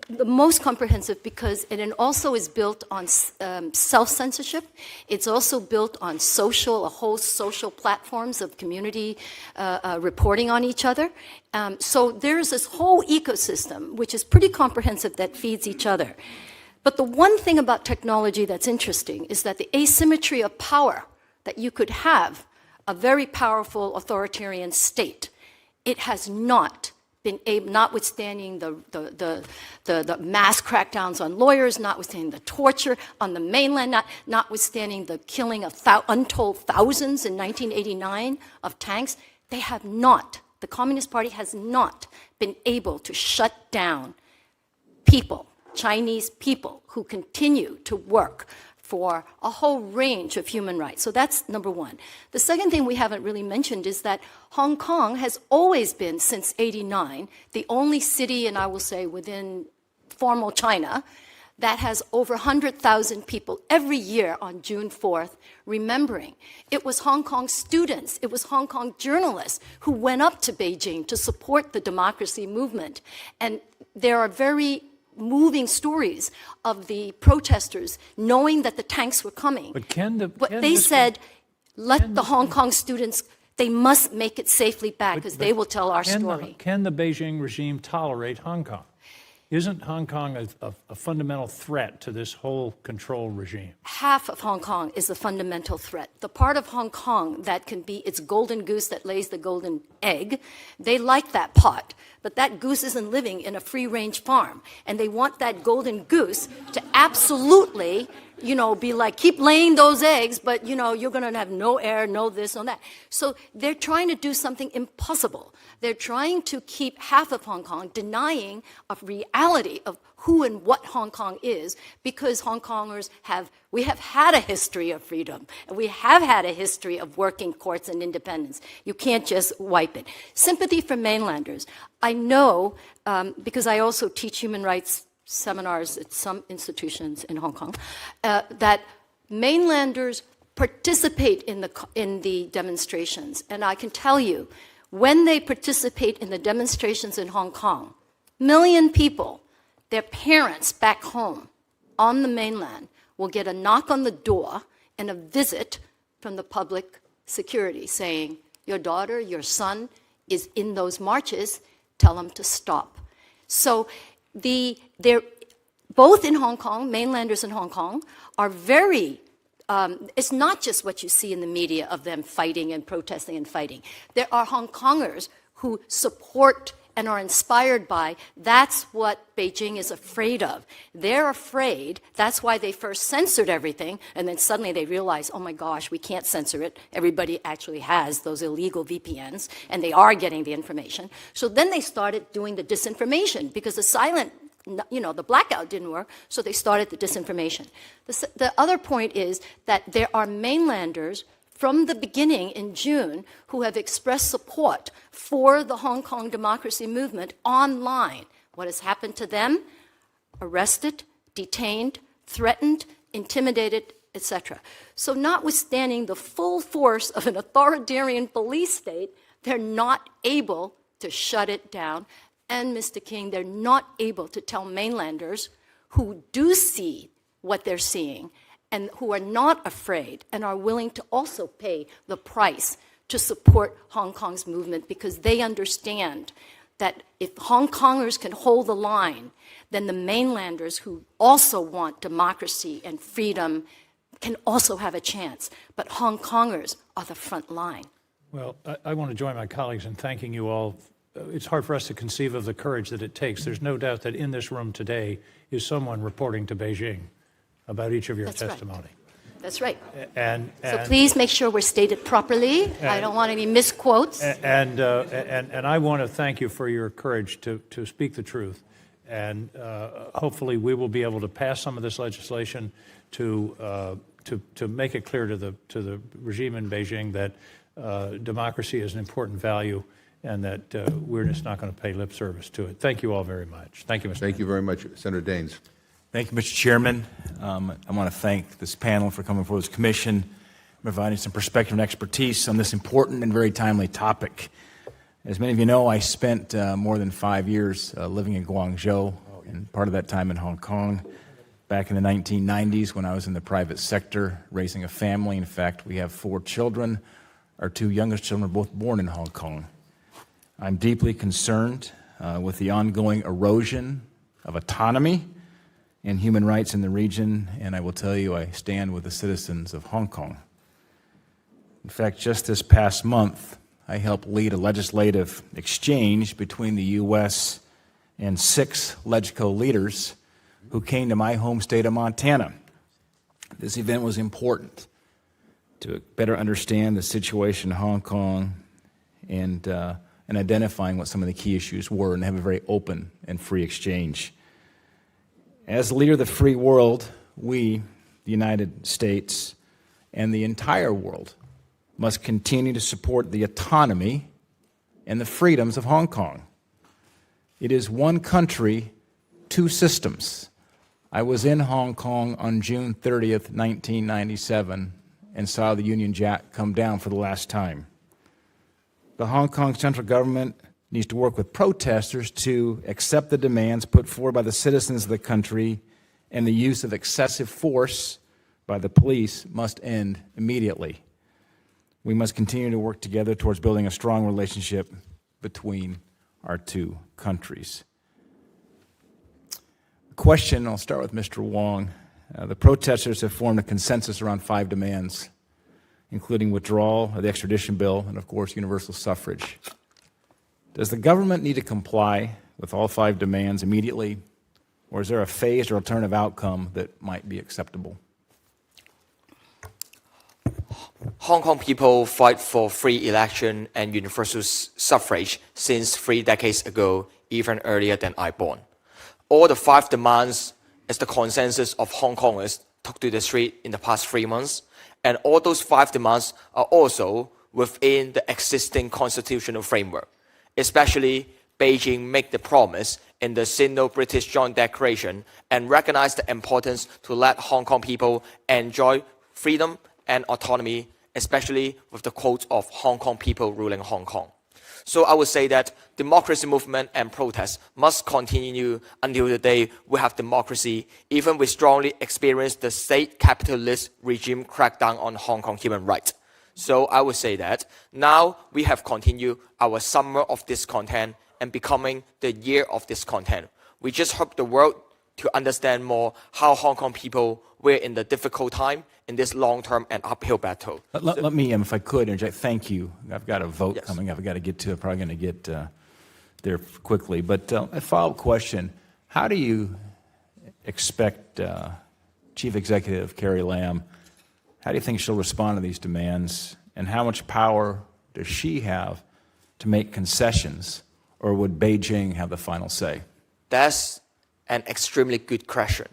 the most comprehensive because it also is built on self-censorship. It's also built on a whole social platforms of community reporting on each other. So there's this whole ecosystem, which is pretty comprehensive, that feeds each other. But the one thing about technology that's interesting is that the asymmetry of power that you could have a very powerful authoritarian state, it has not been able, notwithstanding the mass crackdowns on lawyers, notwithstanding the torture on the mainland, notwithstanding the killing of untold thousands in 1989 of tanks, they have not, the Communist Party has not been able to shut down people, Chinese people, who continue to work for a whole range of human rights. So that's number one. The second thing we haven't really mentioned is that Hong Kong has always been, since '89, the only city, and I will say within formal China, that has over 100,000 people every year on June 4th remembering. It was Hong Kong students, it was Hong Kong journalists who went up to Beijing to support the democracy movement. And there are very moving stories of the protesters knowing that the tanks were coming. But they said, let the Hong Kong students, they must make it safely back because they will tell our story. Can the Beijing regime tolerate Hong Kong? Isn't Hong Kong a fundamental threat to this whole control regime? Half of Hong Kong is a fundamental threat. The part of Hong Kong that can be its golden goose that lays the golden egg, they like that pot. But that goose isn't living in a free-range farm. And they want that golden goose to absolutely, be like, keep laying those eggs, but, you're going to have no air, no this, no that. So they're trying to do something impossible. They're trying to keep half of Hong Kong, denying a reality of who and what Hong Kong is, because Hong Kongers we have had a history of freedom, and we have had a history of working courts and independence. You can't just wipe it. Sympathy for mainlanders. I know, because I also teach human rights seminars at some institutions in Hong Kong, that mainlanders participate in the demonstrations. And I can tell you, when they participate in the demonstrations in Hong Kong, 1 million people, their parents back home on the mainland will get a knock on the door and a visit from the public security saying, your daughter, your son is in those marches, tell them to stop. So they're both in Hong Kong, mainlanders in Hong Kong, are very, it's not just what you see in the media of them fighting and protesting and fighting. There are Hong Kongers who support and are inspired by, that's what Beijing is afraid of. They're afraid, that's why they first censored everything, and then suddenly they realize, oh my gosh, we can't censor it. Everybody actually has those illegal VPNs, and they are getting the information. So then they started doing the disinformation, because the blackout didn't work, so they started the disinformation. The other point is that there are mainlanders from the beginning in June who have expressed support for the Hong Kong democracy movement online. What has happened to them? Arrested, detained, threatened, intimidated, etc. So notwithstanding the full force of an authoritarian police state, they're not able to shut it down. And, Mr. King, they're not able to tell mainlanders who do see what they're seeing and who are not afraid and are willing to also pay the price to support Hong Kong's movement, because they understand that if Hong Kongers can hold the line, then the mainlanders who also want democracy and freedom can also have a chance. But Hong Kongers are the front line. Well, I want to join my colleagues in thanking you all. It's hard for us to conceive of the courage that it takes. There's no doubt that in this room today is someone reporting to Beijing about each of your That's right. testimony. That's right. And So please make sure we're stated properly. I don't want any misquotes. And I want to thank you for your courage to speak the truth. And hopefully we will be able to pass some of this legislation to make it clear to the regime in Beijing that democracy is an important value and that we're just not going to pay lip service to it. Thank you all very much. Thank you, Mr. Thank you very much, Senator Daines. Thank you, Mr. Chairman. I want to thank this panel for coming before this commission, providing some perspective and expertise on this important and very timely topic. As many of you know, I spent more than 5 years living in Guangzhou and part of that time in Hong Kong. Back in the 1990s when I was in the private sector, raising a family. In fact, we have 4 children. Our 2 youngest children were both born in Hong Kong. I'm deeply concerned with the ongoing erosion of autonomy and human rights in the region, and I will tell you I stand with the citizens of Hong Kong. In fact, just this past month, I helped lead a legislative exchange between the U.S. and 6 LegCo leaders who came to my home state of Montana. This event was important to better understand the situation in Hong Kong and identifying what some of the key issues were and have a very open and free exchange. As the leader of the free world, we, the United States, and the entire world must continue to support the autonomy and the freedoms of Hong Kong. It is one country, 2 systems. I was in Hong Kong on June 30th, 1997, and saw the Union Jack come down for the last time. The Hong Kong central government needs to work with protesters to accept the demands put forward by the citizens of the country, and the use of excessive force by the police must end immediately. We must continue to work together towards building a strong relationship between our 2 countries. Question, I'll start with Mr. Wong. The protesters have formed a consensus around 5 demands, including withdrawal of the extradition bill and, of course, universal suffrage. Does the government need to comply with all 5 demands immediately, or is there a phased or alternative outcome that might be acceptable? Hong Kong people fight for free election and universal suffrage since 3 decades ago, even earlier than I born. All the 5 demands is the consensus of Hong Kongers took to the street in the past 3 months, and all those 5 demands are also within the existing constitutional framework. Especially, Beijing made the promise in the Sino-British Joint Declaration and recognized the importance to let Hong Kong people enjoy freedom and autonomy, especially with the quote of Hong Kong people ruling Hong Kong. So I would say that democracy movement and protests must continue until the day we have democracy, even we strongly experience the state capitalist regime crackdown on Hong Kong human rights. So I would say that now we have continued our summer of discontent and becoming the year of discontent. We just hope the world to understand more how Hong Kong people were in the difficult time in this long-term and uphill battle. Let me, if I could, interject. Thank you. I've got a vote coming up. I've got to get to it. Probably going to get there quickly. But a follow-up question. How do you expect Chief Executive Carrie Lam, how do you think she'll respond to these demands? And how much power does she have to make concessions? Or would Beijing have the final say? That's an extremely good question.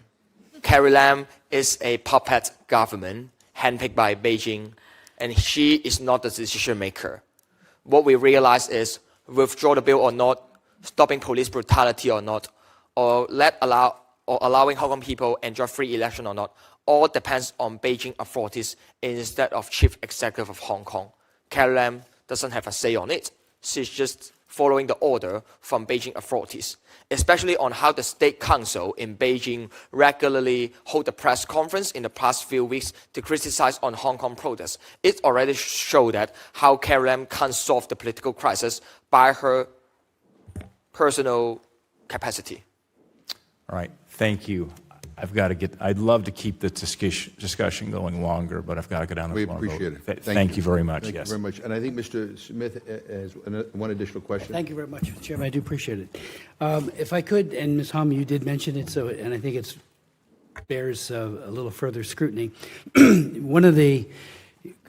Carrie Lam is a puppet government handpicked by Beijing, and she is not the decision maker. What we realize is withdraw the bill or not, stopping police brutality or not, or allowing Hong Kong people enjoy free election or not, all depends on Beijing authorities instead of Chief Executive of Hong Kong. Carrie Lam doesn't have a say on it. She's just following the order from Beijing authorities, especially on how the State Council in Beijing regularly hold a press conference in the past few weeks to criticize on Hong Kong protests. It already showed that how Carrie Lam can't solve the political crisis by her personal capacity. All right, thank you. I'd love to keep the discussion going longer, but I've got to go down. We appreciate it. Thank you very much. Thank you very much. And I think Mr. Smith has one additional question. Thank you very much, Mr. Chairman. I do appreciate it. If I could, and Ms. Hom, you did mention it, and I think it bears a little further scrutiny. One of the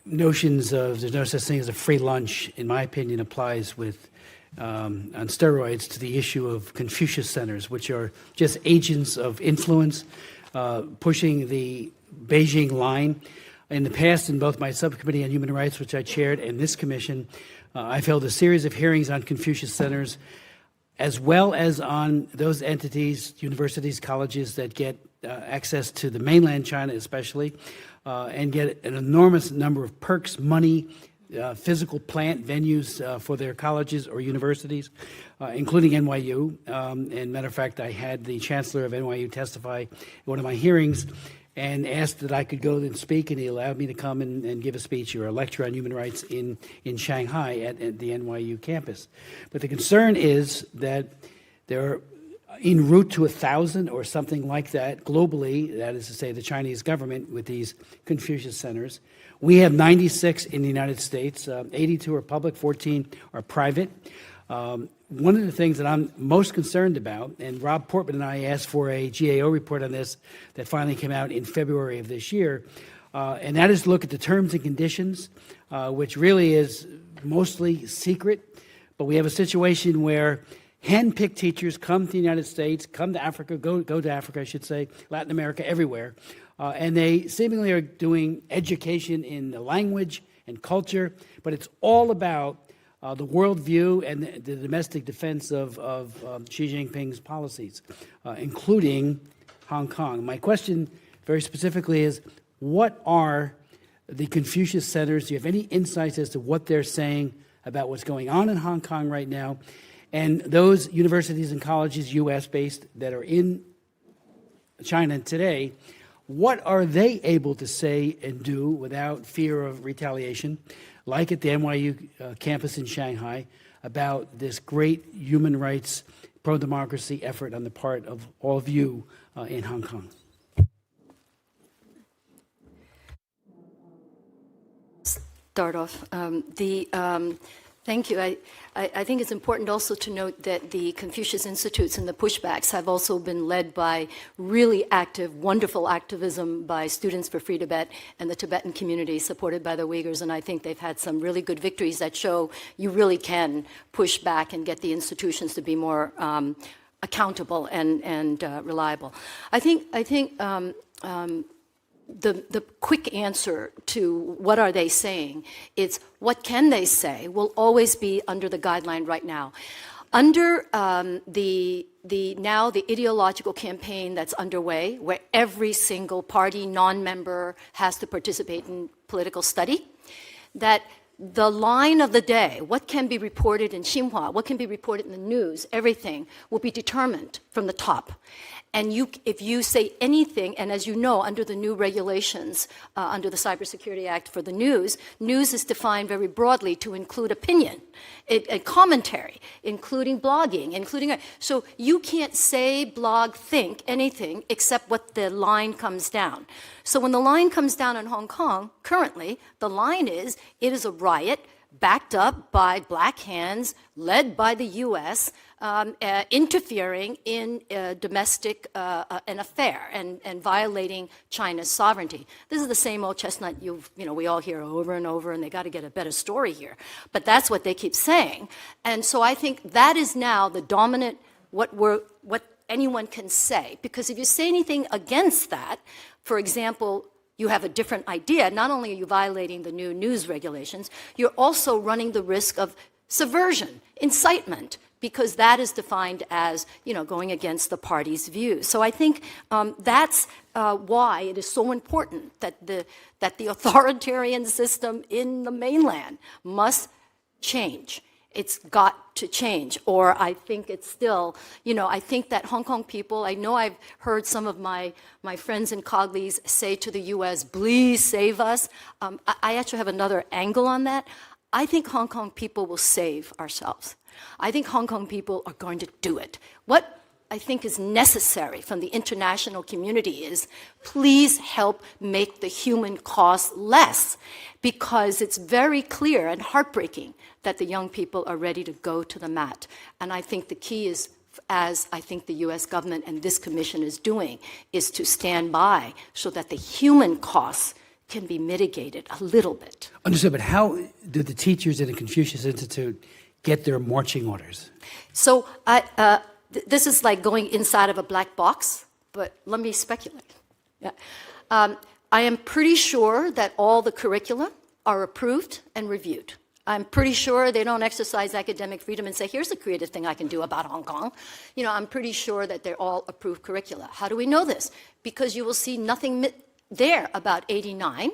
notions of there's no such thing as a free lunch, in my opinion, applies with on steroids to the issue of Confucius centers, which are just agents of influence, pushing the Beijing line. In the past, in both my subcommittee on human rights, which I chaired, and this commission, I've held a series of hearings on Confucius centers, as well as on those entities, universities, colleges that get access to the mainland China especially, and get an enormous number of perks, money, physical plant venues for their colleges or universities, including NYU. And matter of fact, I had the chancellor of NYU testify at one of my hearings and asked that I could go and speak, and he allowed me to come and give a speech or a lecture on human rights in Shanghai at the NYU campus. But the concern is that there are en route to 1,000 or something like that globally, that is to say the Chinese government with these Confucius centers. We have 96 in the United States, 82 are public, 14 are private. One of the things that I'm most concerned about, and Rob Portman and I asked for a GAO report on this that finally came out in February of this year, and that is to look at the terms and conditions, which really is mostly secret, but we have a situation where hand-picked teachers come to the United States, come to Africa, go to Africa, I should say, Latin America, everywhere, and they seemingly are doing education in the language and culture, but it's all about the worldview and the domestic defense of Xi Jinping's policies, including Hong Kong. My question very specifically is, what are the Confucius centers? Do you have any insights as to what they're saying about what's going on in Hong Kong right now? And those universities and colleges, U.S.-based, that are in China today, what are they able to say and do without fear of retaliation, like at the NYU campus in Shanghai, about this great human rights, pro-democracy effort on the part of all of you in Hong Kong? Start off. Thank you. I think it's important also to note that the Confucius Institutes and the pushbacks have also been led by really active, wonderful activism by Students for Free Tibet and the Tibetan community supported by the Uyghurs, and I think they've had some really good victories that show you really can push back and get the institutions to be more accountable and reliable. I think the quick answer to what are they saying is what can they say will always be under the guideline right now. Under the ideological campaign that's underway, where every single party non-member has to participate in political study, that the line of the day, what can be reported in Xinhua, what can be reported in the news, everything will be determined from the top. And if you say anything, and as you know, under the new regulations, under the Cybersecurity Act for the news is defined very broadly to include opinion, commentary, including blogging, so you can't say, blog, think anything except what the line comes down. So when the line comes down in Hong Kong, currently, the line is, it is a riot backed up by black hands, led by the U.S., interfering in domestic an affair and violating China's sovereignty. This is the same old chestnut we all hear over and over, and they got to get a better story here. But that's what they keep saying, and so I think that is now the dominant what anyone can say. Because if you say anything against that, for example, you have a different idea. Not only are you violating the new news regulations, you're also running the risk of subversion, incitement, because that is defined as, going against the party's views. So I think that's why it is so important that the authoritarian system in the mainland must change. It's got to change, or I think it's still, I think that Hong Kong people, I know I've heard some of my friends and colleagues say to the U.S., please save us. I actually have another angle on that. I think Hong Kong people will save ourselves. I think Hong Kong people are going to do it. What I think is necessary from the international community is please help make the human cost less, because it's very clear and heartbreaking that the young people are ready to go to the mat. And I think the key is, as I think the US government and this commission is doing, is to stand by so that the human costs can be mitigated a little bit. Understood, but how did the teachers in the Confucius Institute get their marching orders? So this is like going inside of a black box, but let me speculate. Yeah. I am pretty sure that all the curricula are approved and reviewed. I'm pretty sure they don't exercise academic freedom and say, here's a creative thing I can do about Hong Kong. You know, I'm pretty sure that they're all approved curricula. How do we know this? Because you will see nothing there about 89.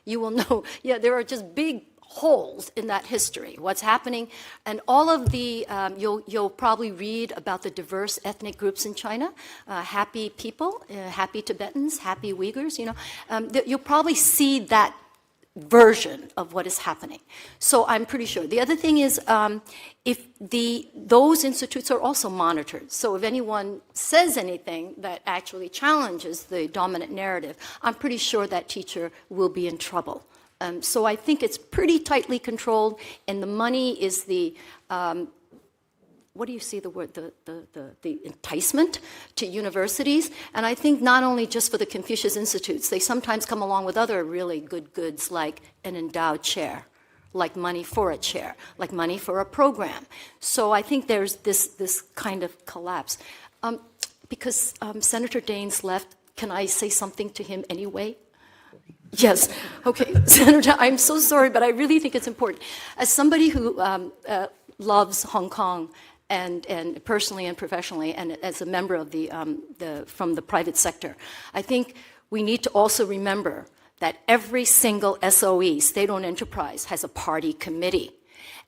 You will know, yeah, there are just big holes in that history, what's happening, and all of the, you'll probably read about the diverse ethnic groups in China, happy people, happy Tibetans, happy Uyghurs, you know, you'll probably see that version of what is happening. So I'm pretty sure. The other thing is, if those institutes are also monitored. So if anyone says anything that actually challenges the dominant narrative, I'm pretty sure that teacher will be in trouble. So I think it's pretty tightly controlled, and the money is the, what do you see the word, the enticement to universities. And I think not only just for the Confucius Institutes, they sometimes come along with other really good goods like an endowed chair, like money for a chair, like money for a program. So I think there's this kind of collapse. Because Senator Daines left, can I say something to him anyway? Yes. Okay, Senator, I'm so sorry, but I really think it's important. As somebody who loves Hong Kong and personally and professionally, and as a member of from the private sector, I think we need to also remember that every single SOE, state-owned enterprise, has a party committee.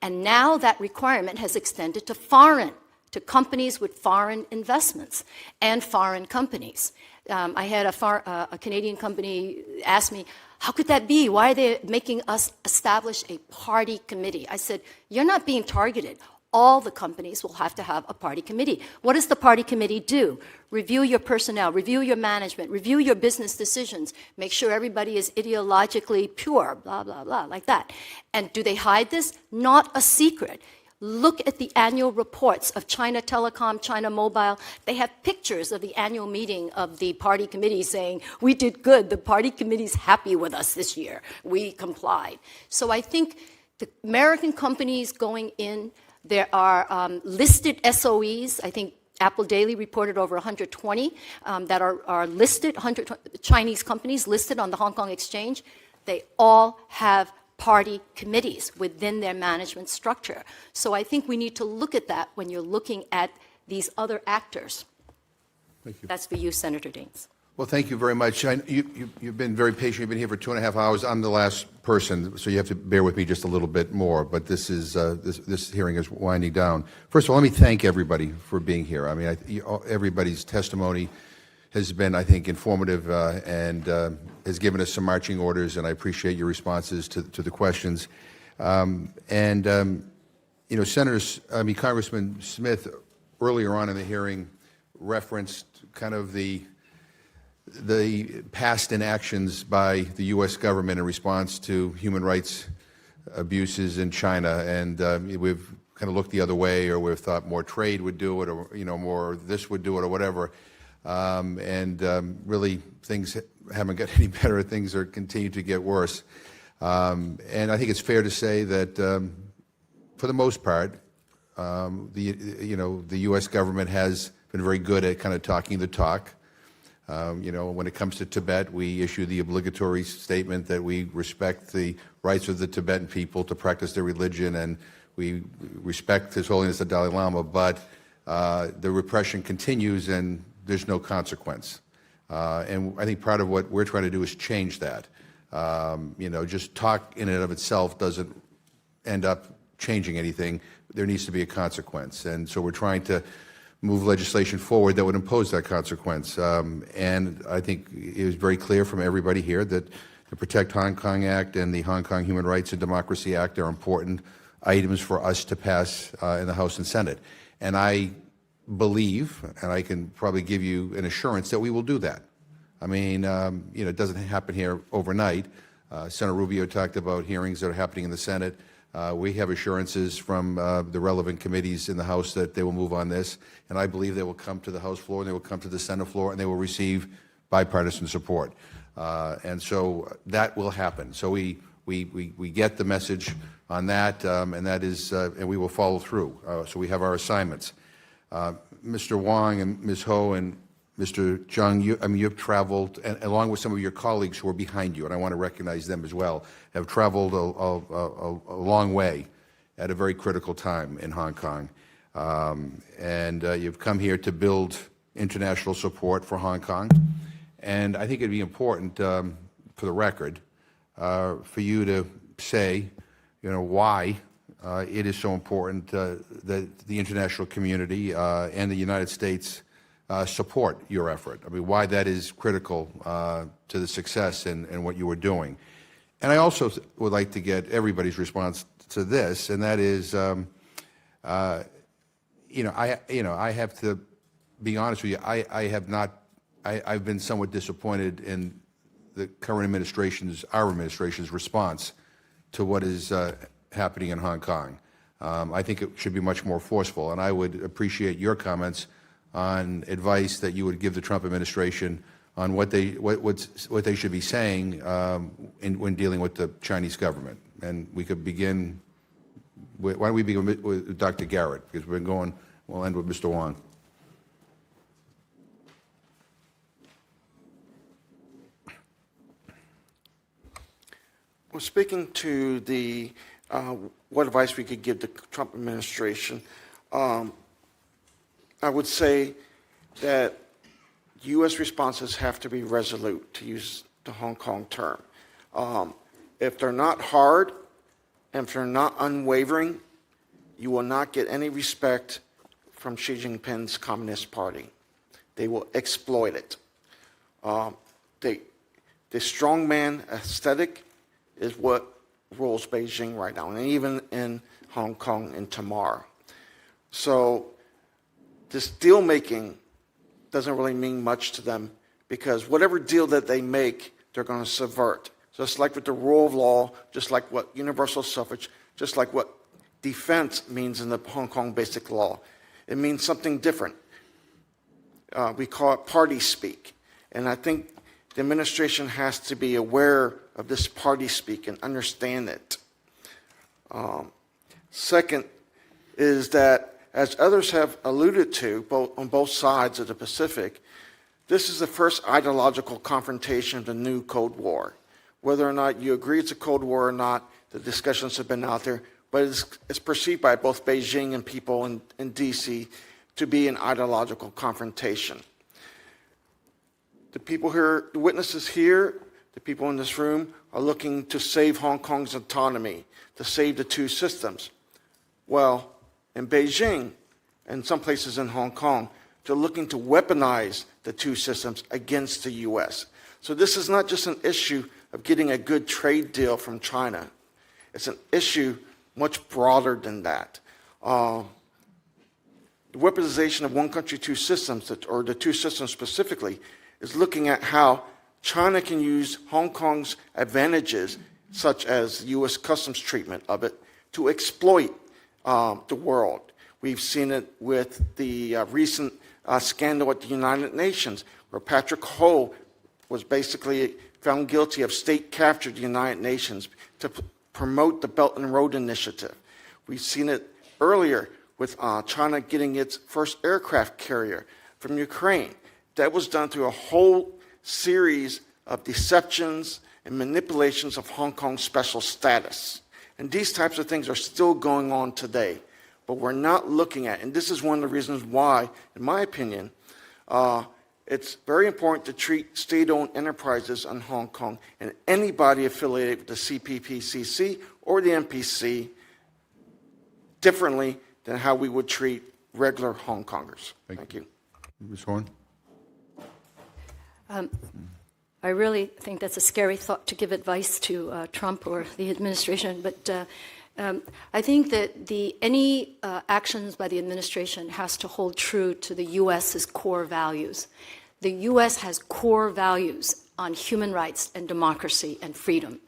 And now that requirement has extended to companies with foreign investments and foreign companies. I had a Canadian company ask me, how could that be? Why are they making us establish a party committee? I said, you're not being targeted. All the companies will have to have a party committee. What does the party committee do? Review your personnel, review your management, review your business decisions, make sure everybody is ideologically pure, blah, blah, blah, like that. And do they hide this? Not a secret. Look at the annual reports of China Telecom, China Mobile. They have pictures of the annual meeting of the party committee saying, we did good, the party committee's happy with us this year, we complied. So I think the American companies going in, there are listed SOEs. I think Apple Daily reported over 120 that are listed, 100 Chinese companies listed on the Hong Kong Exchange. They all have party committees within their management structure. So I think we need to look at that when you're looking at these other actors. Thank you. That's for you, Senator Daines. Well, thank you very much. You've been very patient. You've been here for 2.5 hours. I'm the last person, so you have to bear with me just a little bit more. But this is this hearing is winding down. First of all, let me thank everybody for being here. I mean, everybody's testimony has been, I think, informative and has given us some marching orders, and I appreciate your responses to the questions. You know, Congressman Smith, earlier on in the hearing, referenced kind of the past inactions by the U.S. government in response to human rights abuses in China, and we've kind of looked the other way, or we've thought more trade would do it, or more this would do it, or whatever. Really, things haven't got any better. Things are continuing to get worse. And I think it's fair to say that, for the most part, the U.S. government has been very good at kind of talking the talk. When it comes to Tibet, we issue the obligatory statement that we respect the rights of the Tibetan people to practice their religion, and we respect His Holiness the Dalai Lama, but the repression continues and there's no consequence. And I think part of what we're trying to do is change that. Just talk in and of itself doesn't end up changing anything. There needs to be a consequence. And so we're trying to move legislation forward that would impose that consequence. And I think it was very clear from everybody here that the Protect Hong Kong Act and the Hong Kong Human Rights and Democracy Act are important items for us to pass in the House and Senate. And I believe, and I can probably give you an assurance that we will do that. I mean, it doesn't happen here overnight. Senator Rubio talked about hearings that are happening in the Senate. We have assurances from the relevant committees in the House that they will move on this, and I believe they will come to the House floor and they will come to the Senate floor and they will receive bipartisan support. And so that will happen. So we get the message on that, and that is, and we will follow through. So we have our assignments. Mr. Wong and Ms. Ho and Mr. Chung, you've traveled, and along with some of your colleagues who are behind you, and I want to recognize them as well, have traveled a long way at a very critical time in Hong Kong. And you've come here to build international support for Hong Kong. And I think it'd be important, for the record, for you to say, why it is so important that the international community and the United States support your effort. I mean, why that is critical to the success and what you are doing. And I also would like to get everybody's response to this, and that is, I have to be honest with you. I've been somewhat disappointed in the current our administration's response to what is happening in Hong Kong. I think it should be much more forceful, and I would appreciate your comments on advice that you would give the Trump administration on what they should be saying when dealing with the Chinese government. And we could begin with, why don't we begin with Dr. Garrett, because we've been going, we'll end with Mr. Wong. Well, speaking to the what advice we could give the Trump administration, I would say that U.S. responses have to be resolute, to use the Hong Kong term. If they're not hard, and if they're not unwavering, you will not get any respect from Xi Jinping's Communist Party. They will exploit it. The strongman aesthetic is what rules Beijing right now, and even in Hong Kong and Tamar. So this deal making doesn't really mean much to them, because whatever deal that they make, they're going to subvert. Just like with the rule of law, just like what universal suffrage, just like what defense means in the Hong Kong Basic Law. It means something different. We call it party speak. And I think the administration has to be aware of this party speak and understand it. Second is that, as others have alluded to, on both sides of the Pacific, this is the first ideological confrontation of the new Cold War. Whether or not you agree it's a Cold War or not, the discussions have been out there, but it's perceived by both Beijing and people in D.C. to be an ideological confrontation. The people here, the witnesses here, the people in this room, are looking to save Hong Kong's autonomy, to save the two systems. Well, in Beijing and some places in Hong Kong, they're looking to weaponize the two systems against the U.S. So this is not just an issue of getting a good trade deal from China. It's an issue much broader than that. The weaponization of one country, two systems, or the two systems specifically, is looking at how China can use Hong Kong's advantages, such as U.S. customs treatment of it, to exploit the world. We've seen it with the recent scandal at the United Nations, where Patrick Ho was basically found guilty of state capture of the United Nations to promote the Belt and Road Initiative. We've seen it earlier with China getting its first aircraft carrier from Ukraine. That was done through a whole series of deceptions and manipulations of Hong Kong's special status. And these types of things are still going on today. But we're not looking at, and this is one of the reasons why, in my opinion, it's very important to treat state-owned enterprises in Hong Kong and anybody affiliated with the CPPCC or the NPC differently than how we would treat regular Hong Kongers. Thank you. Ms. Horn? I really think that's a scary thought to give advice to Trump or the administration, but I think that any actions by the administration has to hold true to the U.S.'s core values. The U.S. has core values on human rights and democracy and freedom.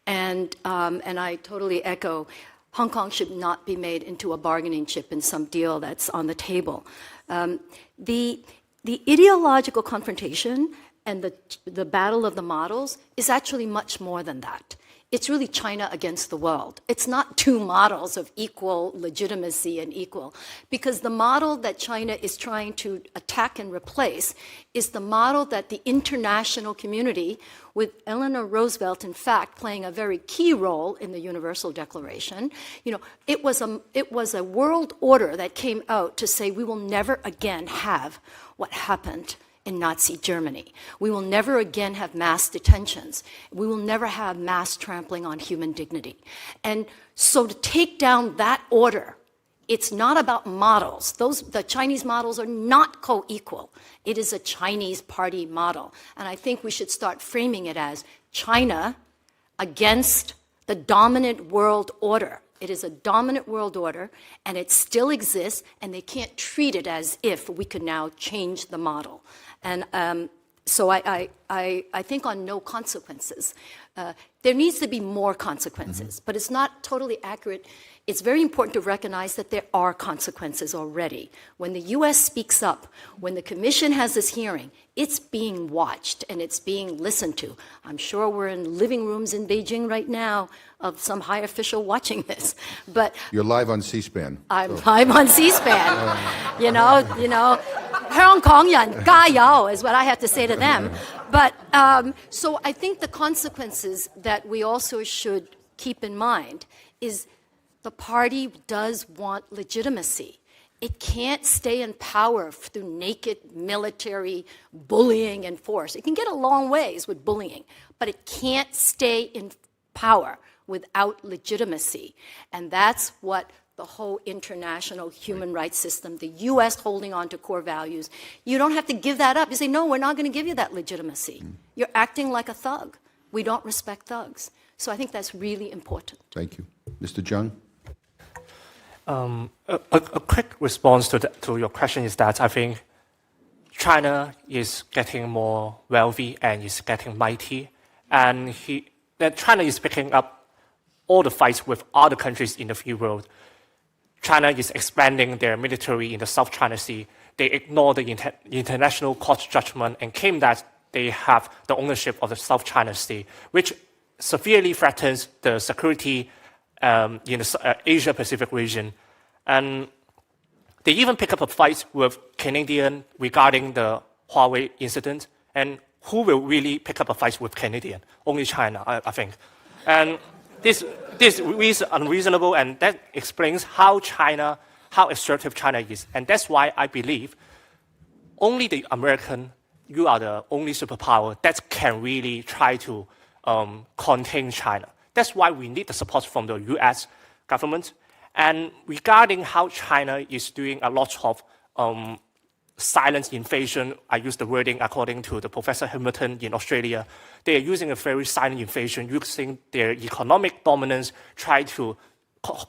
And I totally echo, Hong Kong should not be made into a bargaining chip in some deal that's on the table. The ideological confrontation and the battle of the models is actually much more than that. It's really China against the world. It's not two models of equal legitimacy and equal, because the model that China is trying to attack and replace is the model that the international community, with Eleanor Roosevelt, in fact, playing a very key role in the Universal Declaration. It was a world order that came out to say we will never again have what happened in Nazi Germany. We will never again have mass detentions. We will never have mass trampling on human dignity. And so to take down that order, it's not about models. The Chinese models are not co-equal. It is a Chinese party model. And I think we should start framing it as China against the dominant world order. It is a dominant world order, and it still exists, and they can't treat it as if we could now change the model. And so I think on no consequences. There needs to be more consequences, but it's not totally accurate. It's very important to recognize that there are consequences already. When the U.S. speaks up, when the Commission has this hearing, it's being watched and it's being listened to. I'm sure we're in living rooms in Beijing right now of some high official watching this. But You're live on C-SPAN. I'm live on C-SPAN. you know, Hong Kong人加油 is what I have to say to them. But so I think the consequences that we also should keep in mind is the party does want legitimacy. It can't stay in power through naked military bullying and force. It can get a long ways with bullying, but it can't stay in power without legitimacy. And that's what the whole international human rights system, the U.S. holding on to core values, you don't have to give that up. You say, no, we're not going to give you that legitimacy. You're acting like a thug. We don't respect thugs. So I think that's really important. Thank you. Mr. Zhang? A quick response to your question is that I think China is getting more wealthy and is getting mighty, and that China is picking up all the fights with other countries in the free world. China is expanding their military in the South China Sea. They ignore the international court judgment and claim that they have the ownership of the South China Sea, which severely threatens the security in the Asia-Pacific region. And they even pick up a fight with Canadian regarding the Huawei incident. And who will really pick up a fight with Canadian? Only China, I think. And this is unreasonable, and that explains how assertive China is. And that's why I believe only the American, you are the only superpower that can really try to contain China. That's why we need the support from the US government. And regarding how China is doing a lot of silent invasion, I use the wording according to the Professor Hamilton in Australia, they are using a very silent invasion, using their economic dominance, try to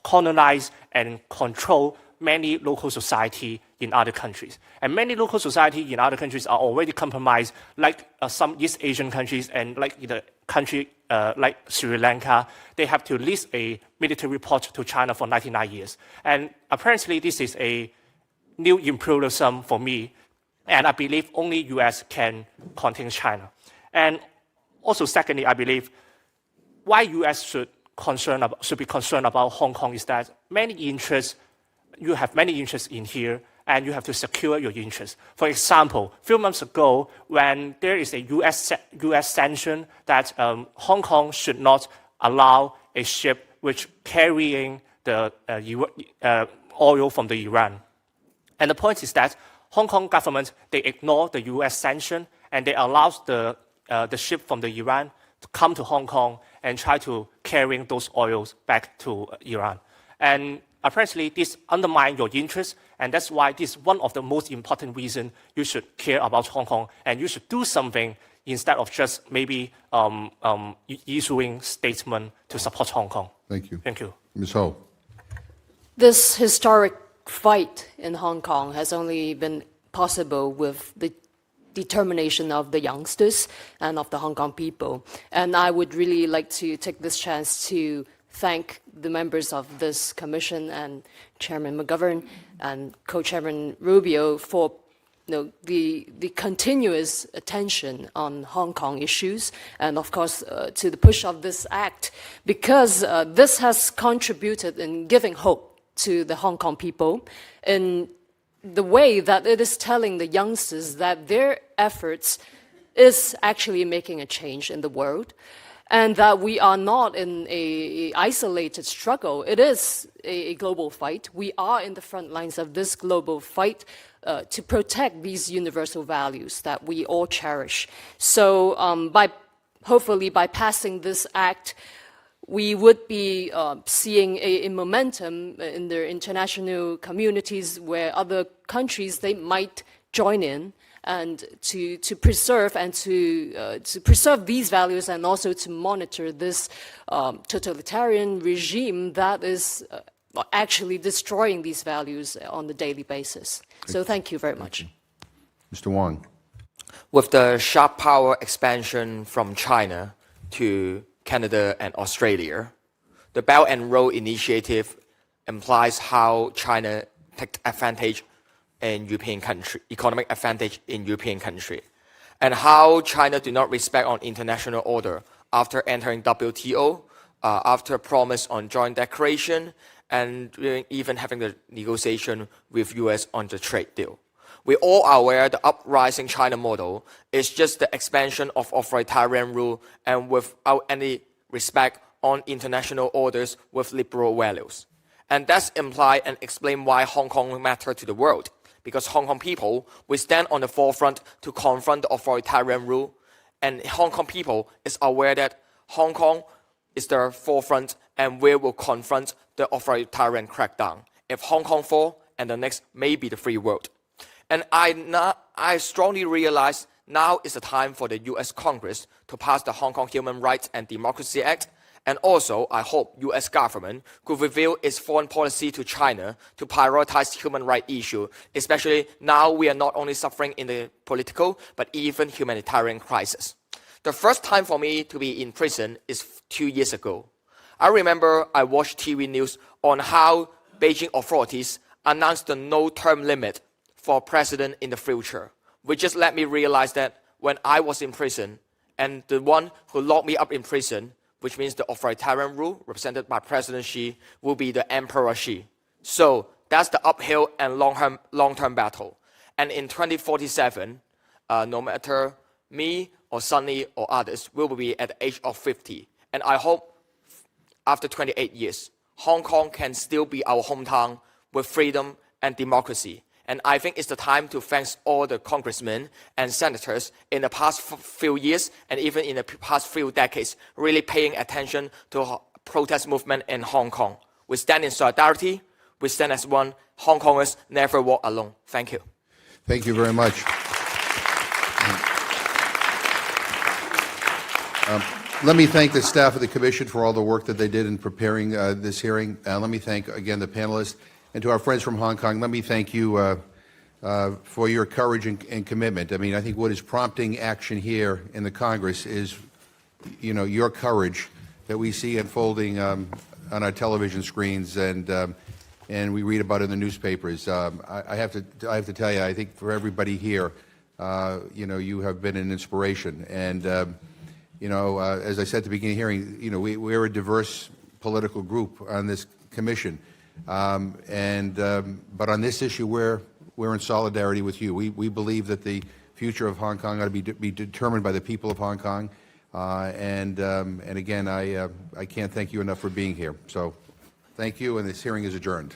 colonize and control many local society in other countries. And many local society in other countries are already compromised, like some East Asian countries and like the country like Sri Lanka. They have to lease a military port to China for 99 years. And apparently this is a new imperialism for me, and I believe only US can contain China. And also secondly, I believe why US should be concerned about Hong Kong is that you have many interests in here, and you have to secure your interests. For example, a few months ago, when there is a US sanction that Hong Kong should not allow a ship which carrying the oil from the Iran. And the point is that Hong Kong government, they ignore the US sanction, and they allow the ship from the Iran to come to Hong Kong and try to carrying those oils back to Iran. And apparently this undermines your interests, and that's why this is one of the most important reasons you should care about Hong Kong, and you should do something instead of just maybe issuing statement to support Hong Kong. Thank you. Thank you. Ms. Ho. This historic fight in Hong Kong has only been possible with the determination of the youngsters and of the Hong Kong people. And I would really like to take this chance to thank the members of this commission and Chairman McGovern and Co-Chairman Rubio for the continuous attention on Hong Kong issues, and of course to the push of this act, because this has contributed in giving hope to the Hong Kong people in the way that it is telling the youngsters that their efforts is actually making a change in the world, and that we are not in an isolated struggle. It is a global fight. We are in the front lines of this global fight to protect these universal values that we all cherish. So hopefully by passing this act, we would be seeing a momentum in the international communities where other countries, they might join in and to preserve and to preserve these values, and also to monitor this totalitarian regime that is actually destroying these values on a daily basis. So thank you very much. Mr. Wong. With the sharp power expansion from China to Canada and Australia, the Belt and Road Initiative implies how China takes advantage in European country, economic advantage in European country, and how China do not respect on international order after entering WTO, after promise on joint declaration, and even having the negotiation with US on the trade deal. We all are aware the uprising China model is just the expansion of authoritarian rule and without any respect on international orders with liberal values. And that's imply and explain why Hong Kong matter to the world, because Hong Kong people will stand on the forefront to confront the authoritarian rule, and Hong Kong people is aware that Hong Kong is the forefront and we will confront the authoritarian crackdown. If Hong Kong fall, and the next may be the free world. And I strongly realize now is the time for the US Congress to pass the Hong Kong Human Rights and Democracy Act. And also, I hope US government could reveal its foreign policy to China to prioritize human rights issue, especially now we are not only suffering in the political, but even humanitarian crisis. The first time for me to be in prison is 2 years ago. I remember I watched TV news on how Beijing authorities announced the no term limit for president in the future, which just let me realize that when I was in prison, and the one who locked me up in prison, which means the authoritarian rule represented by President Xi, will be the Emperor Xi. So that's the uphill and long-term battle. And in 2047, no matter me or Sunny or others, we will be at the age of 50. And I hope after 28 years, Hong Kong can still be our hometown with freedom and democracy. And I think it's the time to thank all the congressmen and senators in the past few years and even in the past few decades really paying attention to protest movement in Hong Kong. We stand in solidarity. We stand as one. Hong Kongers never walk alone. Thank you. Thank you very much. Let me thank the staff of the Commission for all the work that they did in preparing this hearing. Let me thank, again, the panelists. And to our friends from Hong Kong, let me thank you for your courage and commitment. I mean, I think what is prompting action here in the Congress is, your courage that we see unfolding on our television screens and we read about it in the newspapers. I have to tell you, I think for everybody here, you have been an inspiration. And as I said at the beginning of the hearing, we're a diverse political group on this commission. But on this issue, we're in solidarity with you. We believe that the future of Hong Kong ought to be determined by the people of Hong Kong. And again, I can't thank you enough for being here. So thank you, and this hearing is adjourned.